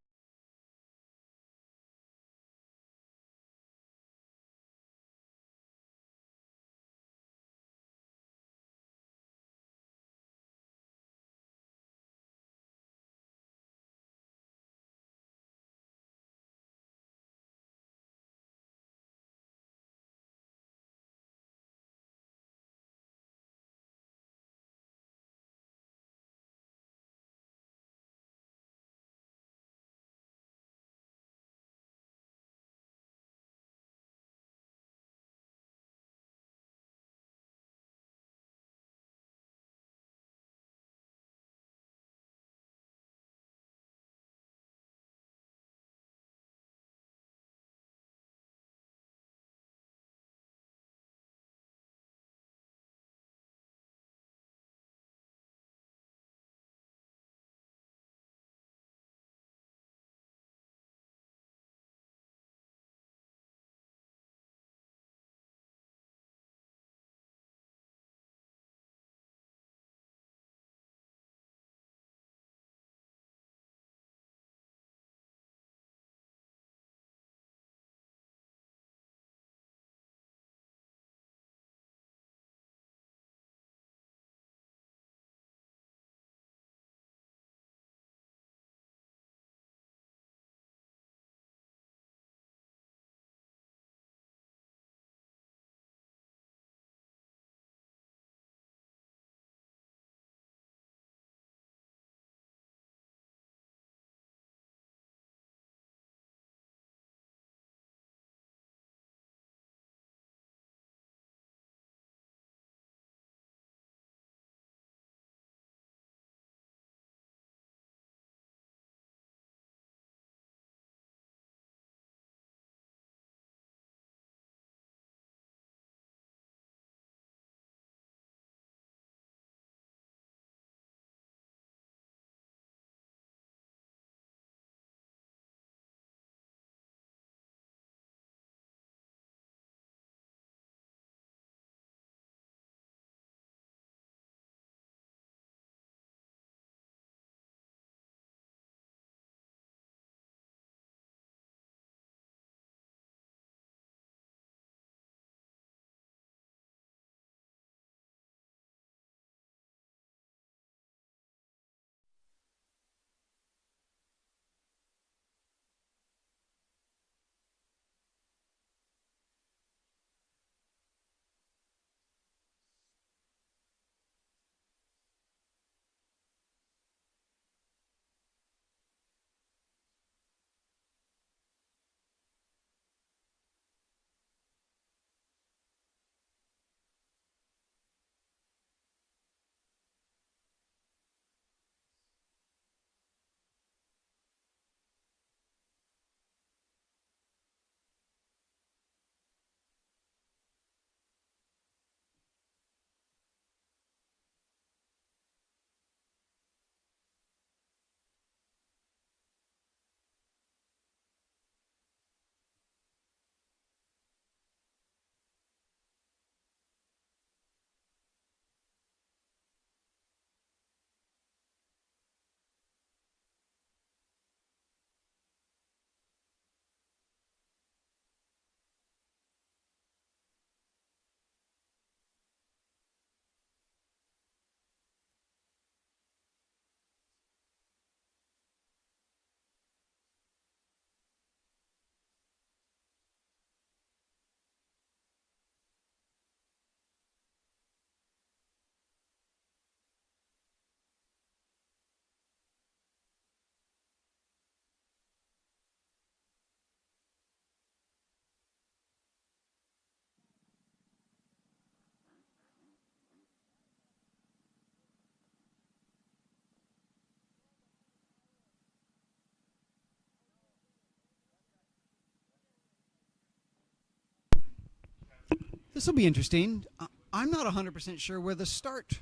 This will be interesting. I'm not 100% sure where the start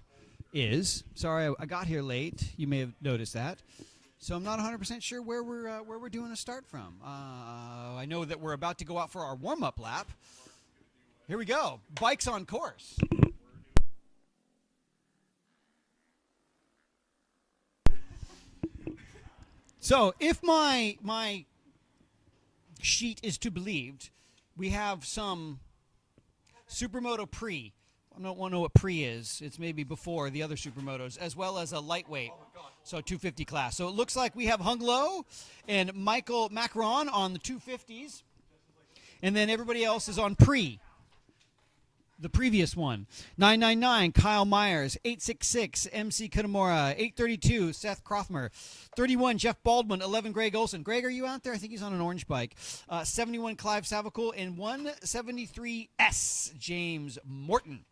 is. Sorry, I got here late. You may have noticed that. So I'm not 100% sure where we're doing a start from. I know that we're about to go out for our warm-up lap. Here we go. Bikes on course. So if my sheet is to be believed, we have some Supermoto Pre. I don't know what Pre is. It's maybe before the other Supermotos, as well as a lightweight, so 250 class. So it looks like we have Hung Lo and Michael Macron on the 250s, and then everybody else is on Pre. The previous one. 999, Kyle Myers. 866, MC Kitamura. 832, Seth Krothmer. 31, Jeff Baldwin. 11, Greg Olson. Greg, are you out there? I think he's on an orange bike. 71, Clive Savacool. And 173S, James Morton.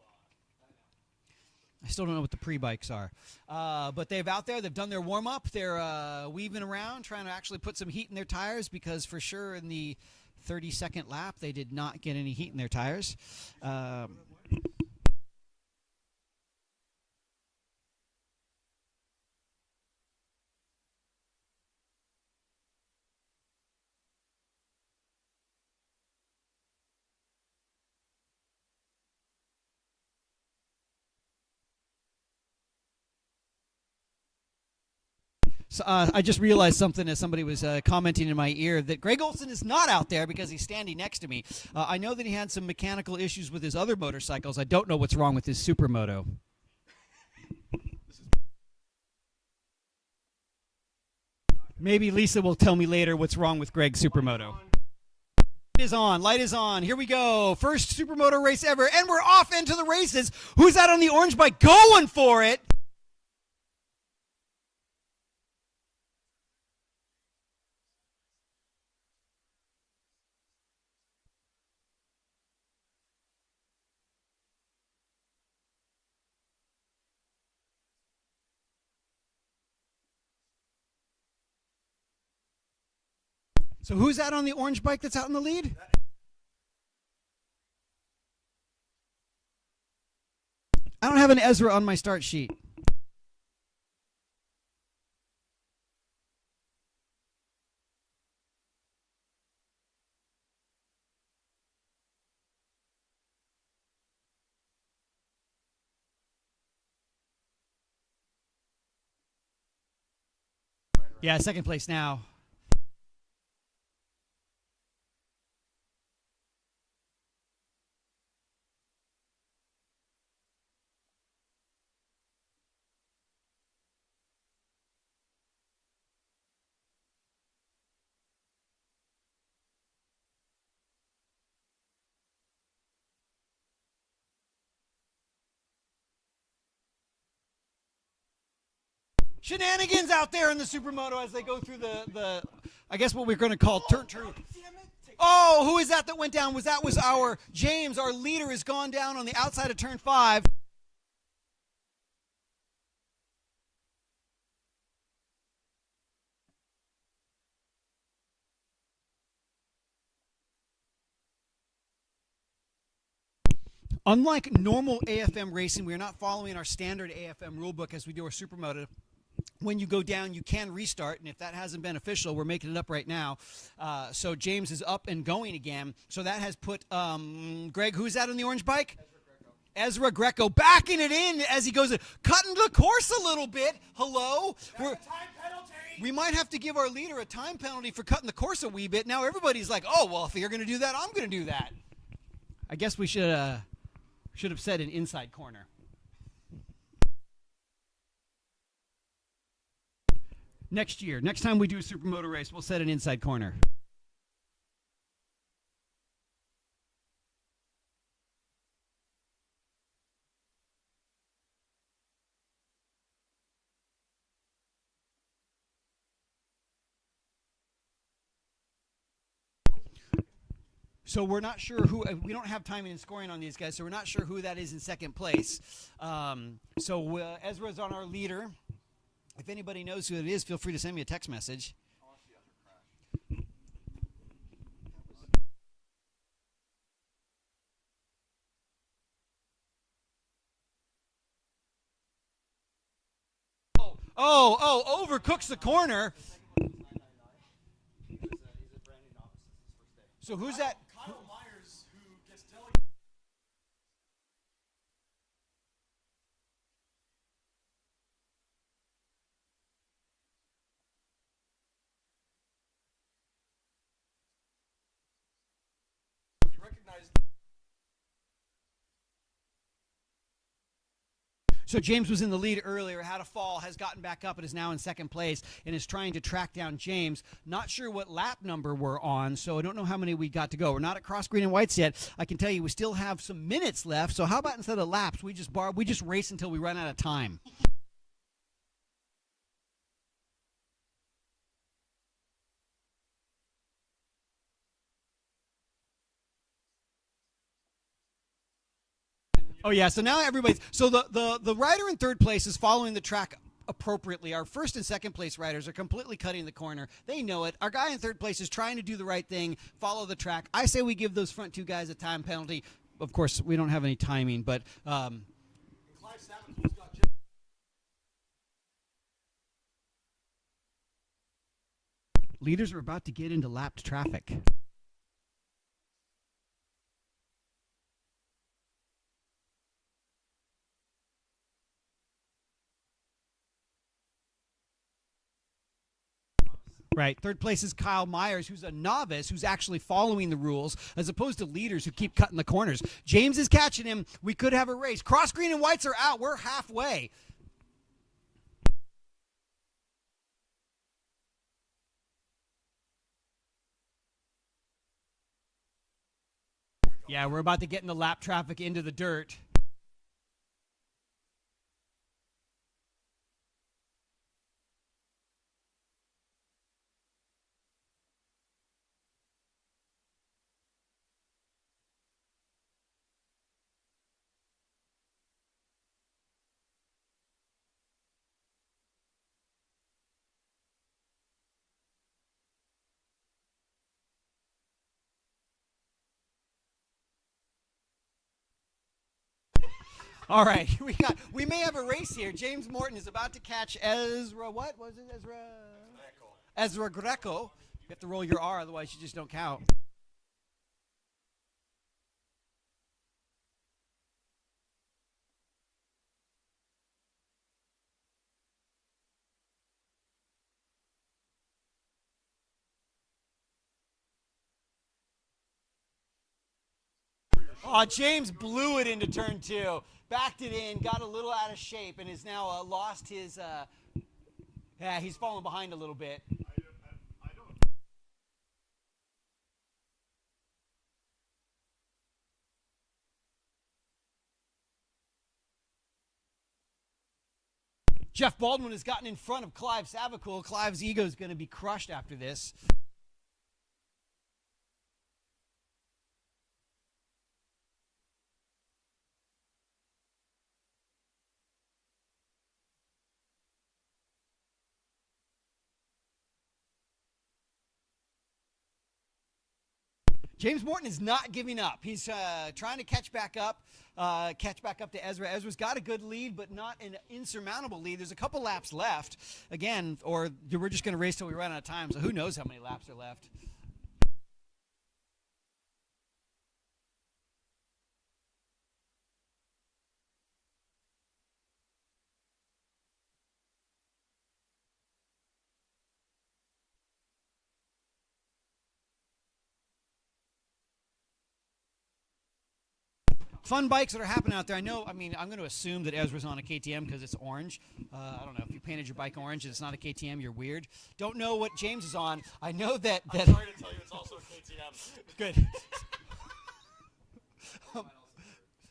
I still don't know what the pre-bikes are. But they've out there. They've done their warm-up. They're weaving around, trying to actually put some heat in their tires because for sure in the 30-second lap, they did not get any heat in their tires. So, I just realized something as somebody was commenting in my ear that Greg Olson is not out there because he's standing next to me. I know that he had some mechanical issues with his other motorcycles. I don't know what's wrong with his Supermoto. Maybe Lisa will tell me later what's wrong with Greg's Supermoto. Light is on. Light is on. Here we go. First Supermoto race ever, and we're off into the races. Who's out on the orange bike going for it? So who's out on the orange bike that's out in the lead? I don't have an Ezra on my start sheet. Yeah, second place now. Shenanigans out there in the Supermoto as they go through the I guess what we're going to call turn true. Oh, who is that went down? That was our James, our leader, has gone down on the outside of turn 5. Unlike normal AFM racing, we are not following our standard AFM rulebook as we do our Supermoto. When you go down, you can restart, and if that hasn't been official, we're making it up right now. So James is up and going again. So that has put Greg, who's that on the orange bike? Ezra Greco backing it in as he goes, cutting the course a little bit. Hello? We might have to give our leader a time penalty for cutting the course a wee bit. Now everybody's like, oh, well, if you're going to do that, I'm going to do that. I guess we should have said an inside corner. Next year, next time we do a Supermoto race, we'll set an inside corner. So we're not sure who, we don't have timing and scoring on these guys, so we're not sure who that is in second place. So Ezra's on our leader. If anybody knows who it is, feel free to send me a text message. overcooks the corner. So who's that? Kyle Myers, who gets delegated. Recognized. So James was in the lead earlier, had a fall, has gotten back up, and is now in second place, and is trying to track down James. Not sure what lap number we're on, so I don't know how many we got to go. We're not at cross green and whites yet. I can tell you we still have some minutes left, so how about instead of laps, we just race until we run out of time. Oh yeah, so now everybody's so the rider in third place is following the track appropriately. Our first and second place riders are completely cutting the corner. They know it. Our guy in third place is trying to do the right thing, follow the track. I say we give those front two guys a time penalty. Of course, we don't have any timing, but Clive Sabatul's got leaders are about to get into lapped traffic. Right. Third place is Kyle Myers, who's a novice, who's actually following the rules, as opposed to leaders who keep cutting the corners. James is catching him. We could have a race. Cross green and whites are out. We're halfway. Yeah, we're about to get into lap traffic into the dirt. All right, we may have a race here. James Morton is about to catch Ezra. What was it? Ezra Greco. You have to roll your R, otherwise you just don't count. Oh, James blew it into turn two, backed it in, got a little out of shape, and has now lost his. Yeah, he's fallen behind a little bit. Jeff Baldwin has gotten in front of Clive Savicool. Clive's ego is going to be crushed after this. James Morton is not giving up. He's trying to catch back up to Ezra. Ezra's got a good lead, but not an insurmountable lead. There's a couple laps left, again, or we're just going to race till we run out of time, so who knows how many laps are left. Fun bikes that are happening out there. I'm going to assume that Ezra's on a KTM because it's orange. I don't know. If you painted your bike orange and it's not a KTM, you're weird. Don't know what James is on. I know that. I'm sorry to tell you, it's also a KTM. Good.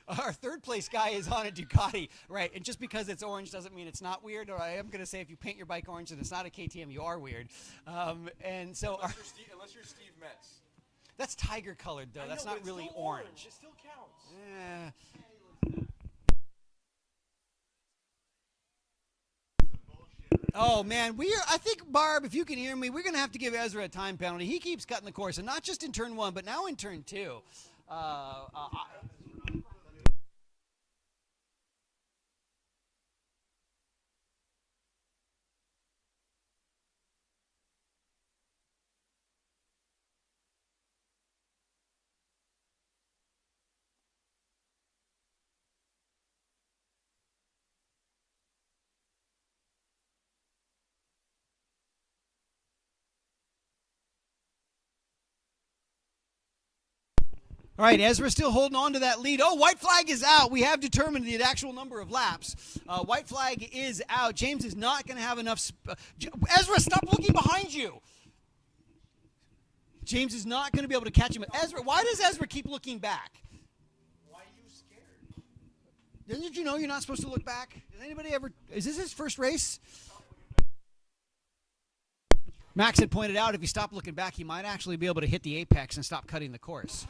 Our third place guy is on a Ducati, right? And just because it's orange doesn't mean it's not weird. Or I am going to say if you paint your bike orange and it's not a KTM, you are weird. And so unless you're Steve Metz. That's tiger colored though. That's not really orange. It still counts. Oh man, I think Barb, if you can hear me, we're gonna have to give Ezra a time penalty. He keeps cutting the course, and not just in turn one, but now in turn two. All right, Ezra still holding on to that lead. Oh, white flag is out. We have determined the actual number of laps. White flag is out. James is not going to have enough. Ezra, stop looking behind you. James is not going to be able to catch him. Ezra, why does Ezra keep looking back? Why are you scared? Didn't you know you're not supposed to look back? Is this his first race? Max had pointed out if he stopped looking back, he might actually be able to hit the apex and stop cutting the course.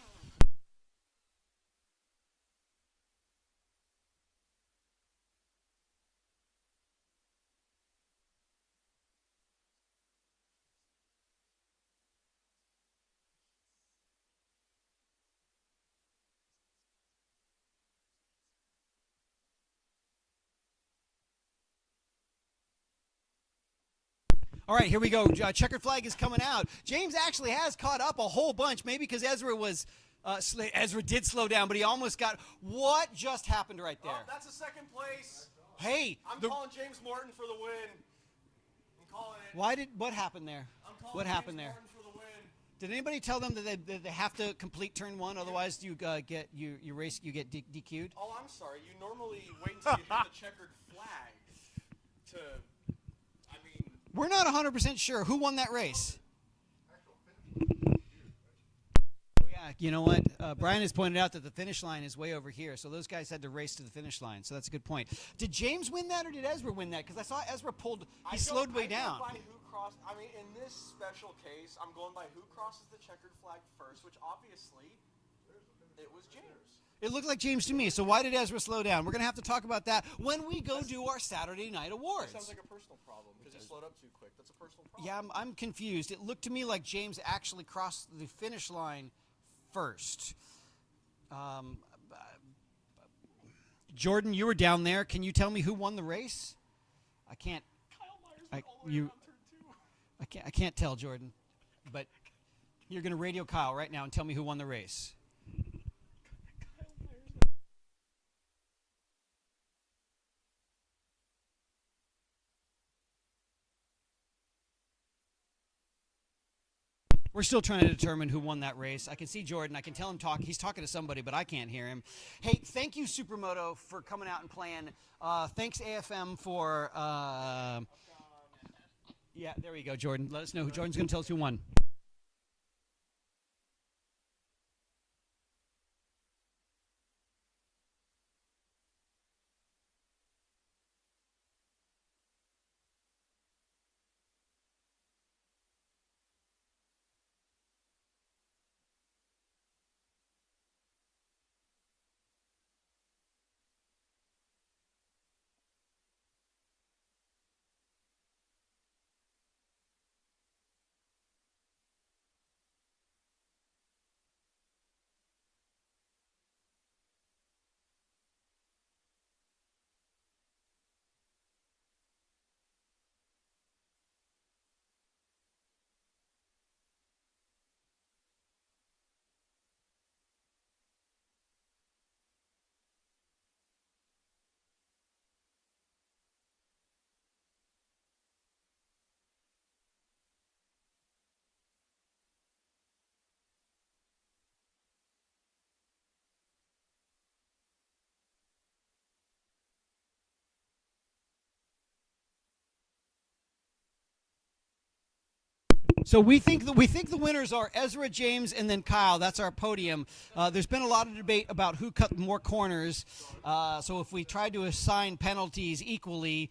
All right, here we go. Checkered flag is coming out. James actually has caught up a whole bunch, maybe because Ezra was Ezra did slow down, but he almost got. What just happened right there? Oh, that's a second place. Hey, I'm calling James Morton for the win. I'm calling it. What happened there? I'm calling What happened James there? Morton for the win. Did anybody tell them that they have to complete turn one, otherwise you get you get DQ'd? Oh, I'm sorry. You normally wait until you hit the checkered flag to. I mean. We're not 100% sure who won that race. Oh yeah, you know what? Brian has pointed out that the finish line is way over here, so those guys had to race to the finish line. So that's a good point. Did James win that, or did Ezra win that? Because I saw Ezra pulled. He slowed way down. By who crossed. I mean, in this special case, I'm going by who crosses the checkered flag first, which obviously it was James. It looked like James to me, so why did Ezra slow down? We're going to have to talk about that when we go do our Saturday Night Awards. That sounds like a personal problem because he slowed up too quick. That's a personal problem. Yeah, I'm confused. It looked to me like James actually crossed the finish line first. Jordan, you were down there. Can you tell me who won the race? I can't. Kyle Myers went all the way around turn 2. I can't tell, Jordan. But you're going to radio Kyle right now and tell me who won the race. We're still trying to determine who won that race. I can see Jordan. I can tell him he's talking to somebody, but I can't hear him. Hey, thank you, Supermoto, for coming out and playing. Thanks, AFM, for... yeah, there we go, Jordan. Let us know who Jordan's going to tell us who won. So we think the winners are Ezra, James, and then Kyle. That's our podium. There's been a lot of debate about who cut more corners. So if we tried to assign penalties equally,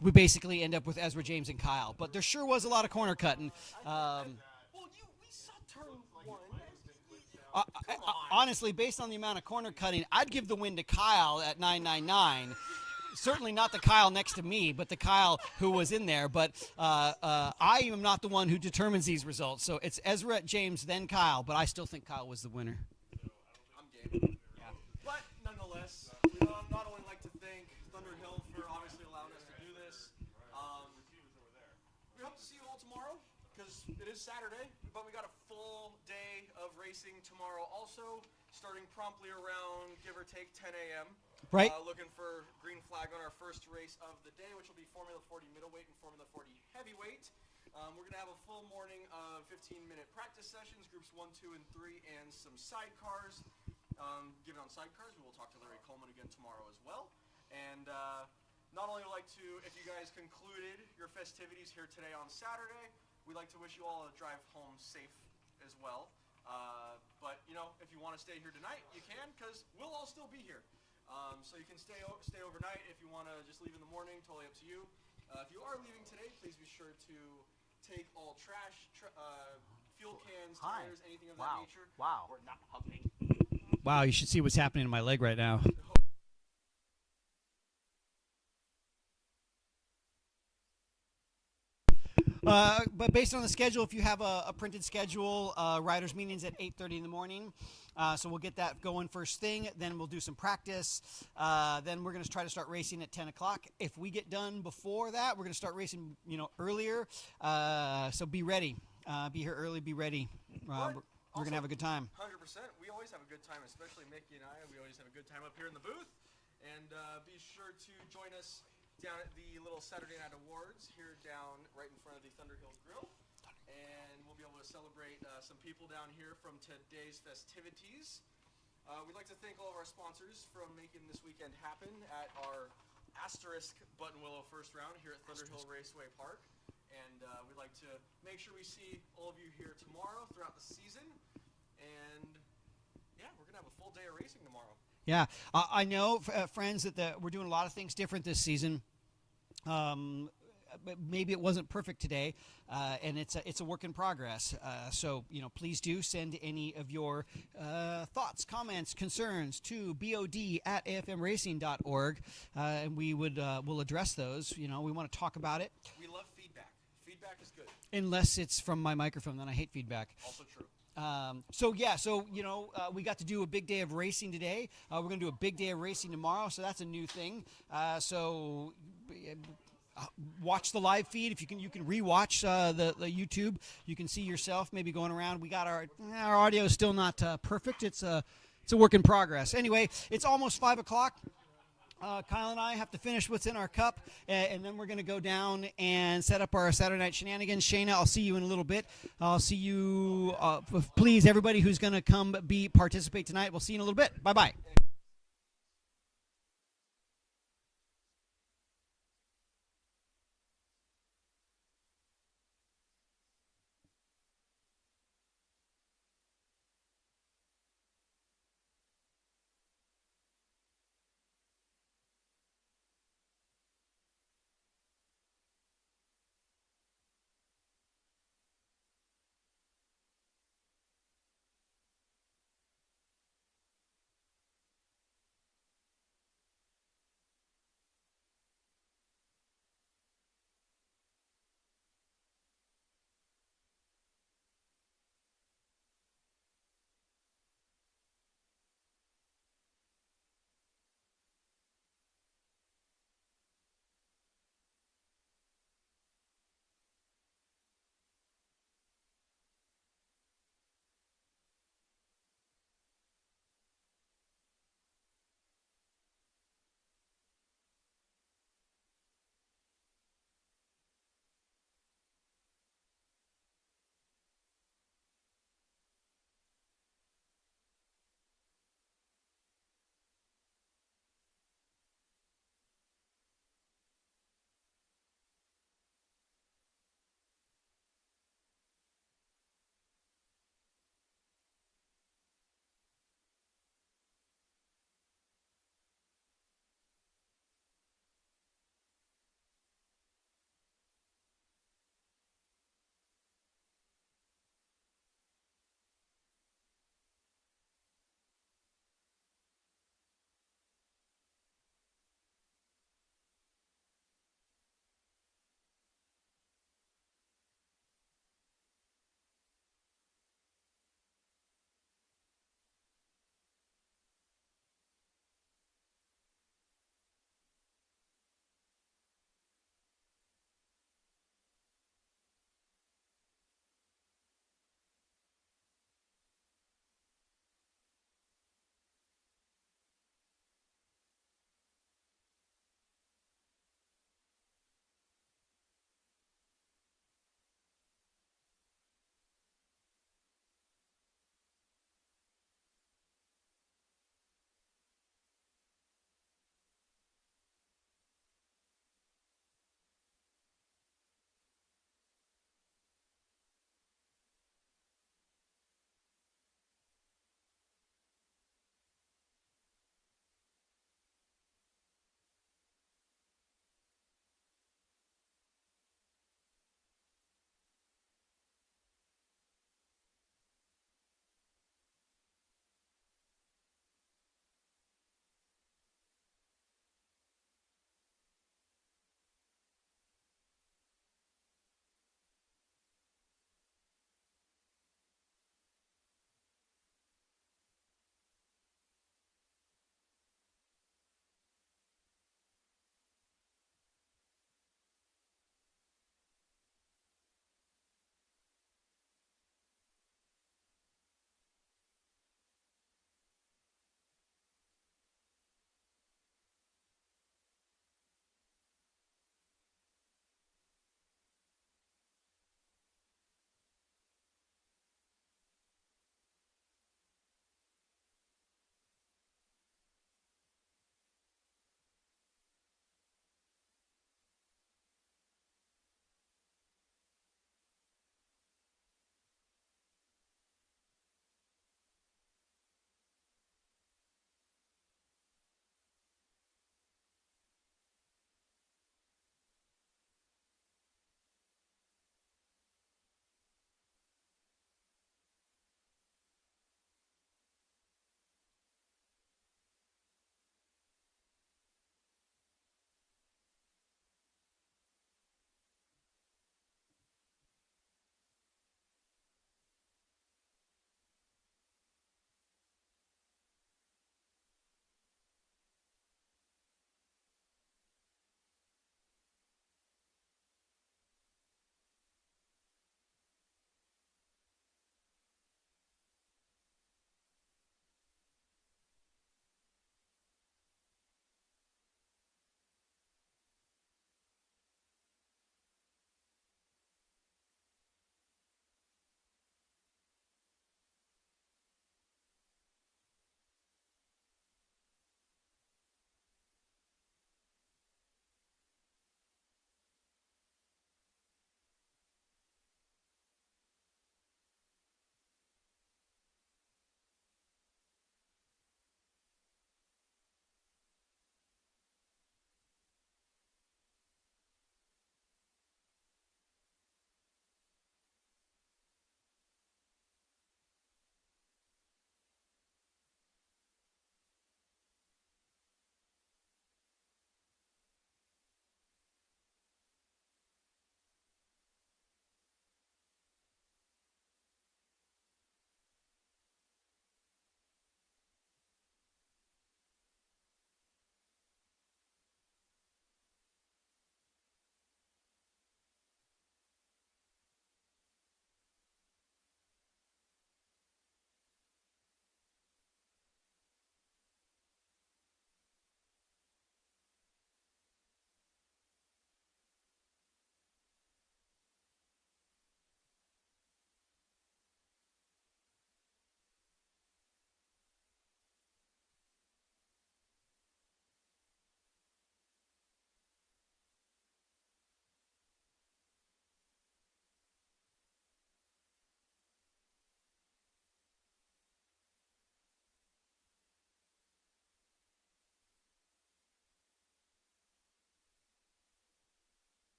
we basically end up with Ezra, James, and Kyle. But there sure was a lot of corner cutting. We saw turn 1. Honestly, based on the amount of corner cutting, I'd give the win to Kyle at 999. Certainly not the Kyle next to me, but the Kyle who was in there. But I am not the one who determines these results. So it's Ezra, James, then Kyle. But I still think Kyle was the winner. I'm game. Yeah. But nonetheless, we not only like to thank Thunderhill for obviously allowing us to do this. We hope to see you all tomorrow because it is Saturday. But we got a full day of racing tomorrow also, starting promptly around, give or take, 10 a.m. Right. Looking for green flag on our first race of the day, which will be Formula 40 middleweight and Formula 40 heavyweight. We're going to have a full morning of 15-minute practice sessions, groups 1, 2, and 3, and some sidecars. Given on sidecars, we will talk to Larry Coleman again tomorrow as well. And not only would like to, if you guys concluded your festivities here today on Saturday, we'd like to wish you all a drive home safe as well. But, you know, if you want to stay here tonight, you can, because we'll all still be here. So you can stay overnight. If you want to just leave in the morning, totally up to you. If you are leaving today, please be sure to take all trash, fuel cans, tires, anything of that nature. Wow. We're not hugging. Wow, you should see what's happening to my leg right now. But based on the schedule, if you have a printed schedule, riders meetings at 8:30 in the morning. So we'll get that going first thing. Then we'll do some practice. Then we're going to try to start racing at 10 o'clock. If we get done before that, we're going to start racing, earlier. So be ready. Be here early. Be ready. We're going to have a good time. 100%. We always have a good time, especially Mickey and I. We always have a good time up here in the booth. And be sure to join us down at the little Saturday Night Awards here down right in front of the Thunderhill Grill. And we'll be able to celebrate some people down here from today's festivities. We'd like to thank all of our sponsors from making this weekend happen at our asterisk Button Willow first round here at Thunderhill Raceway Park. And we'd like to make sure we see all of you here tomorrow throughout the season. And yeah, we're going to have a full day of racing tomorrow. Yeah, I know, friends, that we're doing a lot of things different this season. Maybe it wasn't perfect today, and it's a work in progress. So please do send any of your thoughts, comments, concerns to bod@afmracing.org, and we'll address those. We want to talk about it. We love feedback. Feedback is good. Unless it's from my microphone, then I hate feedback. Also true. We got to do a big day of racing today. We're going to do a big day of racing tomorrow, so that's a new thing. Watch the live feed. If you can rewatch the YouTube. You can see yourself maybe going around. We got our audio is still not perfect. It's a work in progress. Anyway, it's almost 5 o'clock. Kyle and I have to finish what's in our cup, and then we're going to go down and set up our Saturday night shenanigans. Shayna, I'll see you in a little bit. I'll see you. Please, everybody who's going to come participate tonight, we'll see you in a little bit. Bye-bye.